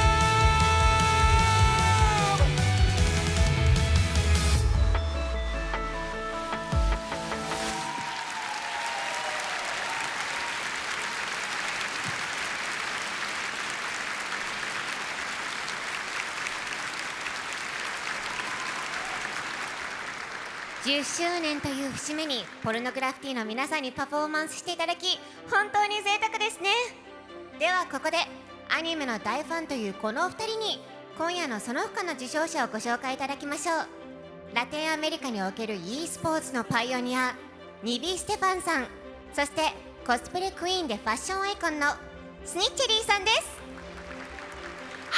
Speaker 15: 10周年という節目にポルノグラフィティの皆さんにパフォーマンスしていただき本当に贅沢ですね。ではここでアニメの大ファンというこのお二人に今夜のその他の受賞者をご紹介いただきましょう。ラテンアメリカにおける e スポーツのパイオニアニビ・ステファンさん、そしてコスプレクイーンでファッションアイコンのスニッチェリーさんです。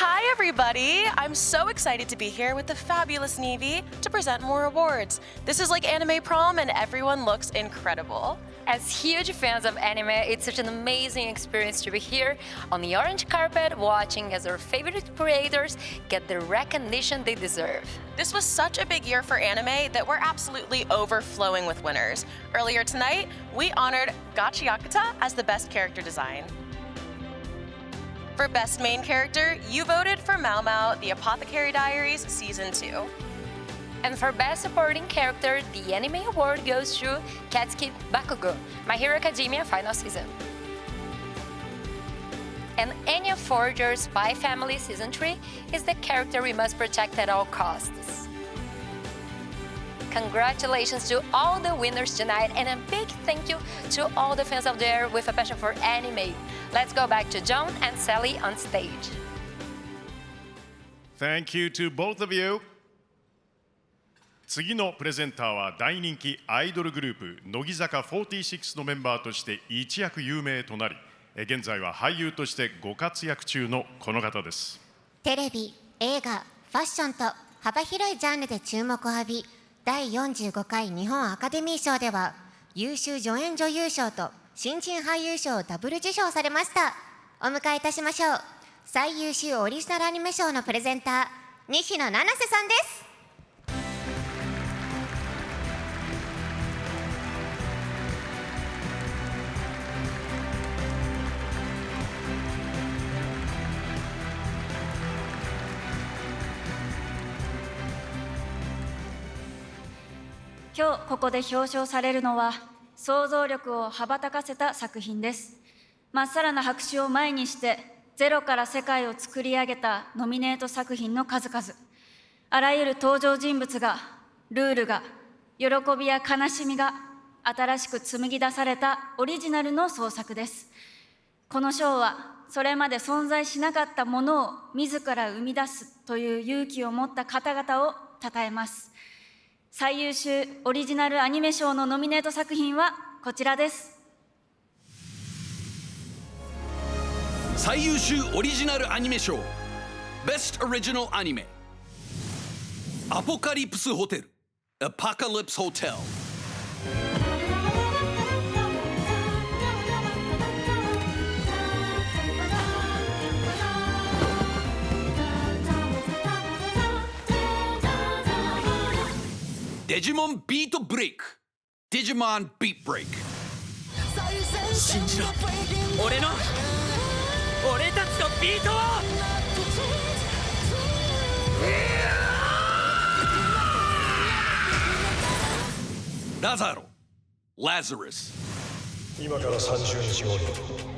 Speaker 2: Hi, everybody! I'm so excited to be here with the fabulous Navy to present more awards. This is like anime prom, and everyone looks incredible.
Speaker 11: As huge fans of anime, it's such an amazing experience to be here on the orange carpet watching as our favorite creators get the recognition they deserve.
Speaker 2: This was such a big year for anime that we're absolutely overflowing with winners. Earlier tonight, we honored Gachi Yakuta as the best character design. For Best Main Character, you voted for Mao Mao, The Apothecary Diaries Season 2.
Speaker 11: And for Best Supporting Character, the Anime Award goes to Katsuki Bakugo, My Hero Academia Final Season. And Anya Forger's Spy Family Season 3 is the character we must protect at all costs. Congratulations to all the winners tonight, and a big thank you to all the fans out there with a passion for anime. Let's go back to John and Sally on stage.
Speaker 13: Thank you to both of you. 次のプレゼンターは大人気アイドルグループ乃木坂46のメンバーとして一躍有名となり、現在は俳優としてご活躍中のこの方です。
Speaker 15: テレビ、映画、ファッションと幅広いジャンルで注目を浴び、第45回日本アカデミー賞では優秀助演女優賞と新人俳優賞をダブル受賞されました。お迎えいたしましょう。最優秀オリジナルアニメ賞のプレゼンター、西野七瀬さんです。
Speaker 12: 今日ここで表彰されるのは想像力を羽ばたかせた作品です。まっさらな白紙を前にしてゼロから世界を作り上げたノミネート作品の数々。あらゆる登場人物が、ルールが、喜びや悲しみが新しく紡ぎ出されたオリジナルの創作です。この賞はそれまで存在しなかったものを自ら生み出すという勇気を持った方々を称えます。最優秀オリジナルアニメ賞のノミネート作品はこちらです。
Speaker 14: 最優秀オリジナルアニメ賞 Best Original Anime アポカリプスホテル Apocalypse Hotel。 デジモンビートブレイク Digimon Beat Break。
Speaker 19: 信じろ、俺たちのビートを。
Speaker 14: ラザロ Lazarus。
Speaker 17: 今から30日後に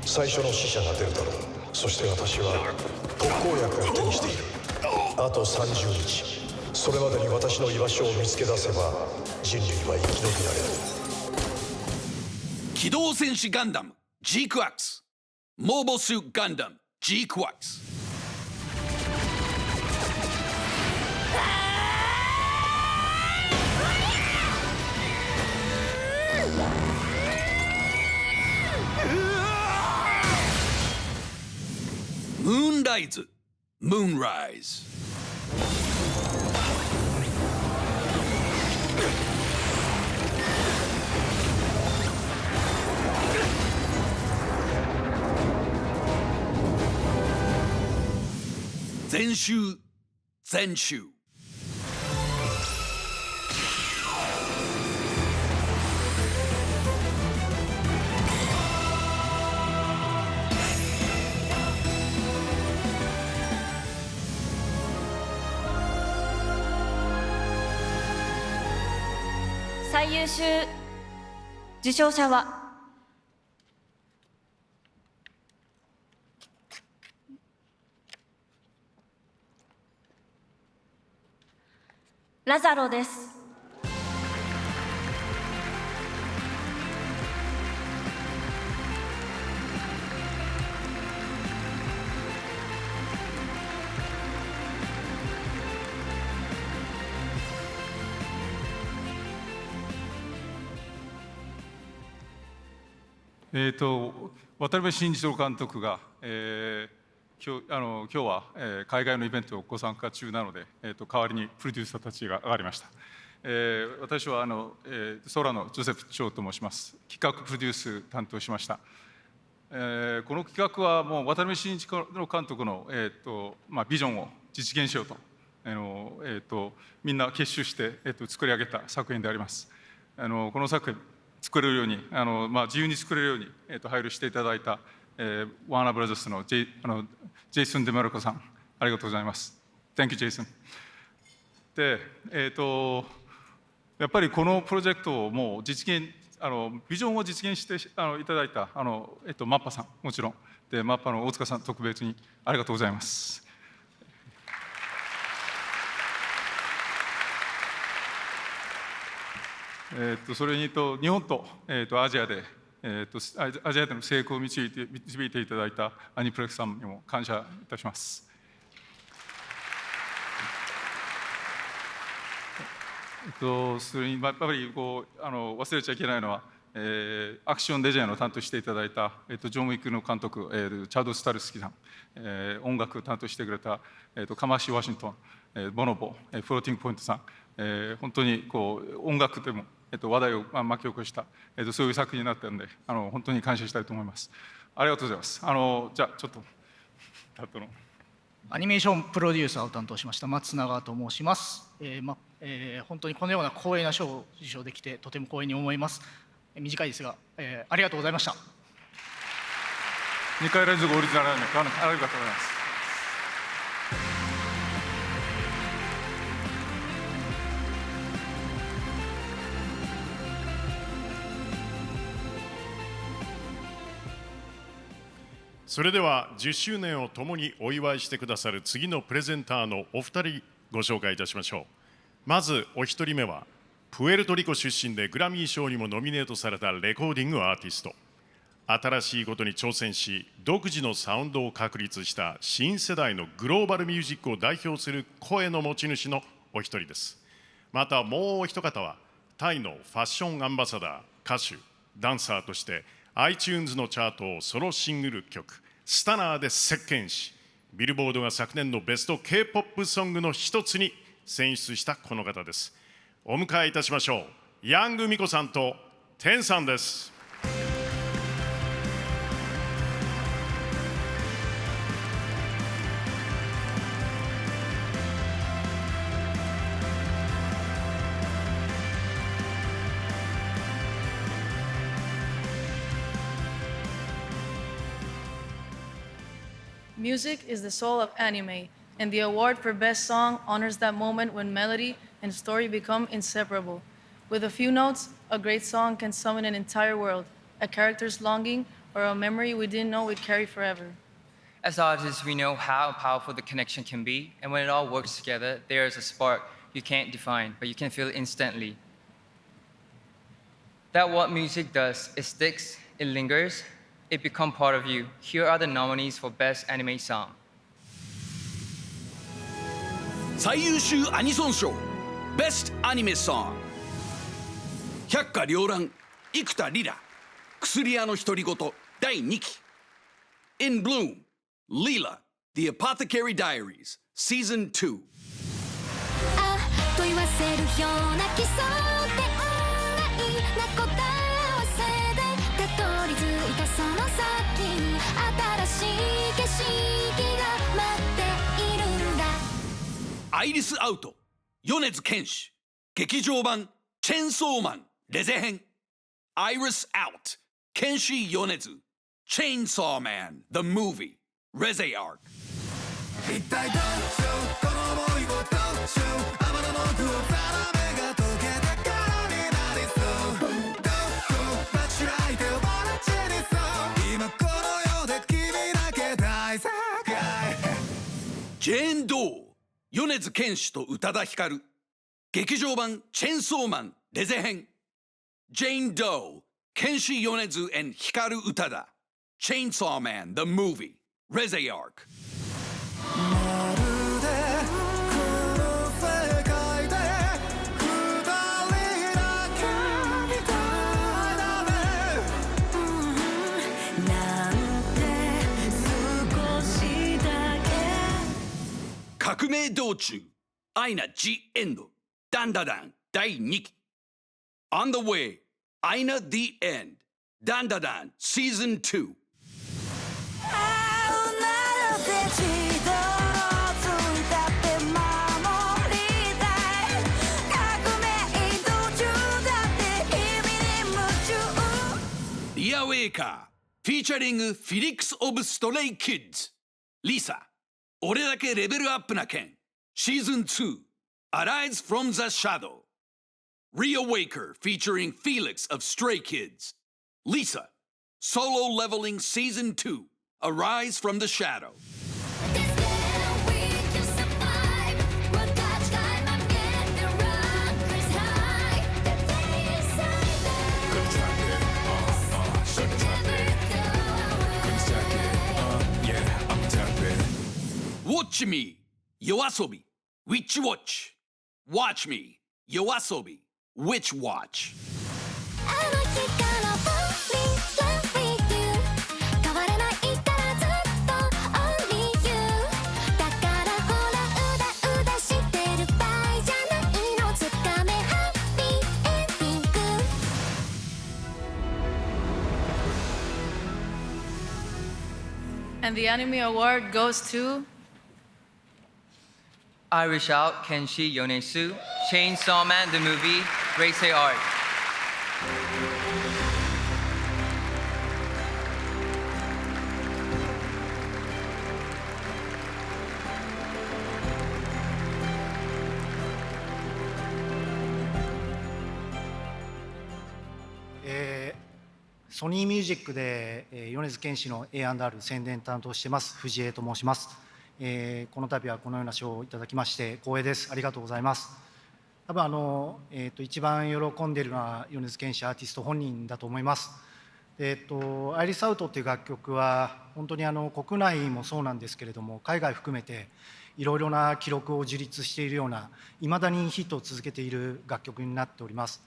Speaker 17: 最初の死者が出るだろう。そして私は特効薬を手にしている。あと30日、それまでに私の居場所を見つけ出せば人類は生き延びられる。
Speaker 14: 機動戦士ガンダム G クワックス、モーボスガンダム G クワックス。ムーンライズ Moonrise。 全集全集。
Speaker 12: 最優秀受賞者はラザロです。
Speaker 22: 渡辺慎一郎監督が、今日は、海外のイベントをご参加中なので、代わりにプロデューサーたちが上がりました。私は空のジョセフ長と申します。企画プロデュース担当しました。この企画はもう渡辺慎一郎監督の、ビジョンを実現しようと、みんな結集して、作り上げた作品であります。この作品作れるように自由に作れるように、配慮していただいた、ワーナーブラザーズのジェイソン・デマルコさん、ありがとうございます。Thank you, ジェイソン。で、やっぱりこのプロジェクトをもう実現、ビジョンを実現していただいたマッパさん、もちろん、でマッパの大塚さん、特別にありがとうございます。それに日本と、アジアで、アジアでの成功を導いていただいたアニプレックスさんにも感謝いたします。それにやっぱり忘れちゃいけないのは、アクションデザインを担当していただいた、ジョン・ウィックの監督、チャード・スタルスキーさん、音楽を担当してくれた、カマシ・ワシントン、ボノボ、フローティング・ポイントさん、本当に音楽でも話題を巻き起こした、そういう作品になったので、本当に感謝したいと思います。ありがとうございます。じゃあちょっと
Speaker 23: アニメーションプロデューサーを担当しました松永と申します。本当にこのような光栄な賞を受賞できてとても光栄に思います。短いですが、ありがとうございました。
Speaker 22: 2回連続オリジナルアニメ、ありがとうございます。
Speaker 13: それでは10周年を共にお祝いしてくださる次のプレゼンターのお二人ご紹介いたしましょう。まずお一人目はプエルトリコ出身でグラミー賞にもノミネートされたレコーディングアーティスト。新しいことに挑戦し独自のサウンドを確立した新世代のグローバルミュージックを代表する声の持ち主のお一人です。またもうお一方はタイのファッションアンバサダー、歌手、ダンサーとして iTunes のチャートをソロシングル曲スタナーで席巻し、ビルボードが昨年のベスト K-POP ソングの一つに選出したこの方です。お迎えいたしましょう。ヤングミコさんとテンさんです。
Speaker 5: Music is the soul of anime, and the award for Best Song honors that moment when melody and story become inseparable. With a few notes, a great song can summon an entire world, a character's longing, or a memory we didn't know we'd carry forever.
Speaker 18: As artists, we know how powerful the connection can be, and when it all works together, there is a spark you can't define, but you can feel it instantly. That what music does, it sticks, it lingers, it becomes part of you. Here are the nominees for Best Anime Song.
Speaker 14: 最優秀アニソン賞 Best Anime Song 百花繚乱生田リラ薬屋の独り言第2期 In Bloom Leela The Apothecary Diaries Season 2
Speaker 8: あっと言わせるような奇想天外な答え合わせでたどり着いたその先に新しい景色が待っているんだ。
Speaker 14: アイリス・アウト米津玄師劇場版チェンソーマンレゼ編 Iris Out 剣士米津 Chainsaw Man The Movie レゼアーク一体どっちこの想いをどっち天の奥を定めが解けたからになりそうどこ間違えておばらちにそう今この世で君だけ大世界ジェーン・ドー米津玄師と宇多田ヒカル劇場版チェンソーマンレゼ編 Jane Doe 剣士米津 and ヒカル宇多田 Chainsaw Man The Movie レゼアークまるでこの世界で二人だけみたいだねなんて少しだけ革命道中アイナ The End ダンダダン第2期 On the Way アイナ The End ダンダダン Season 2リアウェイカーフィーチャリングフィリックス・オブ・ストレイ・キッズリサ俺だけレベルアップな件シーズン2 Arise from the Shadow Reawaker featuring Felix of Stray Kids Lisa Solo Leveling Season 2 Arise from the Shadow Watch me, Yoasobi, Witch Watch. Watch me, Yoasobi, Witch Watch.
Speaker 5: And the Anime Award goes to
Speaker 18: Irish Out, Kenshi Yonezu, Chainsaw Man the Movie, Reisei Art.
Speaker 23: ソニーミュージックで米津玄師の A&R 宣伝担当してます藤江と申します。この度はこのような賞をいただきまして光栄です。ありがとうございます。多分一番喜んでいるのは米津玄師アーティスト本人だと思います。アイリスアウトっていう楽曲は本当に国内もそうなんですけれども海外含めていろいろな記録を樹立しているようないまだにヒットを続けている楽曲になっております。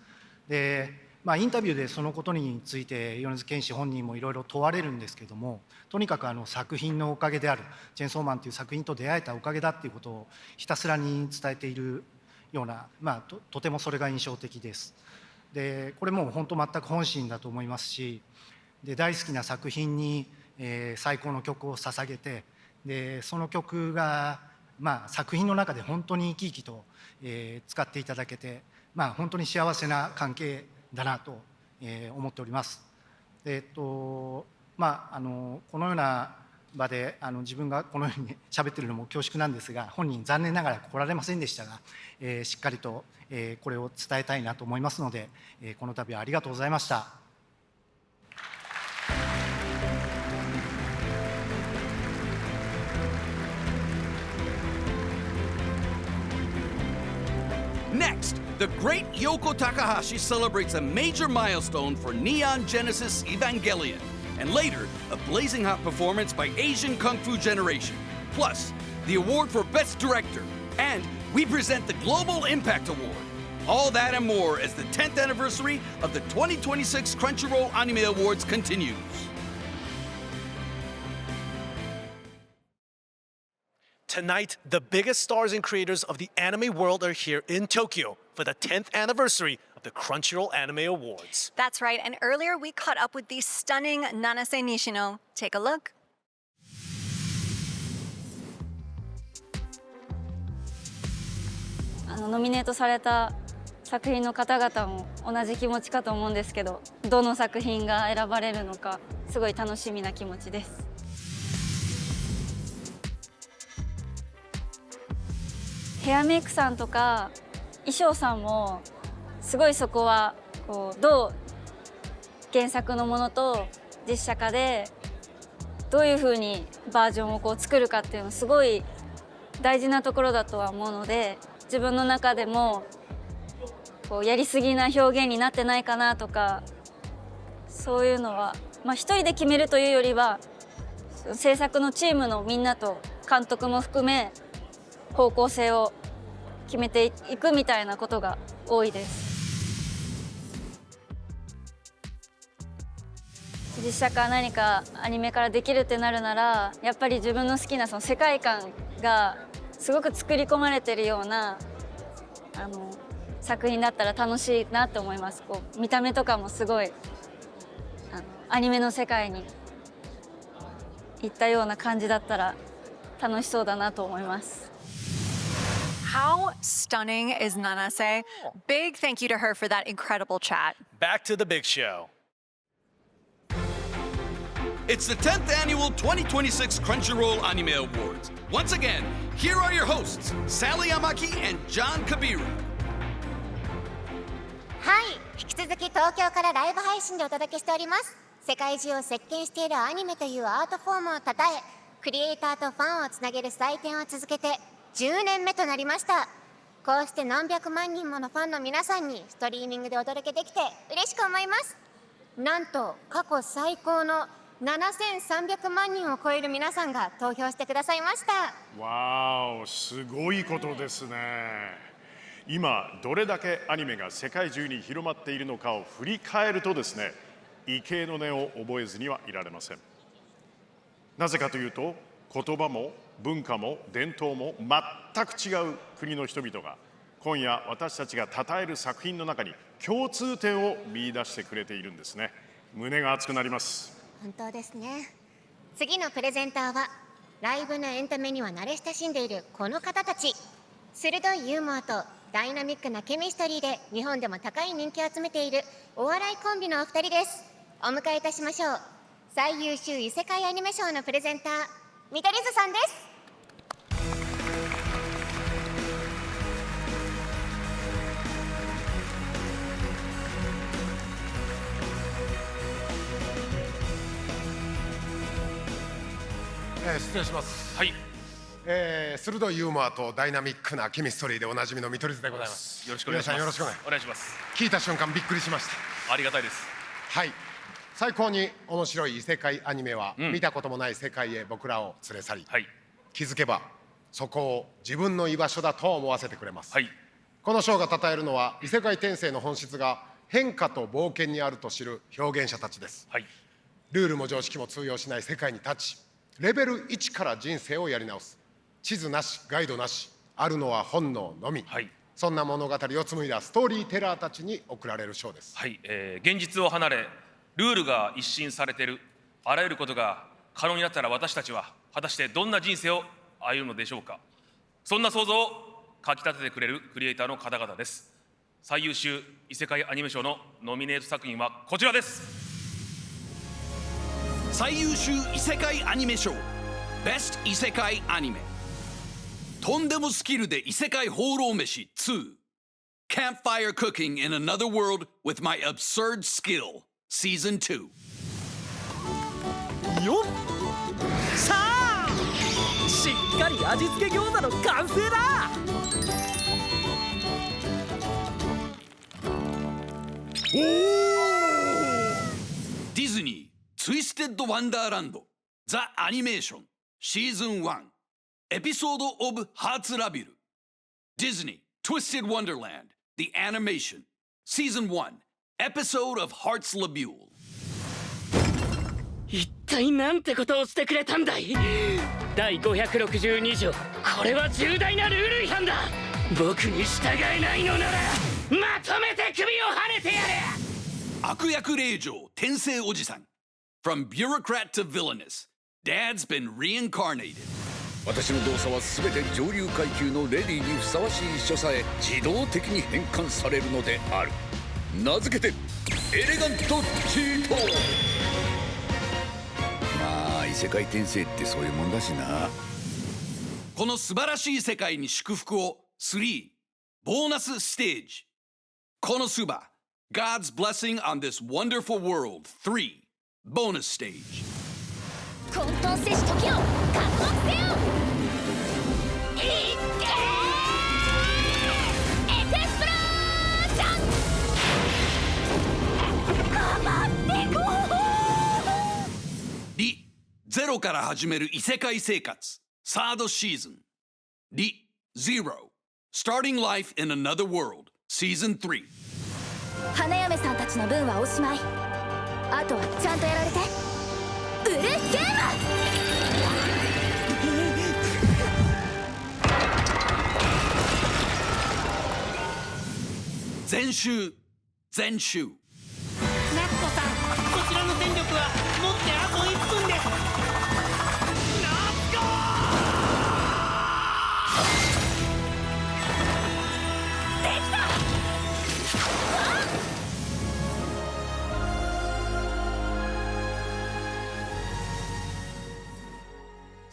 Speaker 23: で、インタビューでそのことについて米津玄師本人もいろいろ問われるんですけれども、とにかく作品のおかげであるチェンソーマンという作品と出会えたおかげだっていうことをひたすらに伝えているような、とてもそれが印象的です。でこれも本当全く本心だと思いますし、で大好きな作品に、最高の曲を捧げて、でその曲が、作品の中で本当に生き生きと、使っていただけて、本当に幸せな関係だなと、思っております。このような場で自分がこのように喋ってるのも恐縮なんですが、本人残念ながら来られませんでしたが、しっかりと、これを伝えたいなと思いますので、この度はありがとうございました。
Speaker 14: Next, the great Yoko Takahashi celebrates a major milestone for Neon Genesis Evangelion, and later, a blazing hot performance by Asian Kung Fu Generation. Plus, the award for Best Director, and we present the Global Impact Award. All that and more as the 10th anniversary of the 2026 Crunchyroll Anime Awards continues.
Speaker 6: Tonight, the biggest stars and creators of the anime world are here in Tokyo for the 10th anniversary of the Crunchyroll Anime Awards.
Speaker 1: That's right, and earlier we caught up with the stunning Nanase Nishino. Take a look.
Speaker 12: ノミネートされた作品の方々も同じ気持ちかと思うんですけど、どの作品が選ばれるのかすごい楽しみな気持ちです。ヘアメイクさんとか衣装さんもすごいそこはどう原作のものと実写化でどういうふうにバージョンを作るかっていうのすごい大事なところだとは思うので、自分の中でもやりすぎな表現になってないかなとか、そういうのは一人で決めるというよりは制作のチームのみんなと監督も含め方向性を決めていくみたいなことが多いです。実写化何かアニメからできるってなるなら、やっぱり自分の好きなその世界観がすごく作り込まれてるような作品だったら楽しいなと思います。見た目とかもすごいアニメの世界に行ったような感じだったら楽しそうだなと思います。
Speaker 1: How stunning is Nanase? Big thank you to her for that incredible chat.
Speaker 6: Back to the big show.
Speaker 14: It's the 10th annual 2026 Crunchyroll Anime Awards. Once again, here are your hosts, Sally Amaki and John Kabiru.
Speaker 15: はい、引き続き東京からライブ配信でお届けしております。世界中を席巻しているアニメというアートフォームをたたえ、クリエイターとファンをつなげる祭典を続けて10年目となりました。こうして何百万人ものファンの皆さんにストリーミングでお届けできて嬉しく思います。なんと過去最高の7300万人を超える皆さんが投票してくださいました。
Speaker 13: わーお、すごいことですね。今どれだけアニメが世界中に広まっているのかを振り返るとですね、畏敬の念を覚えずにはいられません。なぜかというと、言葉も文化も伝統も全く違う国の人々が今夜私たちが称える作品の中に共通点を見出してくれているんですね。胸が熱くなります。
Speaker 15: 本当ですね。次のプレゼンターはライブのエンタメには慣れ親しんでいるこの方たち。鋭いユーモアとダイナミックなケミストリーで日本でも高い人気を集めているお笑いコンビのお二人です。お迎えいたしましょう。最優秀異世界アニメ賞のプレゼンター、見取り図さんです。
Speaker 7: 失礼します。
Speaker 16: はい。
Speaker 7: 鋭いユーモアとダイナミックなケミストリーでおなじみの見取り図でございます。
Speaker 16: よろしくお願いします。
Speaker 7: 皆さんよろしく
Speaker 16: お願いします。
Speaker 7: 聞いた瞬間びっくりしました。
Speaker 16: ありがたいです。
Speaker 7: はい。最高に面白い異世界アニメは、見たこともない世界へ僕らを連れ去り、気づけばそこを自分の居場所だと思わせてくれます。この章が称えるのは異世界転生の本質が変化と冒険にあると知る表現者たちです。ルールも常識も通用しない世界に立ち、レベル1から人生をやり直す。地図なしガイドなし、あるのは本能のみ、そんな物語を紡いだストーリーテラーたちに贈られる賞です。
Speaker 16: 現実を離れルールが一新されている、あらゆることが可能になったら私たちは果たしてどんな人生を歩むのでしょうか。そんな想像をかきたててくれるクリエイターの方々です。最優秀異世界アニメ賞のノミネート作品はこちらです。
Speaker 14: 最優秀異世界アニメ賞 Best 異世界アニメ、とんでもスキルで異世界放浪飯2 Campfire Cooking in Another World with My Absurd Skill Season 2。
Speaker 19: よっ、さあしっかり味付け餃子の完成だ。
Speaker 14: ディズニーツイステッド・ワンダーランドザ・アニメーションシーズン1エピソード・オブ・ハーツ・ラビル、ディズニー Twisted Wonderland The Animation Season 1エピソード・オブ・ハーツ・ラビル。
Speaker 19: 一体なんてことをしてくれたんだい。第562条、これは重大なルール違反だ。僕に従えないのならまとめて首をはねてやれ。
Speaker 14: 悪役令嬢転生おじさん From bureaucrat to villainous Dad's been reincarnated。
Speaker 9: 私の動作は全て上流階級のレディーにふさわしい書さえ自動的に変換されるのである。名付けてエレガントチート。まあ異世界転生ってそういうもんだしな。
Speaker 14: この素晴らしい世界に祝福を3ボーナスステージ、このスバ God's blessing on this wonderful world 3 bonus stage。
Speaker 10: 混沌せし時を加速せよ。いってエクスプロージョン。かまってこ
Speaker 14: リゼロから始める異世界生活サードシーズン、リゼロ Starting Life in Another World Season 3。
Speaker 10: 花嫁さんたちの分はおしまい。あとはちゃんとやられてウルゲー
Speaker 14: ム。全集全集。
Speaker 19: ナツコさん、こちらの戦力は持ってあと1分です。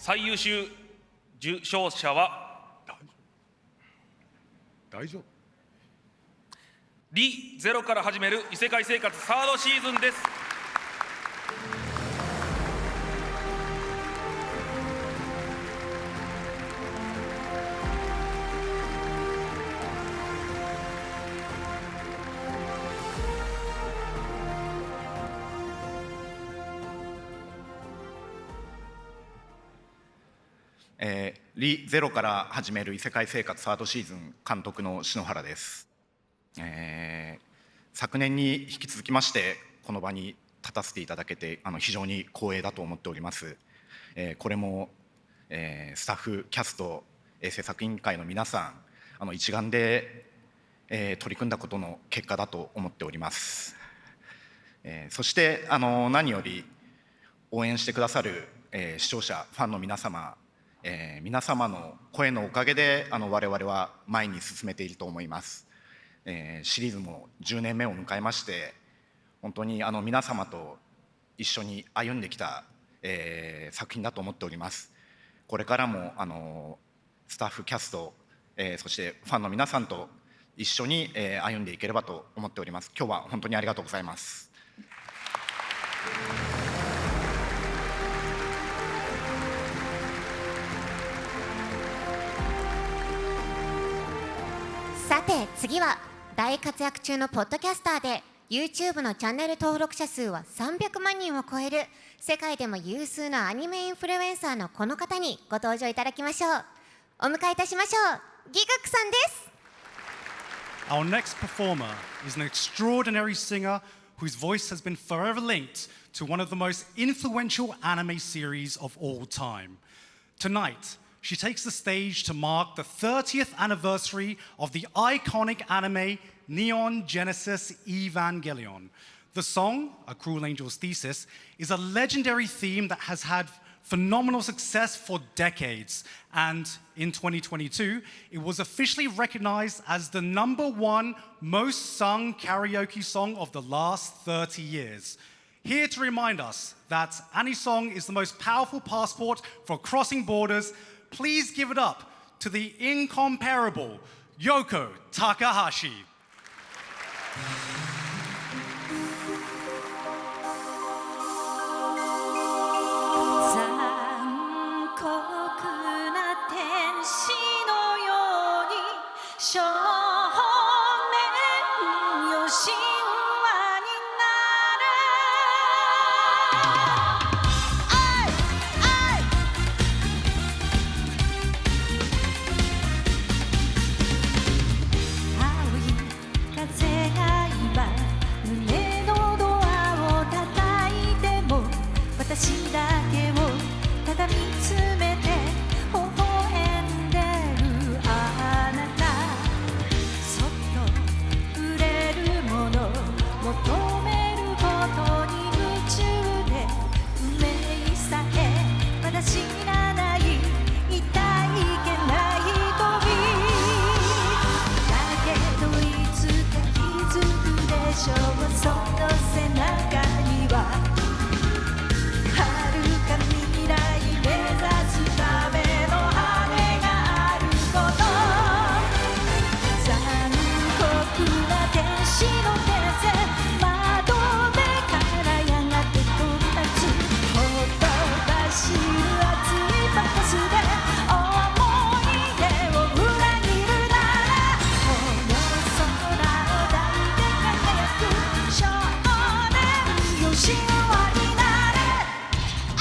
Speaker 16: 最優秀受賞者は
Speaker 7: 大丈夫。
Speaker 16: リゼロから始める異世界生活サードシーズンです。
Speaker 20: リゼロから始める異世界生活サードシーズン監督の篠原です。昨年に引き続きましてこの場に立たせていただけて非常に光栄だと思っております。これも、スタッフキャスト制作委員会の皆さん一丸で、取り組んだことの結果だと思っております。そして何より応援してくださる、視聴者ファンの皆様、皆様の声のおかげで我々は前に進めていると思います。シリーズも10年目を迎えまして本当に皆様と一緒に歩んできた、作品だと思っております。これからもスタッフキャスト、そしてファンの皆さんと一緒に、歩んでいければと思っております。今日は本当にありがとうございます。
Speaker 15: さて次は大活躍中のポッドキャスターで YouTube のチャンネル登録者数は300万人を超える世界でも有数のアニメインフルエンサーのこの方にご登場いただきましょう。お迎えいたしましょう。ギグクさんです。
Speaker 3: Our next performer is an extraordinary singer whose voice has been forever linked to one of the most influential anime series of all time. Tonight, she takes the stage to mark the 30th anniversary of the iconic anime Neon Genesis Evangelion. The song, A Cruel Angel's Thesis, is a legendary theme that has had phenomenal success for decades. And in 2022, it was officially recognized as the #1 most sung karaoke song of the last 30 years. Here to remind us that Anisong is the most powerful passport for crossing borders, please give it up to the incomparable Yoko Takahashi.
Speaker 19: 残酷な天使のように少年よ神話になれ青い風が今胸のドアを叩いても私だけをただ見つめて微笑んでるあなたそっと触れるもの求めることに夢中で運命さえまだ知らない痛いけない恋だけどいつか気づくでしょうその背中には未来目指すための羽があること残酷な天使の手で窓辺からやがて飛び立つほとばしる熱いバカスで思い出を裏切るならこの空を抱いて輝く少年よ神話になれ「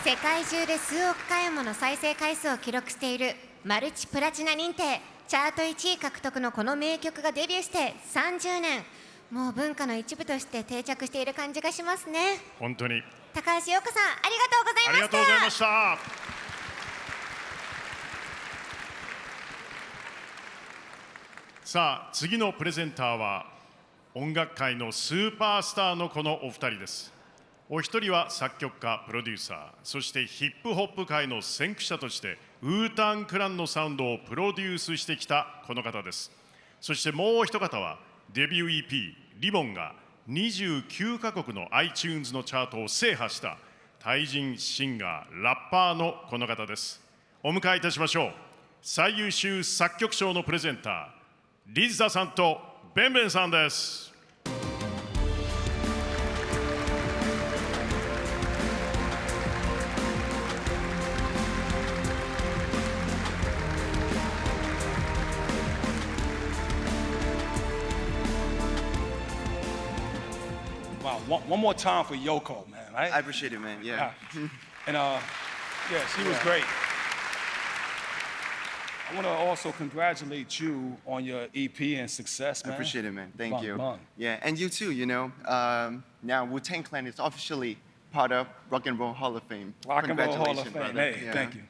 Speaker 15: 世界中で数億回もの再生回数を記録しているマルチプラチナ認定、チャート1位獲得のこの名曲がデビューして30年、もう文化の一部として定着している感じがしますね。
Speaker 13: 本当に
Speaker 15: 高橋洋子さん、ありがとうございました。
Speaker 13: ありがとうございました。さあ、次のプレゼンターは音楽界のスーパースターのこのお二人です。お一人は作曲家、プロデューサー、そしてヒップホップ界の先駆者としてウータンクランのサウンドをプロデュースしてきたこの方です。そしてもう一方はデビュー EP「リボン」が29カ国の iTunes のチャートを制覇したタイ人シンガー、ラッパーのこの方です。お迎えいたしましょう。最優秀作曲賞のプレゼンター、リッザさんとベンベンさんです。
Speaker 2: One more time for Yoko, man. Right?
Speaker 4: I appreciate it, man. Yeah.
Speaker 2: And yeah, she was great. I want to also congratulate you on your EP and success, man.
Speaker 4: I appreciate it, man. Thank you.
Speaker 2: Bang.
Speaker 4: Yeah, and you too. You know, now Wu-Tang Clan is officially part of Rock and Roll Hall of Fame.
Speaker 2: Rock and Roll Hall of Fame.
Speaker 4: Brother.
Speaker 2: Hey,
Speaker 4: yeah.
Speaker 2: thank you.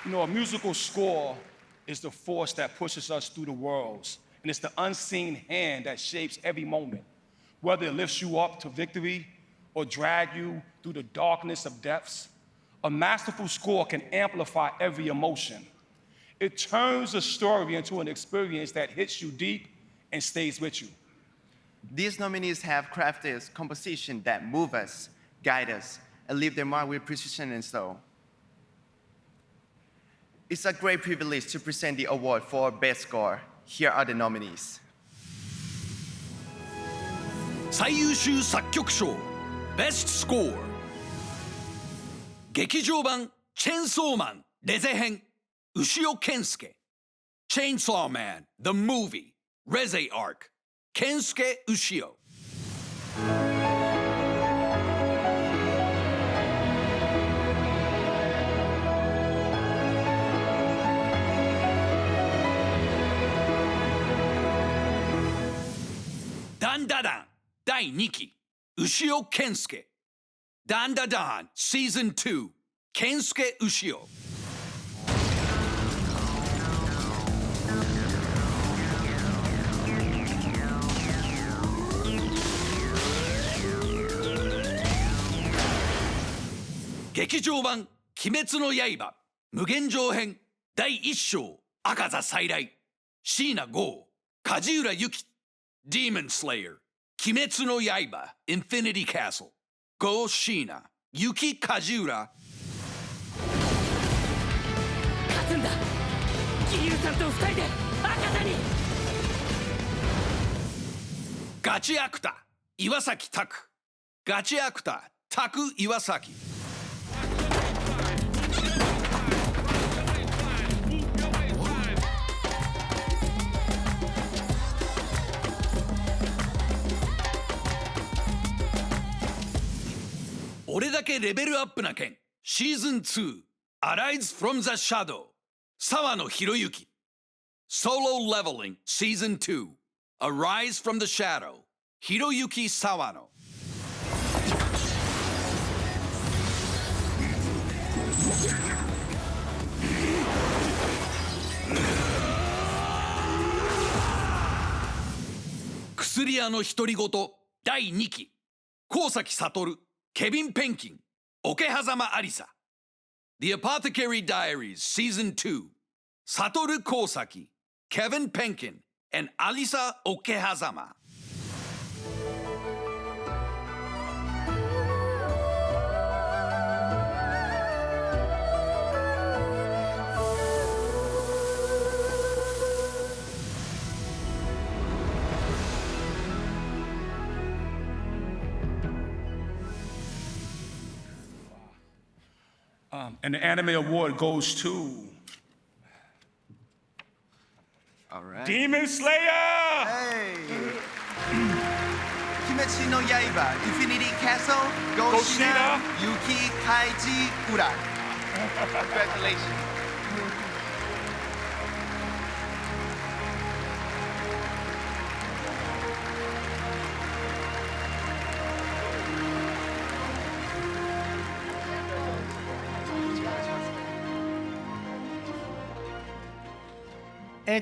Speaker 2: You know, a musical score is the force that pushes us through the worlds. And it's the unseen hand that shapes every moment, whether it lifts you up to victory or drag you through the darkness of depths. A masterful score can amplify every emotion. It turns a story into an experience that hits you deep and stays with you.
Speaker 4: These nominees have crafted composition that move us, guide us, and leave their mark with precision and soul. It's a great privilege to present the award for Best Score. Here are the nominees.
Speaker 14: 最優秀作曲賞 Best Score 劇場版チェンソーマンレゼ編牛尾健介 Chainsaw Man The Movie Reze Arc 健介牛尾ダンダダン第2期牛尾健介ダンダダンシーズン2健介牛尾劇場版鬼滅の刃無限上編第1章赤座再来椎名剛梶浦由記Demon Slayer 鬼滅の刃 Infinity Castle Go Sheena Yuki Kajura
Speaker 19: 勝つんだ義勇さんと2人で赤座に
Speaker 14: ガチアクタ岩崎拓ガチアクタ拓岩崎俺だけレベルアップな件シーズン2 Arise from the Shadow 沢野博之 Solo Leveling Season 2 Arise from the Shadow ひろゆき沢野薬屋の独り言第2期高崎悟ケビン・ペンキン桶狭間ありさ The Apothecary Diaries Season 2 悟高崎 Kevin Penkin and Alisa Okehazama
Speaker 2: And the anime award goes to
Speaker 4: All right.
Speaker 2: Demon Slayer!
Speaker 4: Hey! Kimetsu no Yaiba Infinity Castle Goshina Yuki Kaiji Ura. Congratulations.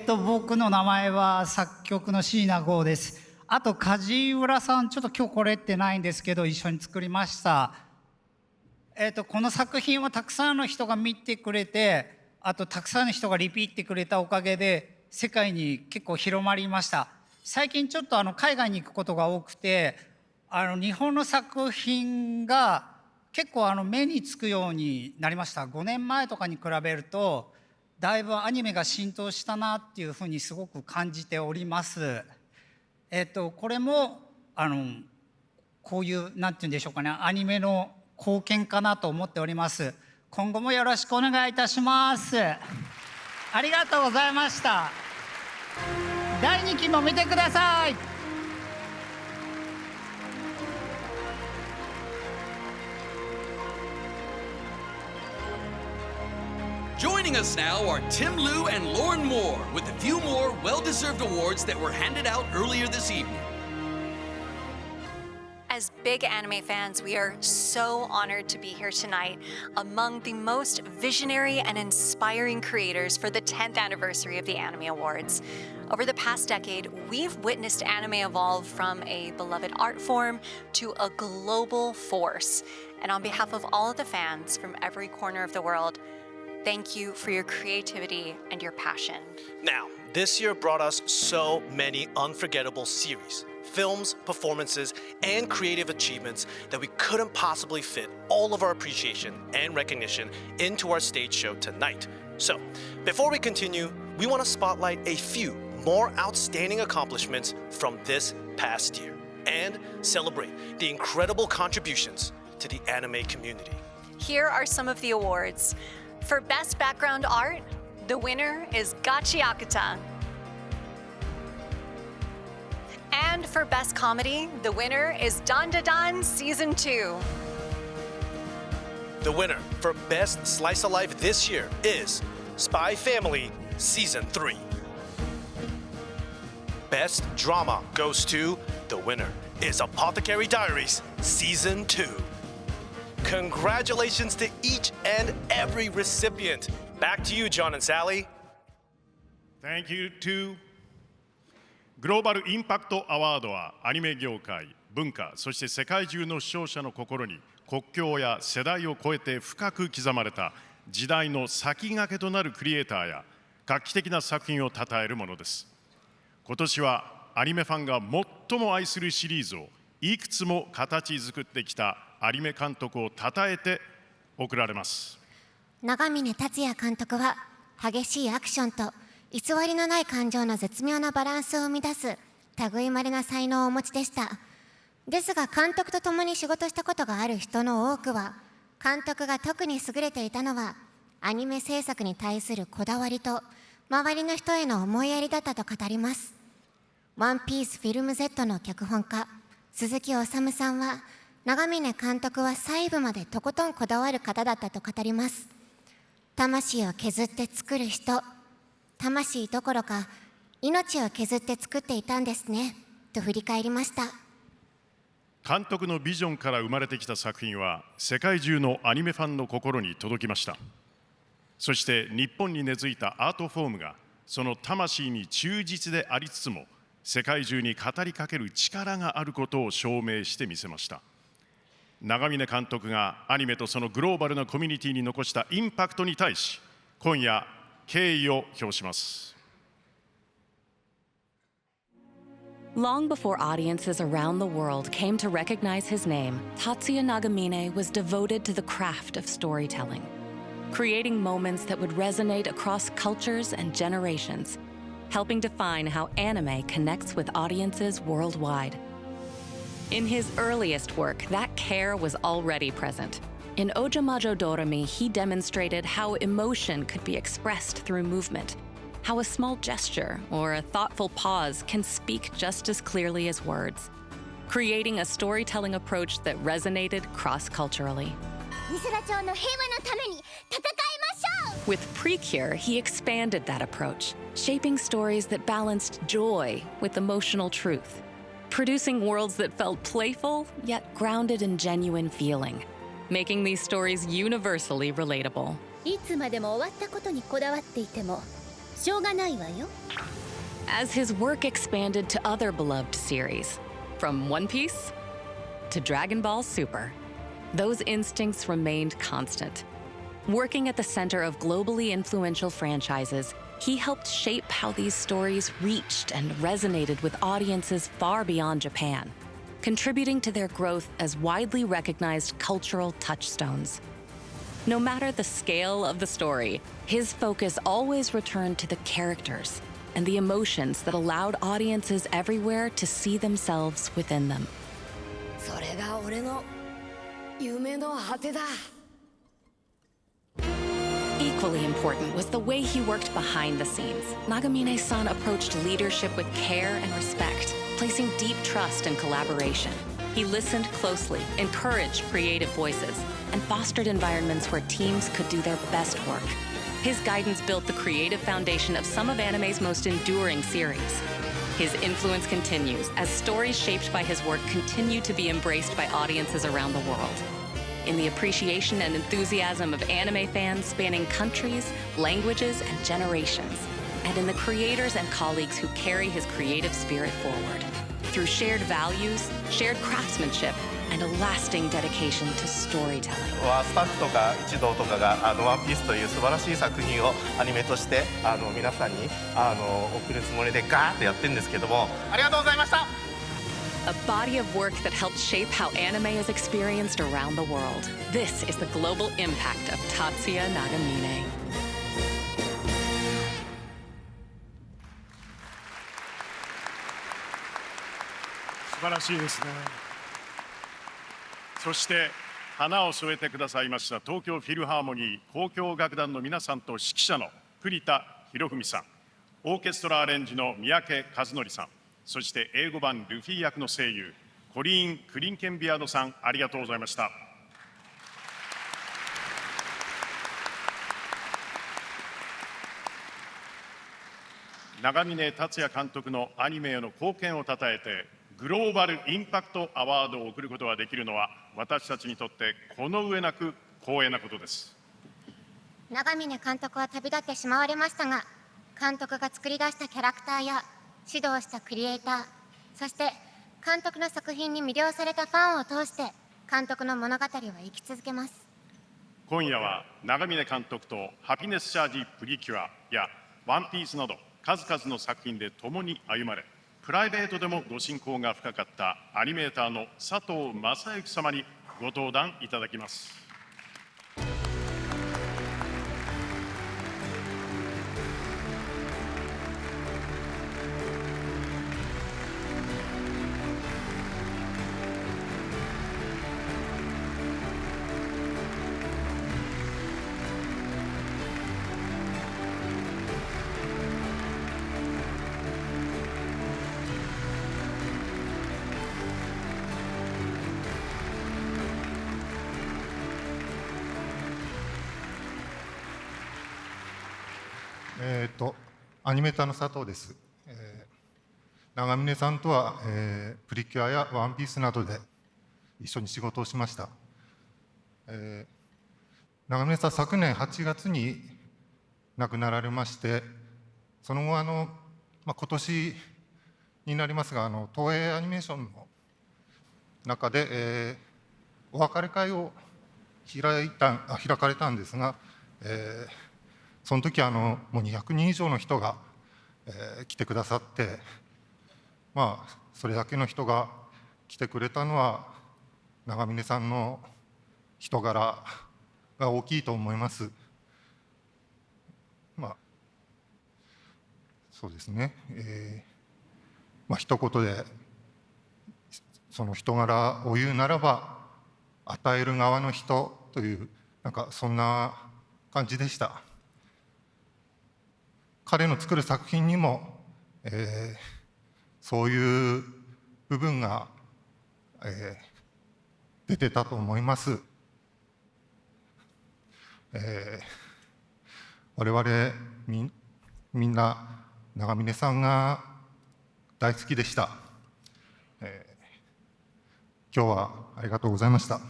Speaker 11: 僕の名前は作曲の椎名剛です。あと梶浦さん、ちょっと今日来れてないんですけど一緒に作りました。この作品はたくさんの人が見てくれて、あとたくさんの人がリピってくれたおかげで世界に結構広まりました。最近ちょっと海外に行くことが多くて、日本の作品が結構目につくようになりました。5年前とかに比べるとだいぶアニメが浸透したなっていうふうにすごく感じております。これもこういうなんて言うんでしょうかね、アニメの貢献かなと思っております。今後もよろしくお願いいたします。ありがとうございました。第2期も見てください。
Speaker 14: Joining us now are Tim Liu and Lauren Moore with a few more well-deserved awards that were handed out earlier this evening.
Speaker 1: As big anime fans, we are so honored to be here tonight among the most visionary and inspiring creators for the 10th anniversary of the Anime Awards. Over the past decade, we've witnessed anime evolve from a beloved art form to a global force. And on behalf of all of the fans from every corner of the world, thank you for your creativity and your passion.
Speaker 6: Now, this year brought us so many unforgettable series, films, performances, and creative achievements that we couldn't possibly fit all of our appreciation and recognition into our stage show tonight. So, before we continue, we want to spotlight a few more outstanding accomplishments from this past year and celebrate the incredible contributions to the anime community.
Speaker 1: Here are some of the awards. For Best Background Art, the winner is Gachi Akuta. And for Best Comedy, the winner is Dan Da Dan Season 2.
Speaker 6: The winner for Best Slice of Life this year is Spy Family Season 3. Best Drama goes to, the winner is Apothecary Diaries Season 2. Congratulations to each and every recipient. Back to you, John and Sally.
Speaker 13: Thank you to グローバルインパクトアワードはアニメ業界、文化、そして世界中の視聴者の心に国境や世代を超えて深く刻まれた時代の先駆けとなるクリエイターや画期的な作品を称えるものです。今年はアニメファンが最も愛するシリーズをいくつも形作ってきたアニメ監督を称えて贈られます。
Speaker 15: 長峰達也監督は激しいアクションと偽りのない感情の絶妙なバランスを生み出す類いまれな才能をお持ちでした。ですが監督と共に仕事したことがある人の多くは、監督が特に優れていたのはアニメ制作に対するこだわりと周りの人への思いやりだったと語ります。ワンピースフィルム Z の脚本家鈴木おさむさんは、長峰監督は細部までとことんこだわる方だったと語ります。魂を削って作る人、魂どころか命を削って作っていたんですねと振り返りました。
Speaker 13: 監督のビジョンから生まれてきた作品は世界中のアニメファンの心に届きました。そして日本に根付いたアートフォームがその魂に忠実でありつつも世界中に語りかける力があることを証明してみせました。長峰監督がアニメとそのグローバルなコミュニティに残したインパクトに対し、今夜敬意を表します。
Speaker 17: Long before audiences around the world came to recognize his name, Tatsuya Nagamine was devoted to the craft of storytelling, creating moments that would resonate across cultures and generations, helping define how anime connects with audiences worldwide. In his earliest work, that care was already present. In Ojamajo Doremi, he demonstrated how emotion could be expressed through movement, how a small gesture or a thoughtful pause can speak just as clearly as words. creating a storytelling approach that resonated cross-culturally.
Speaker 10: ミスラ町の平和のために戦いましょう
Speaker 17: With Precure, he expanded that approach, shaping stories that balanced joy with emotional truth, producing worlds that felt playful yet grounded in genuine feeling, making these stories universally relatable.
Speaker 10: いつまでも終わったことにこだわっていてもしょうがないわよ
Speaker 17: As his work expanded to other beloved series, from One Piece to Dragon Ball Super, those instincts remained constant. Working at the center of globally influential franchises, he helped shape how these stories reached and resonated with audiences far beyond Japan, contributing to their growth as widely recognized cultural touchstones. No matter the scale of the story, his focus always returned to the characters and the emotions that allowed audiences everywhere to see themselves within them.
Speaker 19: それが俺の夢の果てだ
Speaker 17: Equally important was the way he worked behind the scenes. Nagamine-san approached leadership with care and respect, placing deep trust and collaboration. He listened closely, encouraged creative voices, and fostered environments where teams could do their best work. His guidance built the creative foundation of some of anime's most enduring series. His influence continues as stories shaped by his work continue to be embraced by audiences around the world. In the appreciation and enthusiasm of anime fans spanning countries, languages, and generations, and in the creators and colleagues who carry his creative spirit forward. Through shared values, shared craftsmanship, and a lasting dedication to storytelling.
Speaker 8: スタッフとか一同とかがワンピースという素晴らしい作品をアニメとして皆さんに送るつもりでガーッとやってるんですけども、ありがとうございました。
Speaker 17: A body of work that helped shape how anime is experienced around the world. This is the global impact of Tatsuya Nagamine.
Speaker 13: 素晴らしいですね。そして花を添えてくださいました東京フィルハーモニー交響楽団の皆さんと指揮者の栗田博文さん、オーケストラアレンジの三宅和則さん、そして英語版ルフィ役の声優コリーン・クリンケンビアードさん、ありがとうございました。長峰達也監督のアニメへの貢献をたたえてグローバルインパクトアワードを贈ることができるのは私たちにとってこの上なく光栄なことです。
Speaker 15: 長峰監督は旅立ってしまわれましたが、監督が作り出したキャラクターや指導したクリエイター、そして監督の作品に魅了されたファンを通して監督の物語は生き続けます。
Speaker 13: 今夜は長峰監督とハピネスチャージプリキュアやワンピースなど数々の作品で共に歩まれ、プライベートでもご親交が深かったアニメーターの佐藤正幸様にご登壇いただきます。
Speaker 21: アニメーターの佐藤です。長峰さんとは、プリキュアやワンピースなどで一緒に仕事をしました。長峰さん、昨年8月に亡くなられまして、その後今年になりますが東映アニメーションの中で、お別れ会を開かれたんですが、その時もう200人以上の人が、来てくださって、それだけの人が来てくれたのは長峰さんの人柄が大きいと思います。そうですね、一言でその人柄を言うならば、与える側の人というそんな感じでした。彼の作る作品にも、そういう部分が出てたと思います。我々みんな長峰さんが大好きでした。今日はありがとうございました。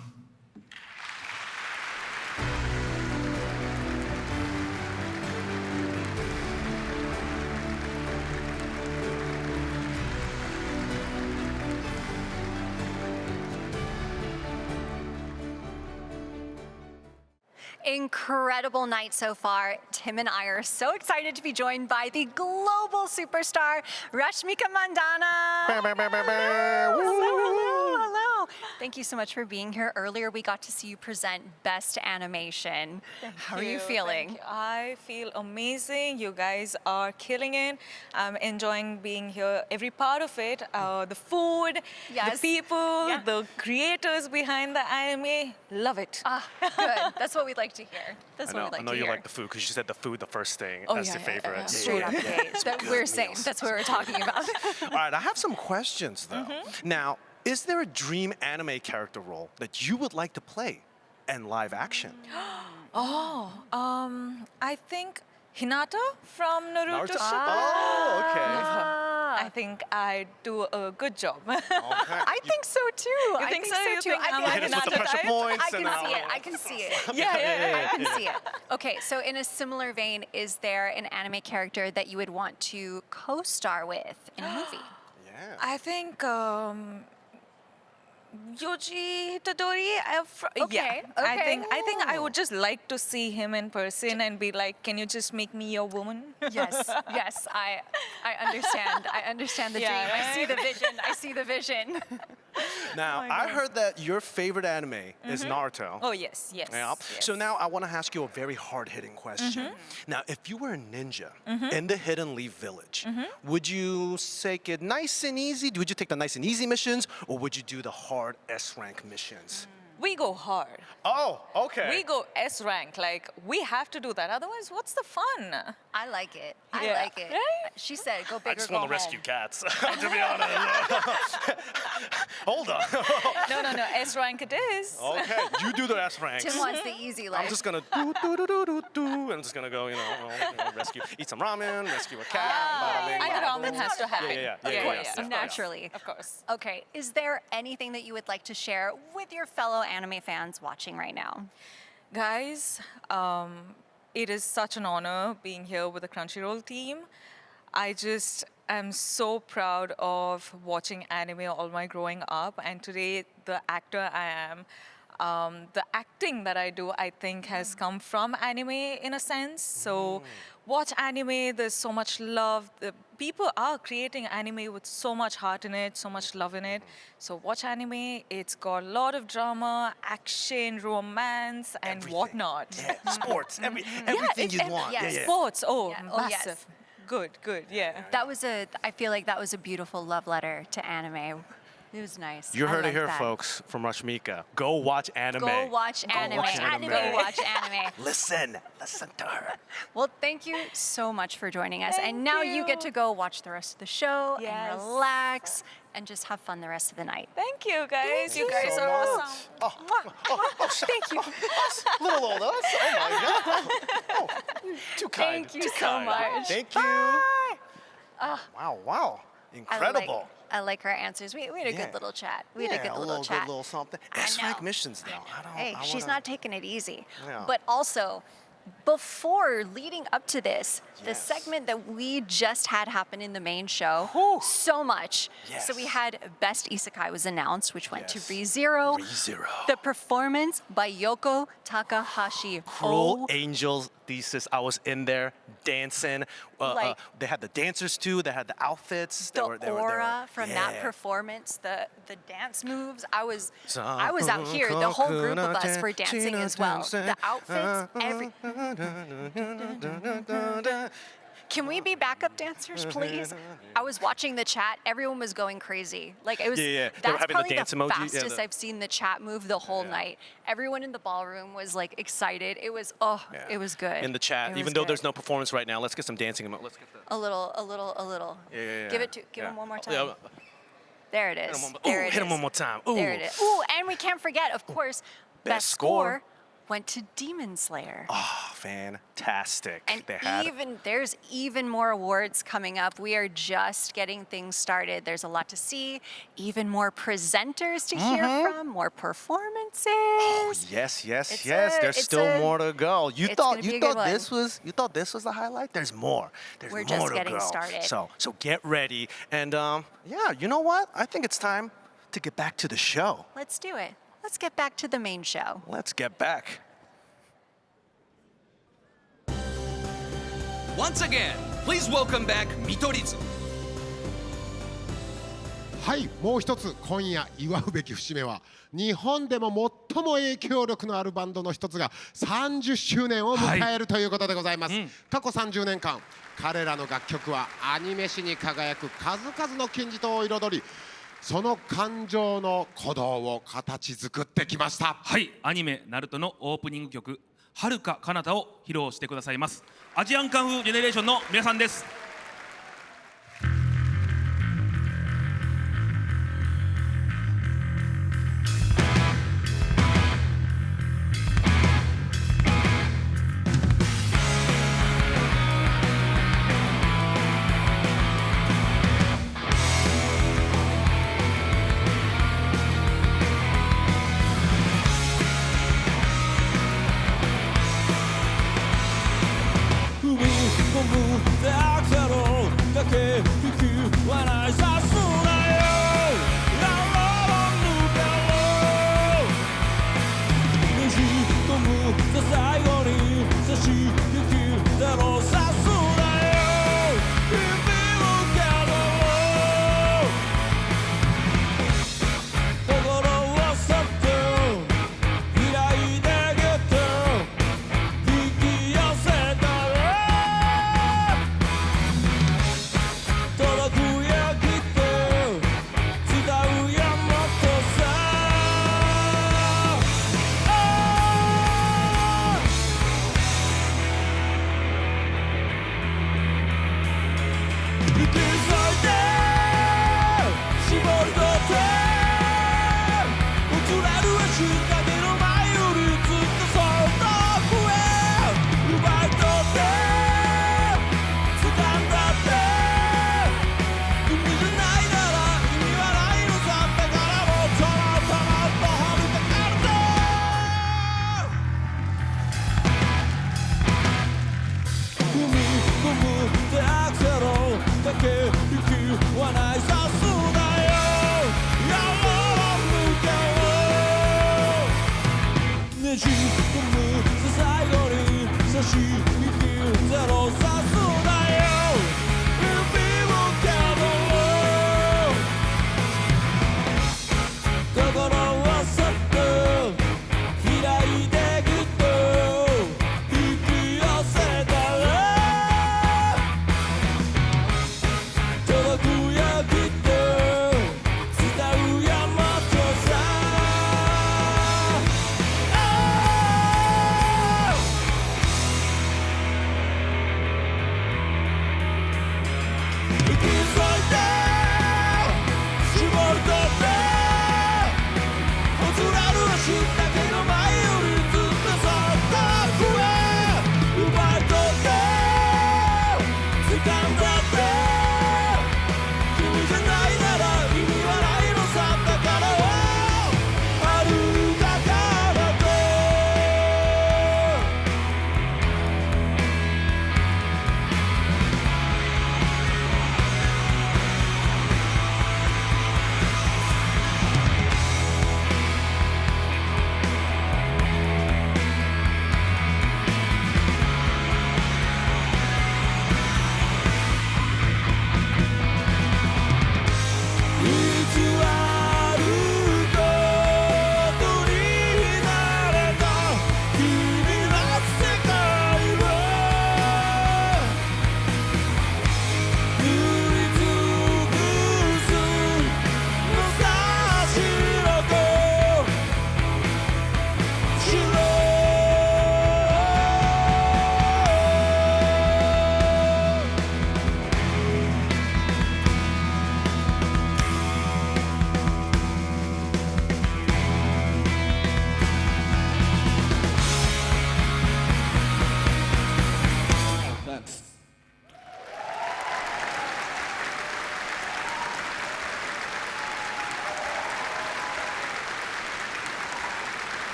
Speaker 1: Incredible night so far. Tim and I are so excited to be joined by the global superstar, Rashmika Mandanna. Hello. Thank you so much for being here. Earlier, we got to see you present Best Animation. How are you feeling?
Speaker 5: Thank you. I feel amazing. You guys are killing it. I'm enjoying being here. Every part of it. The food, the people, the creators behind the anime. Love it.
Speaker 1: Good. That's what we'd like to hear. That's what we'd like
Speaker 6: I know
Speaker 1: to
Speaker 6: you
Speaker 1: hear.
Speaker 6: like the food because you said the food the first thing
Speaker 5: Oh,
Speaker 6: as
Speaker 5: yeah,
Speaker 6: your favorite.
Speaker 1: Straight up. We're saying that's what we're talking about.
Speaker 6: All right, I have some questions though. Now, is there a dream anime character role that you would like to play in live action?
Speaker 5: I think Hinata from Naruto.
Speaker 6: Oh, okay.
Speaker 5: I think I do a good job.
Speaker 1: I think so too.
Speaker 5: You think so? You think I'm
Speaker 1: I
Speaker 5: a
Speaker 1: can
Speaker 5: Hinata
Speaker 1: see it.
Speaker 5: type?
Speaker 1: I can see it. I can see it.
Speaker 5: Yeah.
Speaker 1: I can see it. Okay, so in a similar vein, is there an anime character that you would want to co-star with in a movie?
Speaker 5: I think Yoji Itadori.
Speaker 1: Okay,
Speaker 5: I think I
Speaker 1: Ooh.
Speaker 5: would just like to see him in person and be like, can you just make me your woman?
Speaker 1: Yes, I understand. I understand the dream. I see the vision. I see the vision.
Speaker 6: Now, I heard that your favorite anime is Naruto.
Speaker 5: Oh, yes.
Speaker 6: Yeah. So now I want to ask you a very hard-hitting question. Now, if you were a ninja in the Hidden Leaf Village, would you take it nice and easy? Would you take the nice and easy missions, or would you do the hard S-rank missions?
Speaker 5: We go hard.
Speaker 6: Oh, okay.
Speaker 5: We go S rank. Like, we have to do that. Otherwise, what's the fun?
Speaker 1: I like it. I
Speaker 5: Yeah.
Speaker 1: like it.
Speaker 5: Right?
Speaker 1: She said, "Go big
Speaker 6: I just
Speaker 1: or go
Speaker 6: want to
Speaker 1: home."
Speaker 6: rescue cats, to be honest. Hold on.
Speaker 5: No. S rank it is.
Speaker 6: Okay, you do the S ranks.
Speaker 1: Tim wants the easy life.
Speaker 6: I'm just gonna do. I'm just gonna go, rescue, eat some ramen, rescue a cat. bada bing,
Speaker 5: And
Speaker 6: bada
Speaker 5: ramen
Speaker 6: boom.
Speaker 5: has to happen.
Speaker 6: Yeah,
Speaker 1: Of course,
Speaker 6: of course.
Speaker 1: naturally.
Speaker 5: Of course.
Speaker 1: Okay, is there anything that you would like to share with your fellow anime fans watching right now?
Speaker 5: Guys, it is such an honor being here with the Crunchyroll team. I just am so proud of watching anime all my growing up, and today the actor I am, the acting that I do, I think has come from anime in a sense. So watch anime, there's so much love. The people are creating anime with so much heart in it, so much love in it. So watch anime, it's got a lot of drama, action, romance, and whatnot.
Speaker 6: Yeah, sports, everything
Speaker 5: it's
Speaker 6: you want.
Speaker 1: yeah,
Speaker 5: Sports,
Speaker 1: Yeah. Oh,
Speaker 5: massive.
Speaker 1: yes.
Speaker 5: Good, yeah.
Speaker 1: I feel like that was a beautiful love letter to anime. It was nice.
Speaker 6: You
Speaker 1: I
Speaker 6: heard it
Speaker 1: like
Speaker 6: here,
Speaker 1: that.
Speaker 6: folks, from Rashmika. Go watch anime.
Speaker 1: Go watch anime. Go watch anime.
Speaker 6: Listen to her.
Speaker 1: Well, thank you so much for joining us. And now you get to go watch the rest of the show
Speaker 5: Yes.
Speaker 1: and relax and just have fun the rest of the night.
Speaker 5: Thank you, guys. You guys
Speaker 6: so
Speaker 5: are
Speaker 6: much.
Speaker 5: awesome.
Speaker 1: Thank you.
Speaker 6: Little old us. Oh my God. Oh, too kind.
Speaker 1: Thank you
Speaker 6: too
Speaker 1: so
Speaker 6: kind.
Speaker 1: much.
Speaker 6: Thank you. Wow. Incredible.
Speaker 1: I like her answers. We had a good little chat. We had a good little chat.
Speaker 6: Good little something.
Speaker 1: I
Speaker 6: S-rank
Speaker 1: know.
Speaker 6: missions, though.
Speaker 1: Hey, she's not taking it easy.
Speaker 6: Yeah.
Speaker 1: But also, before leading up to this, the segment that we just had happen in the main show, so much.
Speaker 6: Yes.
Speaker 1: So we had Best Isekai was announced, which went to ReZero.
Speaker 6: ReZero.
Speaker 1: The performance by Yoko Takahashi.
Speaker 6: Cruel Angels Thesis. I was in there dancing. They had the dancers too. They had the outfits.
Speaker 1: The aura from that performance, the dance moves. I was out here. The whole group of us were dancing as well. The outfits, Can we be backup dancers, please? I was watching the chat. Everyone was going crazy. Like it was.
Speaker 6: Yeah. They were
Speaker 1: That's
Speaker 6: having the
Speaker 1: probably
Speaker 6: dance
Speaker 1: the
Speaker 6: emoji.
Speaker 1: fastest I've seen the chat move the whole night. Everyone in the ballroom was like excited. It was it was good.
Speaker 6: In the chat,
Speaker 1: It
Speaker 6: even
Speaker 1: was
Speaker 6: though
Speaker 1: good.
Speaker 6: there's no performance right now, let's get some dancing. Let's get the.
Speaker 1: A little.
Speaker 6: Yeah.
Speaker 1: Give him one more time. There it is.
Speaker 6: Ooh,
Speaker 1: There it
Speaker 6: hit him
Speaker 1: is.
Speaker 6: one more time. Ooh.
Speaker 1: There it is. Ooh, and we can't forget, of course, best score went to Demon Slayer.
Speaker 6: Oh, fantastic.
Speaker 1: And
Speaker 6: They had
Speaker 1: there's even more awards coming up. We are just getting things started. There's a lot to see, even more presenters to hear from, more performances.
Speaker 6: Yes, yes,
Speaker 1: It's
Speaker 6: yes.
Speaker 1: a-
Speaker 6: There's
Speaker 1: it's
Speaker 6: still
Speaker 1: a-
Speaker 6: more to go. You
Speaker 1: it's
Speaker 6: thought
Speaker 1: gonna be a good one.
Speaker 6: this was the highlight? There's more. There's
Speaker 1: We're
Speaker 6: more
Speaker 1: just
Speaker 6: to
Speaker 1: getting
Speaker 6: go.
Speaker 1: started.
Speaker 6: So get ready. And yeah, you know what? I think it's time to get back to the show.
Speaker 1: Let's do it. Let's get back to the main show.
Speaker 6: Let's get back.
Speaker 14: Once again, please welcome back Mitorizu.
Speaker 7: はい、もう一つ今夜祝うべき節目は日本でも最も影響力のあるバンドの一つが30周年を迎えるということでございます、過去30年間彼らの楽曲はアニメ史に輝く数々の金字塔を彩りその感情の鼓動を形作ってきました。
Speaker 16: はい、アニメ「ナルトのオープニング曲「遥か彼方を披露してくださいますアジアンカンフージェネレーションの皆さんです。
Speaker 19: 踏み込むだけ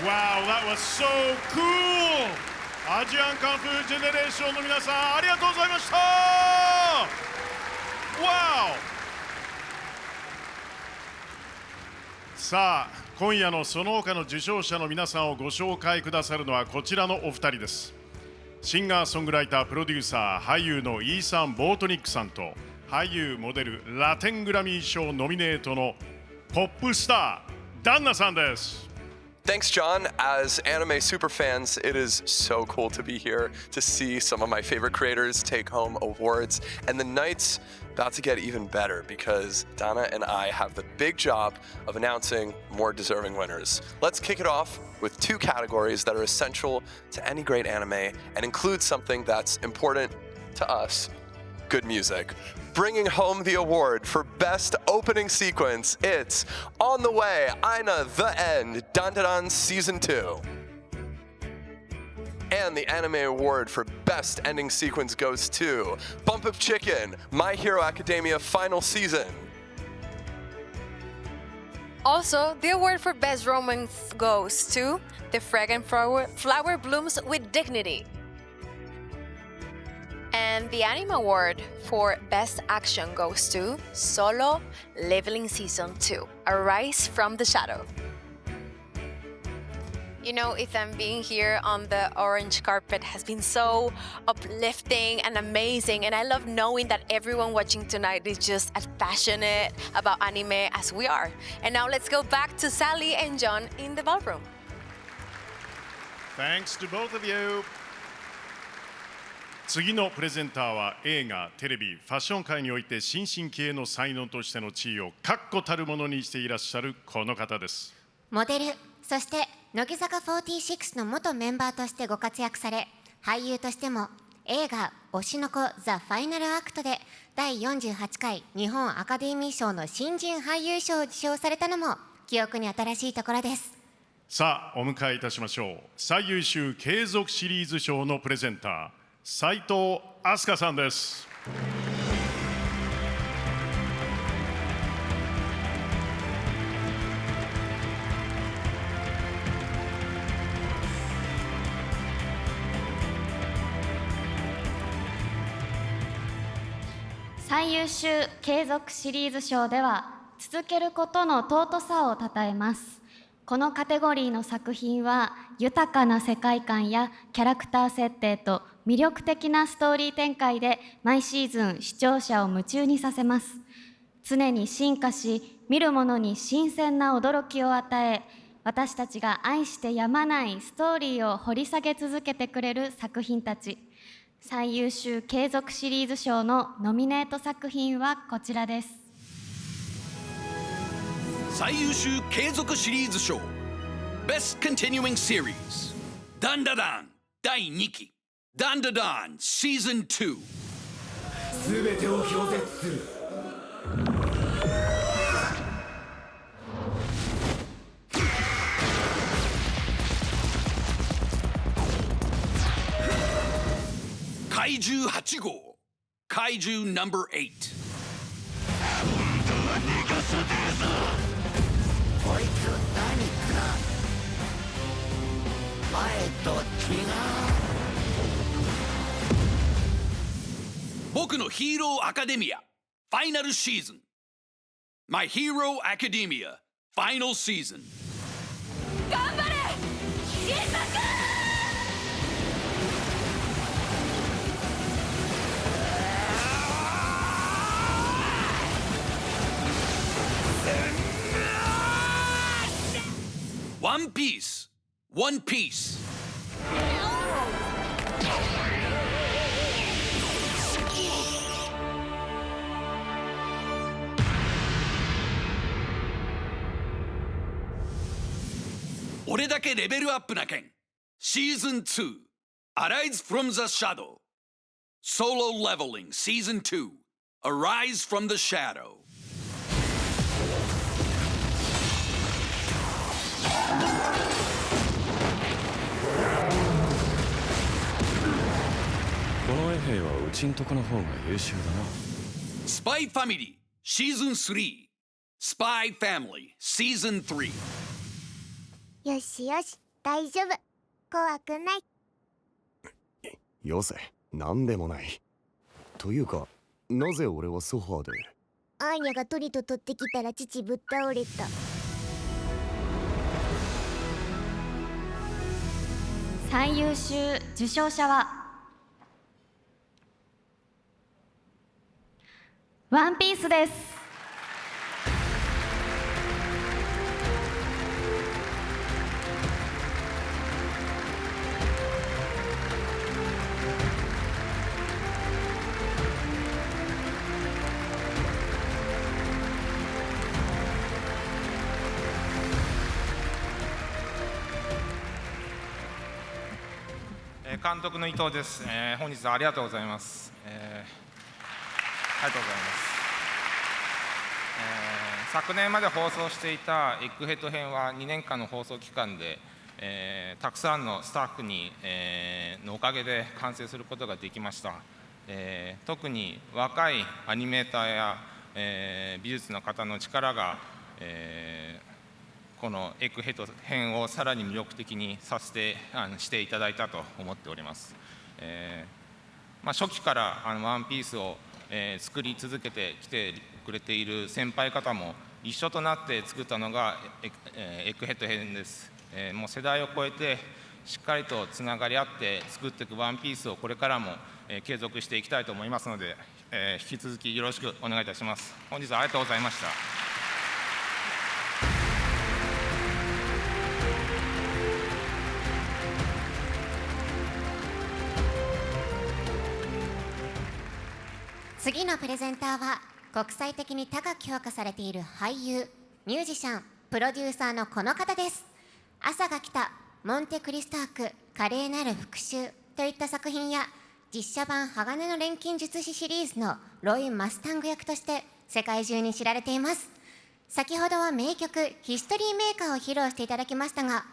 Speaker 13: Wow, that was so cool! アジアンカンフージェネレーションの皆さん、ありがとうございました。Wow! さあ、今夜のその他の受賞者の皆さんをご紹介くださるのはこちらのお二人です。シンガーソングライター、プロデューサー、俳優のイーサン・ボートニックさんと、俳優、モデル、ラテングラミー賞ノミネートのポップスター、ダンナさんです。
Speaker 18: Thanks, John. As anime superfans, it is so cool to be here to see some of my favorite creators take home awards. And the night's about to get even better because Donna and I have the big job of announcing more deserving winners. Let's kick it off with two categories that are essential to any great anime and include something that's important to us: good music. Bringing home the award for Best Opening Sequence, it's On the Way, Aina the End, Dandadan Season 2. And the Anime Award for Best Ending Sequence goes to Bump of Chicken, My Hero Academia Final Season.
Speaker 22: Also, the award for Best Romance goes to The Fragrant Flower Blooms with Dignity. And the Anime Award for Best Action goes to Solo Leveling Season 2, Arise from the Shadow. You know, Ethan, being here on the orange carpet has been so uplifting and amazing, and I love knowing that everyone watching tonight is just as passionate about anime as we are. And now let's go back to Sally and John in the ballroom.
Speaker 13: Thanks to both of you. 次のプレゼンターは映画、テレビ、ファッション界において新進気鋭の才能としての地位を確固たるものにしていらっしゃるこの方です。
Speaker 15: モデル、そして乃木坂46の元メンバーとしてご活躍され、俳優としても映画「推しの子ザ・ファイナルアクト」で第48回日本アカデミー賞の新人俳優賞を受賞されたのも記憶に新しいところです。
Speaker 13: さあ、お迎えいたしましょう。最優秀継続シリーズ賞のプレゼンター、斉藤飛鳥さんです。
Speaker 12: 最優秀継続シリーズ賞では続けることの尊さをたたえます。このカテゴリーの作品は豊かな世界観やキャラクター設定と魅力的なストーリー展開で毎シーズン視聴者を夢中にさせます。常に進化し、見る者に新鮮な驚きを与え、私たちが愛してやまないストーリーを掘り下げ続けてくれる作品たち。最優秀継続シリーズ賞のノミネート作品はこちらです。
Speaker 14: 最優秀継続シリーズ賞 Best Continuing Series ダンダダン第2期ダンダダン Season 2。 すべてを拒絶する。怪獣8号怪獣 No.8。
Speaker 19: こいつ何か前と違う。
Speaker 14: 僕のヒーローアカデミアファイナルシーズン My Hero Academia Final Season。
Speaker 19: 頑張れ新作。
Speaker 14: One Piece One Piece。 俺だけレベルアップな件 Season 2 Arise from the Shadow Solo Leveling Season 2 Arise from the Shadow。
Speaker 23: この衛兵はうちんとこの方が優秀だな。
Speaker 14: Spy Family Season 3 Spy Family Season 3。
Speaker 10: よしよし、
Speaker 15: 大丈夫、怖くない。
Speaker 23: よせ、なんでもない。というか、なぜ俺はソファーで。
Speaker 15: アーニャがトリト取ってきたら父ぶっ倒れた。
Speaker 12: 最優秀受賞者はワンピースです。
Speaker 3: 監督の伊藤です。本日はありがとうございます。ありがとうございます。昨年まで放送していたエッグヘッド編は2年間の放送期間で、たくさんのスタッフのおかげで完成することができました。特に若いアニメーターや、美術の方の力が、このエッグヘッド編をさらに魅力的にしていただいたと思っております。初期からワンピースを、作り続けてきてくれている先輩方も一緒となって作ったのがエッグヘッド編です。もう世代を超えてしっかりとつながり合って作っていくワンピースをこれからも、継続していきたいと思いますので、引き続きよろしくお願いいたします。本日はありがとうございました。
Speaker 15: 次のプレゼンターは国際的に高く評価されている俳優、ミュージシャン、プロデューサーのこの方です。朝が来た、モンテクリスターク、華麗なる復讐といった作品や実写版鋼の錬金術師シリーズのロイ・マスタング役として世界中に知られています。先ほどは名曲ヒストリーメーカーを披露していただきましたが、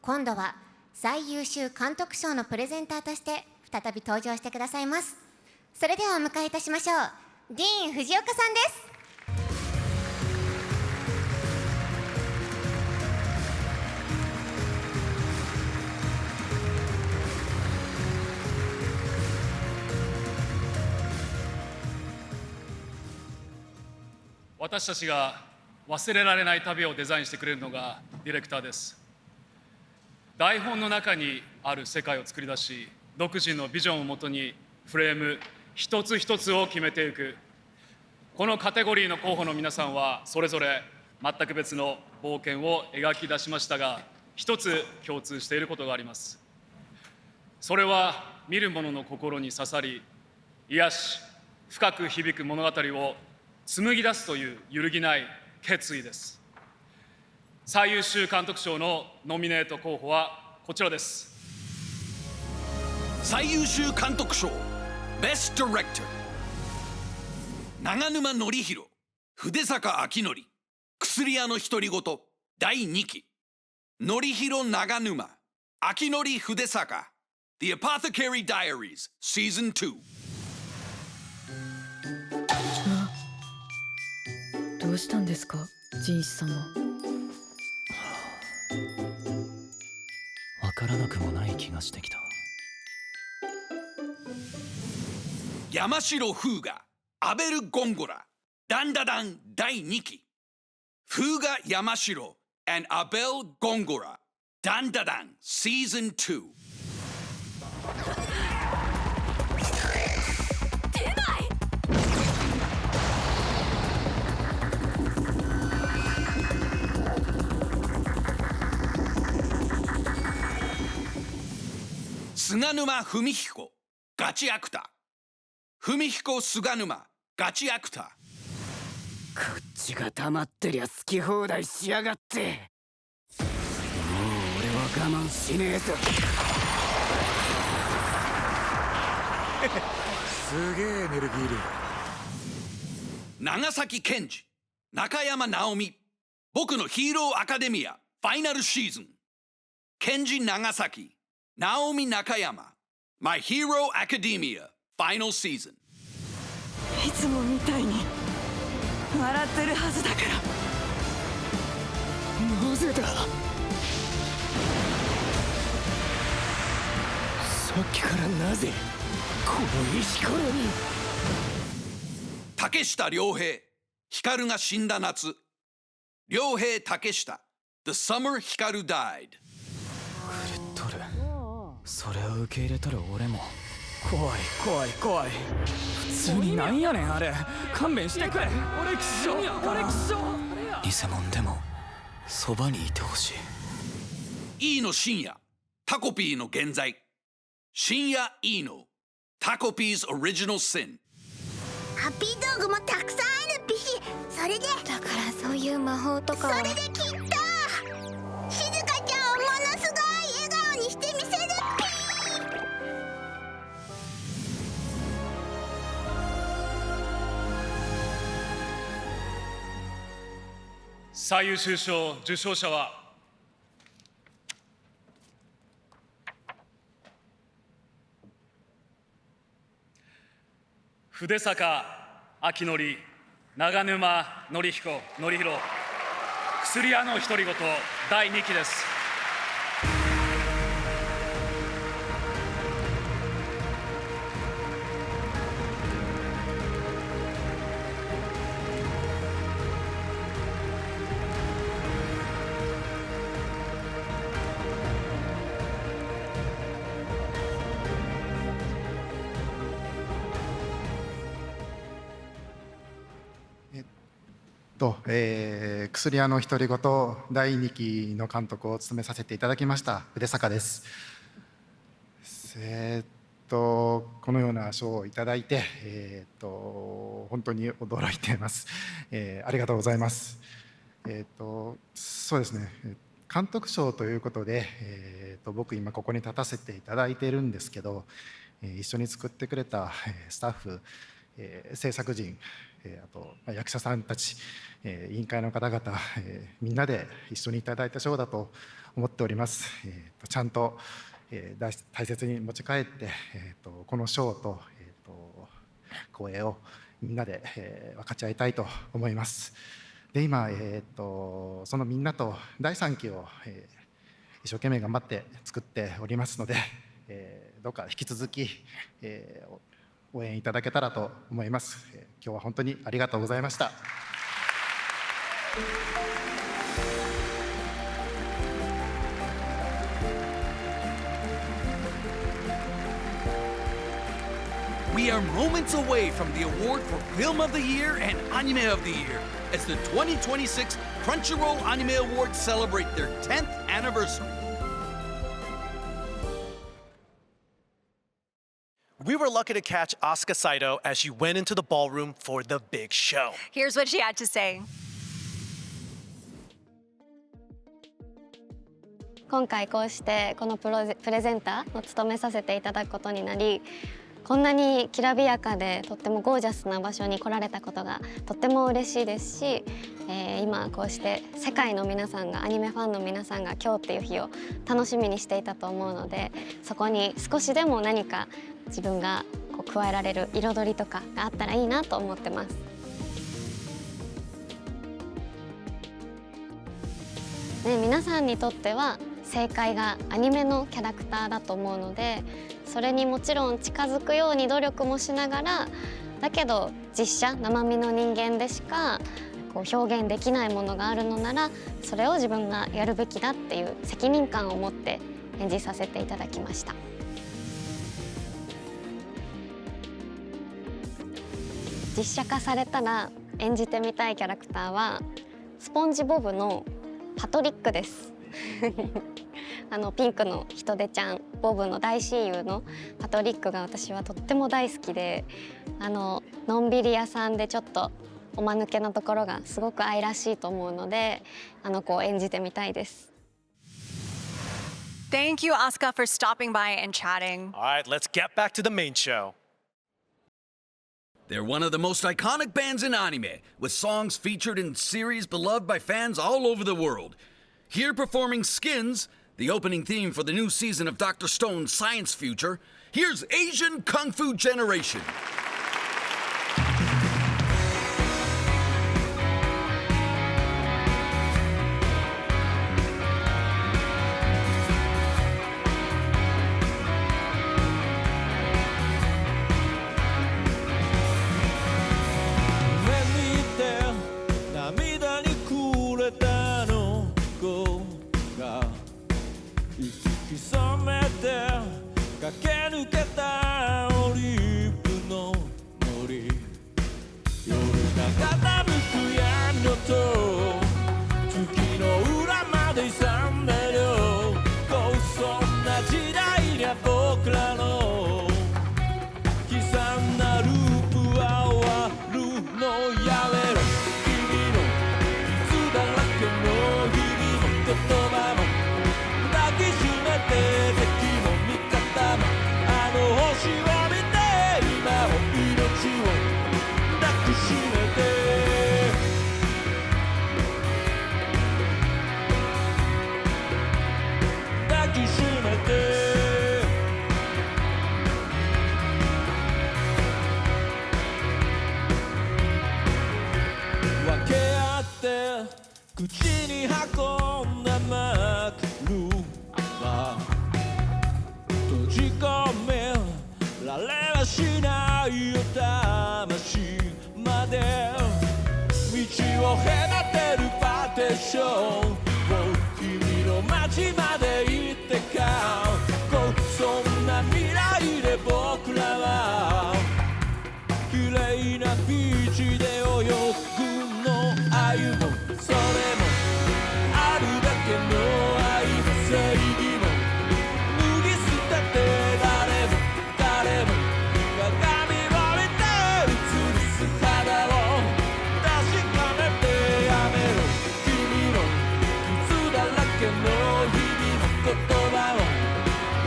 Speaker 15: 今度は最優秀監督賞のプレゼンターとして再び登場してくださいます。それではお迎えいたしましょう。ディーン・藤岡さんです。
Speaker 9: 私たちが忘れられない旅をデザインしてくれるのがディレクターです。台本の中にある世界を作り出し、独自のビジョンをもとにフレーム一つ一つを決めていく。このカテゴリーの候補の皆さんはそれぞれ全く別の冒険を描き出しましたが、一つ共通していることがあります。それは見る者の心に刺さり、癒し深く響く物語を紡ぎ出すという揺るぎない決意です。最優秀監督賞のノミネート候補はこちらです。
Speaker 14: 最優秀監督賞 Best Director 長沼典弘、筆坂明則、薬屋の独り言第2期、典弘長沼、明則筆坂 The Apothecary Diaries Season 2。
Speaker 20: どうしたんですか、仁志様。
Speaker 23: わからなくもない気がしてきた。
Speaker 14: 山城フーガ、アベル・ゴンゴラ、ダンダダン第2期、フーガ・山城 and アベル・ゴンゴラ、ダンダダン Season 2。
Speaker 10: 出ない。
Speaker 14: 菅沼文彦、ガチアクター。文彦菅沼、ガチアクター。
Speaker 19: こっちが黙ってりゃ好き放題しやがって。もう俺は我慢しねえぞ。
Speaker 14: すげえエネルギー量。長崎健二、中山直美、僕のヒーローアカデミアファイナルシーズン。健二長崎、直美中山、My Hero Academia Final Season。
Speaker 19: いつもみたいに笑ってるはずだから。なぜだ。さっきからなぜこの石ころに。
Speaker 14: 竹下涼平、光が死んだ夏。涼平竹下 The Summer Hikaru Died。
Speaker 19: 狂っとる。それを受け入れとる俺も怖い怖い怖い。普通になんやねんあれ。勘弁してくれ。俺気象偽物でもそばにいてほしい。
Speaker 14: 飯野深夜、タコピーの現在。深夜飯野、タコピーズオリジナルシン。
Speaker 15: ハッピー道具もたくさんあるピシ。それでだからそういう魔法とかはそれできっと静香ちゃんをものすごい笑顔にしてみせるピー。
Speaker 9: 最優秀賞受賞者は筆坂明則、長沼典彦、典弘、薬屋の独り言第2期です。
Speaker 2: 薬屋の独り言第2期の監督を務めさせていただきました筆坂です。このような賞をいただいて、本当に驚いています。ありがとうございます。そうですね、監督賞ということで、僕今ここに立たせていただいているんですけど、一緒に作ってくれたスタッフ、制作陣、あと役者さんたち、委員会の方々、みんなで一緒にいただいた賞だと思っております。ちゃんと、大切に持ち帰って、この賞と、光栄をみんなで、分かち合いたいと思います。で今、そのみんなと第3期を、一生懸命頑張って作っておりますので、どうか引き続き、応援いただけたらと思います。今日は本当にありがとうございました。
Speaker 14: We are moments away from the award for Film of the Year and Anime of the Year as the 2026 Crunchyroll Anime Awards celebrate their 10th anniversary.
Speaker 6: We were lucky to catch Asuka Saito as she went into the ballroom for the big show.
Speaker 1: Here's what she had to say.
Speaker 4: 今回こうしてこのプレゼンターを務めさせていただくことになり、こんなにきらびやかでとってもゴージャスな場所に来られたことがとっても嬉しいですし、今こうして世界の皆さんがアニメファンの皆さんが今日っていう日を楽しみにしていたと思うので、そこに少しでも何か自分がこう加えられる彩りとかがあったらいいなと思ってます。ね、皆さんにとっては正解がアニメのキャラクターだと思うので、それにもちろん近づくように努力もしながら、だけど実写生身の人間でしかこう表現できないものがあるのなら、それを自分がやるべきだっていう責任感を持って演じさせていただきました。実写化されたら演じてみたいキャラクターはスポンジボブのパトリックです。ピンクのヒトデちゃん、ボブの大親友のパトリックが私はとっても大好きで、のんびり屋さんでちょっとおまぬけなところがすごく愛らしいと思うので、あの子を演じてみたいです。
Speaker 1: Thank you, Asuka, for stopping by and chatting.
Speaker 6: All right, let's get back to the main show.
Speaker 14: They're one of the most iconic bands in anime, with songs featured in series beloved by fans all over the world. Here performing Skins, the opening theme for the new season of Dr. Stone's Science Future, here's Asian Kung Fu Generation.
Speaker 19: で勇んでるこうそんな時代にゃ僕らの悲惨なループは終わるのやめろ君の傷だらけの日々も言葉も抱きしめて敵も味方もあの星を見て今も命を抱きしめて抱きしめて分け合って口に運んだマクルは閉じ込められはしないよ魂まで道を隔てるパーテーションを君の街まで行ってかこうそんな未来で僕らは綺麗なビーチで泳ぐの愛もそれもあるだけの愛も正義も脱ぎ捨てて誰も誰も鏡を見て映る姿を確かめてやめろ君の傷だらけの日々も言葉を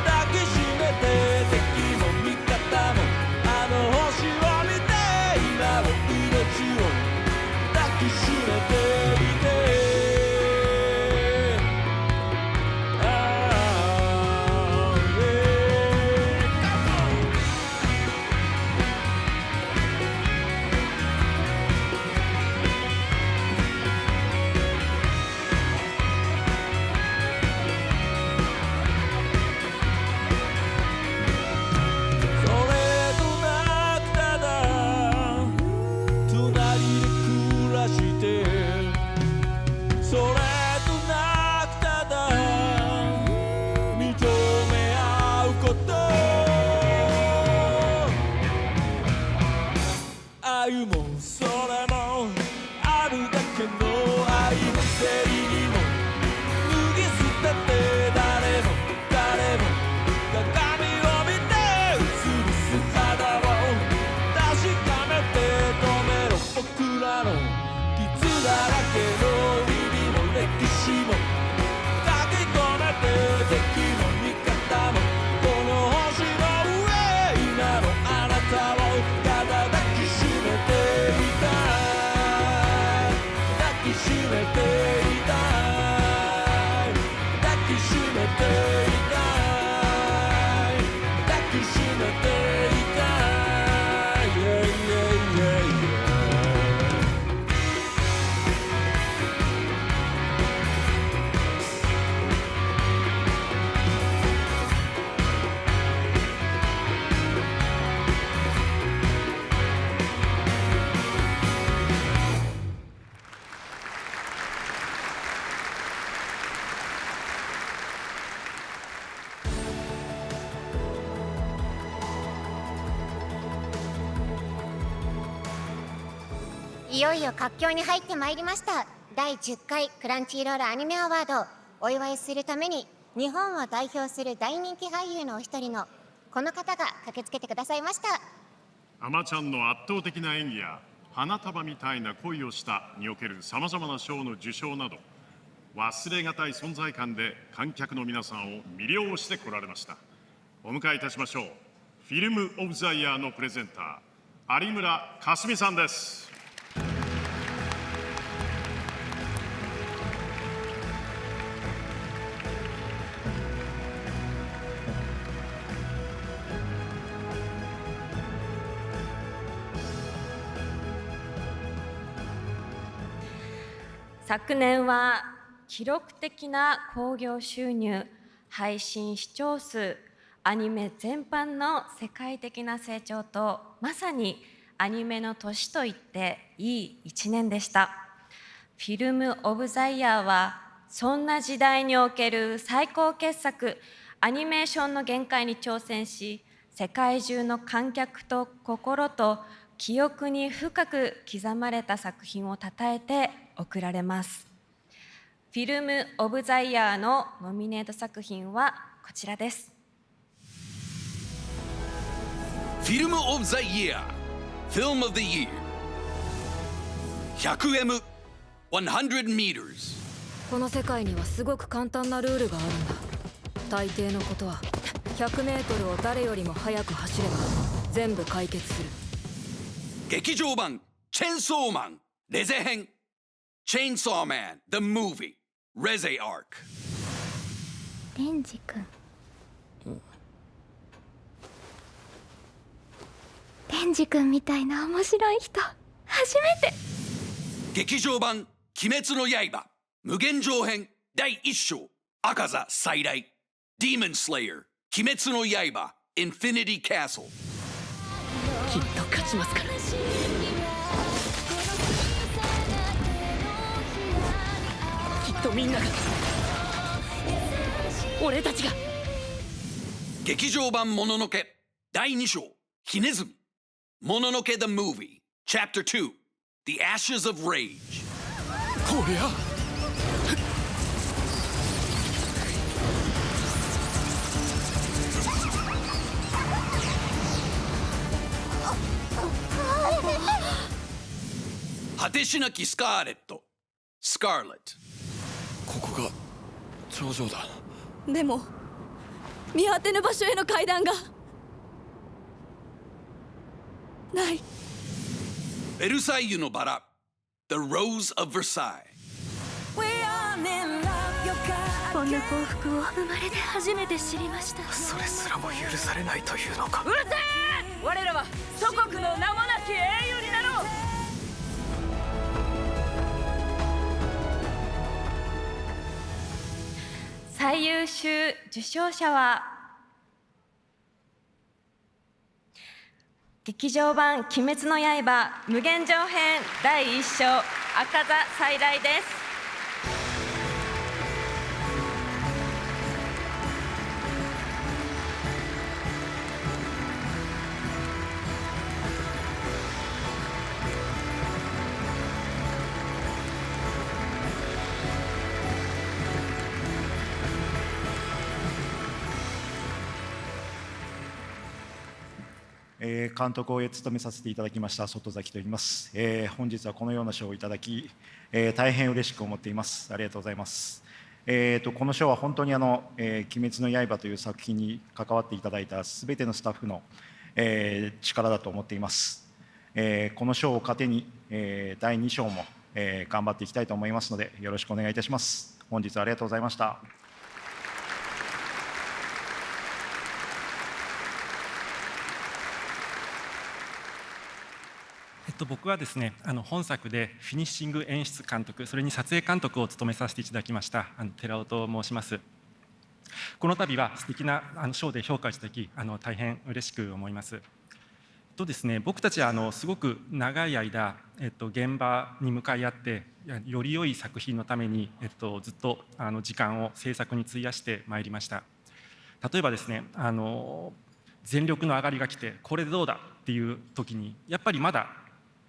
Speaker 19: 抱きしめて敵も味方もあの星を見て今も命を抱きしめていてそれとなくただ隣で暮らしてそれとなくただ認め合うこと愛もそれもあるだけの愛も正義も脱ぎ捨てて誰も誰も鏡を見て映る姿を確かめて止めろ僕らの傷だらけの日々も歴史も書き留めて敵も味方もこの星の上今のあなたをただ抱きしめていたい抱きしめていたい抱きしめていたい抱きしめていたい yeah, yeah, yeah, yeah.
Speaker 15: いよいよ佳境に入ってまいりました。第10回クランチーロールアニメアワードをお祝いするために日本を代表する大人気俳優のお一人のこの方が駆けつけてくださいました。
Speaker 13: アマちゃんの圧倒的な演技や花束みたいな恋をしたにおけるさまざまな賞の受賞など忘れがたい存在感で観客の皆さんを魅了してこられました。お迎えいたしましょう。フィルム・オブ・ザ・イヤーのプレゼンター有村架純さんです。
Speaker 8: 昨年は記録的な興行収入、配信視聴数、アニメ全般の世界的な成長と、まさにアニメの年といっていい一年でした。フィルム・オブ・ザ・イヤーはそんな時代における最高傑作、アニメーションの限界に挑戦し、世界中の観客と心と記憶に深く刻まれた作品をたたえて贈られます。フィルム・オブ・ザ・イヤーのノミネート作品はこちらです。
Speaker 14: Film of the Year Film of the Year 100M 100 meters
Speaker 20: この世界にはすごく簡単なルールがあるんだ。大抵のことは100メートルを誰よりも速く走れば全部解決する。
Speaker 14: 劇場版チェンソーマンレゼ編 Chainsaw Man the Movie Reze Arc
Speaker 15: レンジ君、レンジ君みたいな面白い人初めて。
Speaker 14: 劇場版鬼滅の刃無限上編第1章赤座再来 Demon Slayer 鬼滅の刃 Infinity Castle
Speaker 20: きっと勝ちますから。きっとみんなが、俺たちが。
Speaker 14: 劇場版もののけ第2章ひねずみもののけ The Movie Chapter 2 The Ashes of Rage
Speaker 19: こりゃ
Speaker 14: 果てしなきスカーレットスカーレット。
Speaker 19: ここが頂上だ。
Speaker 20: でも見当てぬ場所への階段がない。
Speaker 14: ベルサイユのバラ The Rose of Versailles
Speaker 20: こんな幸福を生まれて初めて知りました。
Speaker 19: それすらも許されないというのか。
Speaker 20: うるせえ！我らは祖国の名もなき英雄になろう。
Speaker 8: 最優秀受賞者は劇場版「鬼滅の刃無限上編」第1章赤座再来です。
Speaker 11: 監督を務めさせていただきました外崎と言います。本日はこのような賞をいただき、大変嬉しく思っています。ありがとうございます。この賞は本当に鬼滅の刃という作品に関わっていただいたすべてのスタッフの、力だと思っています。この賞を糧に、第2章も、頑張っていきたいと思いますのでよろしくお願いいたします。本日はありがとうございました。
Speaker 17: 僕はですね、本作でフィニッシング演出監督、それに撮影監督を務めさせていただきました寺尾と申します。この度は素敵な賞で評価いただき、大変嬉しく思います。ですね、僕たちはすごく長い間、現場に向かい合ってより良い作品のために、ずっと時間を制作に費やしてまいりました。例えばですね、全力の上がりが来てこれでどうだっていう時にやっぱりまだ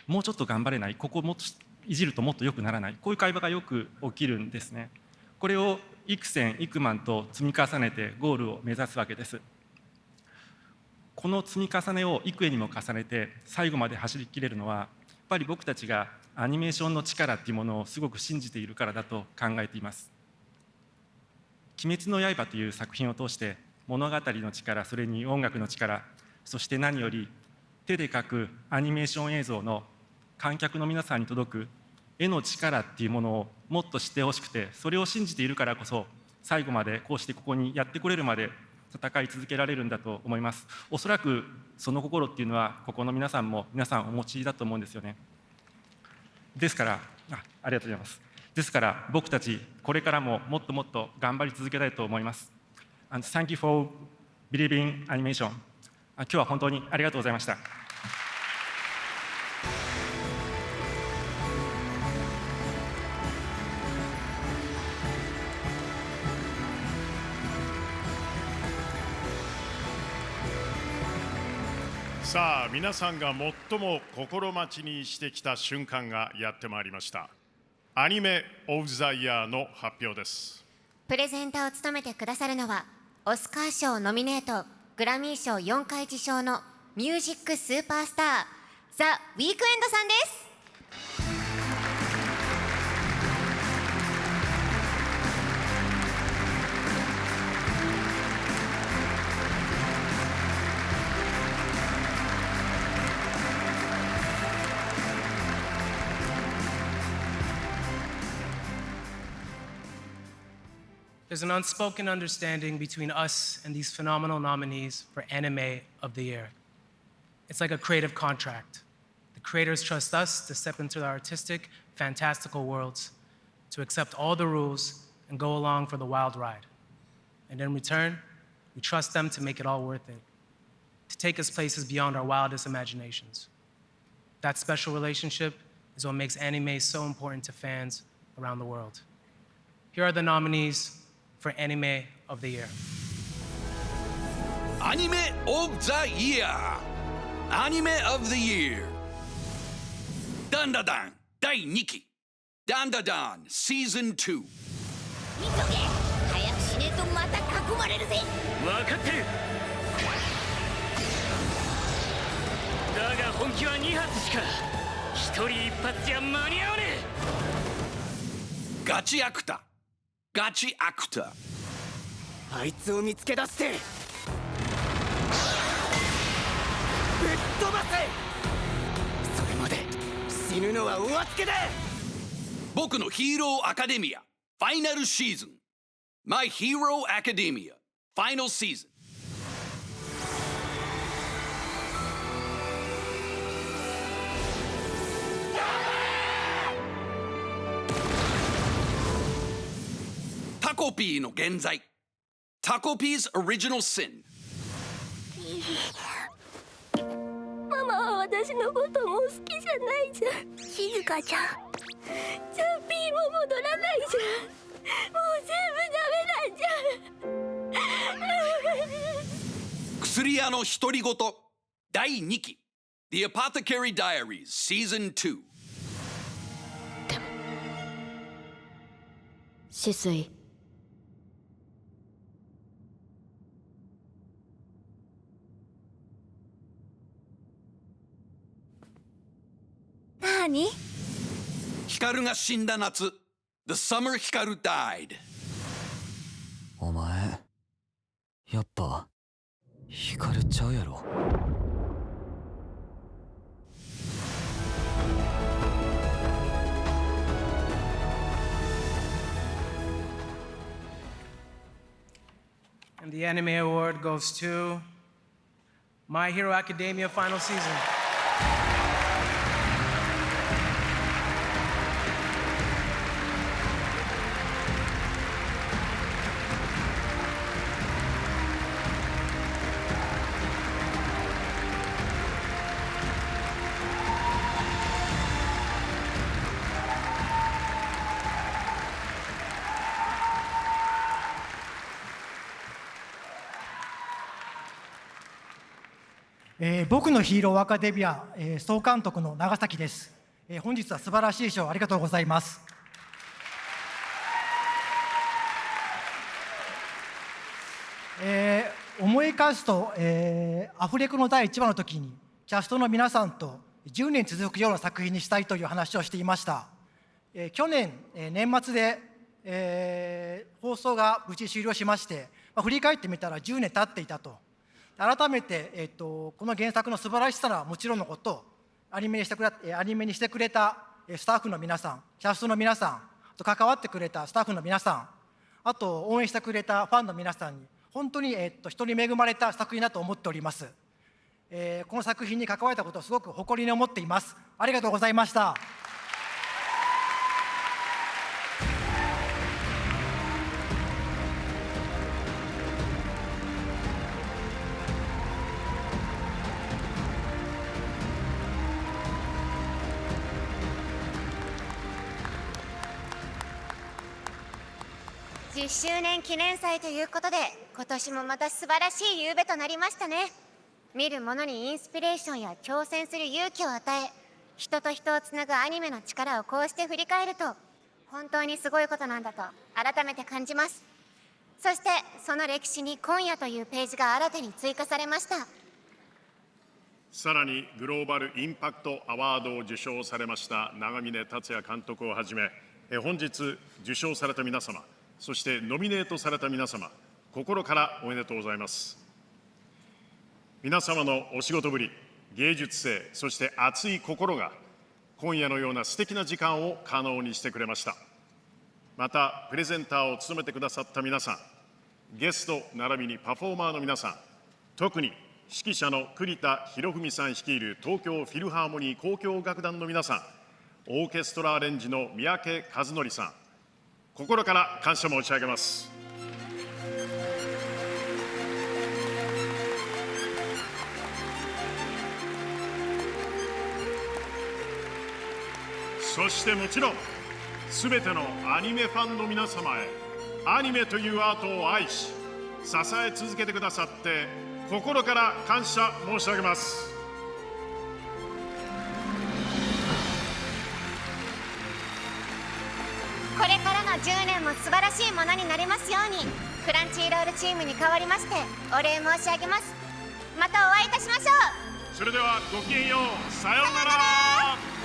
Speaker 17: もうちょっと頑張れない、ここをもっといじるともっと良くならない、こういう会話がよく起きるんですね。これを幾千幾万と積み重ねてゴールを目指すわけです。この積み重ねを幾重にも重ねて最後まで走りきれるのはやっぱり僕たちがアニメーションの力っていうものをすごく信じているからだと考えています。鬼滅の刃という作品を通して物語の力、それに音楽の力、そして何より手で描くアニメーション映像の観客の皆さんに届く絵の力っていうものをもっと知ってほしくて、それを信じているからこそ最後までこうしてここにやってこれるまで戦い続けられるんだと思います。おそらくその心っていうのはここの皆さんもお持ちだと思うんですよね。ですからありがとうございます。ですから僕たちこれからももっともっと頑張り続けたいと思います。And thank you for believing animation。今日は本当にありがとうございました。
Speaker 13: さあ皆さんが最も心待ちにしてきた瞬間がやってまいりました。アニメ・オブ・ザ・イヤーの発表です。
Speaker 15: プレゼンターを務めてくださるのはオスカー賞ノミネート、グラミー賞4回受賞のミュージックスーパースター、ザ・ウィークエンドさんです。
Speaker 5: There's an unspoken understanding between us and these phenomenal nominees for Anime of the Year. It's like a creative contract. The creators trust us to step into the artistic, fantastical worlds, to accept all the rules and go along for the wild ride. And in return, we trust them to make it all worth it, to take us places beyond our wildest imaginations. That special relationship is what makes anime so important to fans around the world. Here are the nominees for Anime of the Year.
Speaker 14: Anime of the Year. Anime of the Year. Dan Da Dan 第2期 Dan Da Dan Season 2。
Speaker 10: 急げ、早くしねえとまた囲まれるぜ。
Speaker 7: 分かってる。だが本気は2発しか、1人1発じゃ間に合わねえ。
Speaker 14: ガチアクター。ガチアクター。
Speaker 7: あいつを見つけ出してぶっ飛ばせ。それまで死ぬのはお預けだ。
Speaker 14: 僕のヒーローアカデミアファイナルシーズン My Hero Academia Final Season。 タコピーの現在 Tacopi's Original Sin。
Speaker 10: ママは私のこともう好きじゃないじゃん。静香ちゃん、チャッピーも戻らないじゃん。もう全部ダメなんじゃん。
Speaker 14: 薬屋の独り言第2期 The Apothecary Diaries Season 2。
Speaker 20: 止水。
Speaker 10: 何？
Speaker 14: 光が死んだ夏 The Summer 光 Died。
Speaker 21: お前やっぱ光ちゃうやろ。
Speaker 5: And the Anime Award goes to My Hero Academia Final Season.
Speaker 24: 「僕のヒーローアカデミア」総監督の長崎です。本日は素晴らしい賞ありがとうございます。思い返すと、アフレコの第1話の時にキャストの皆さんと10年続くような作品にしたいという話をしていました。去年、年末で、放送が無事終了しまして、振り返ってみたら10年経っていたと。改めて、この原作の素晴らしさはもちろんのこと、アニメにしてくれたスタッフの皆さん、キャストの皆さん、あと関わってくれたスタッフの皆さん、あと応援してくれたファンの皆さんに、本当に、人に恵まれた作品だと思っております。この作品に関われたことをすごく誇りに思っています。ありがとうございました。
Speaker 15: 10周年記念祭ということで、今年もまた素晴らしい夕べとなりましたね。見る者にインスピレーションや挑戦する勇気を与え、人と人をつなぐアニメの力をこうして振り返ると、本当にすごいことなんだと改めて感じます。そしてその歴史に今夜というページが新たに追加されました。
Speaker 13: さらにグローバルインパクトアワードを受賞されました長峰達也監督をはじめ、本日受賞された皆様、そしてノミネートされた皆様、心からおめでとうございます。皆様のお仕事ぶり、芸術性、そして熱い心が今夜のような素敵な時間を可能にしてくれました。またプレゼンターを務めてくださった皆さん、ゲスト並びにパフォーマーの皆さん、特に指揮者の栗田博文さん率いる東京フィルハーモニー交響楽団の皆さん、オーケストラアレンジの三宅和則さん、心から感謝申し上げます。そしてもちろんすべてのアニメファンの皆様へ、アニメというアートを愛し支え続けてくださって心から感謝申し上げます。
Speaker 15: これからの10年も素晴らしいものになりますように、クランチーロールチームに代わりましてお礼申し上げます。またお会いいたしましょう。
Speaker 13: それではごきげんよう。さようなら。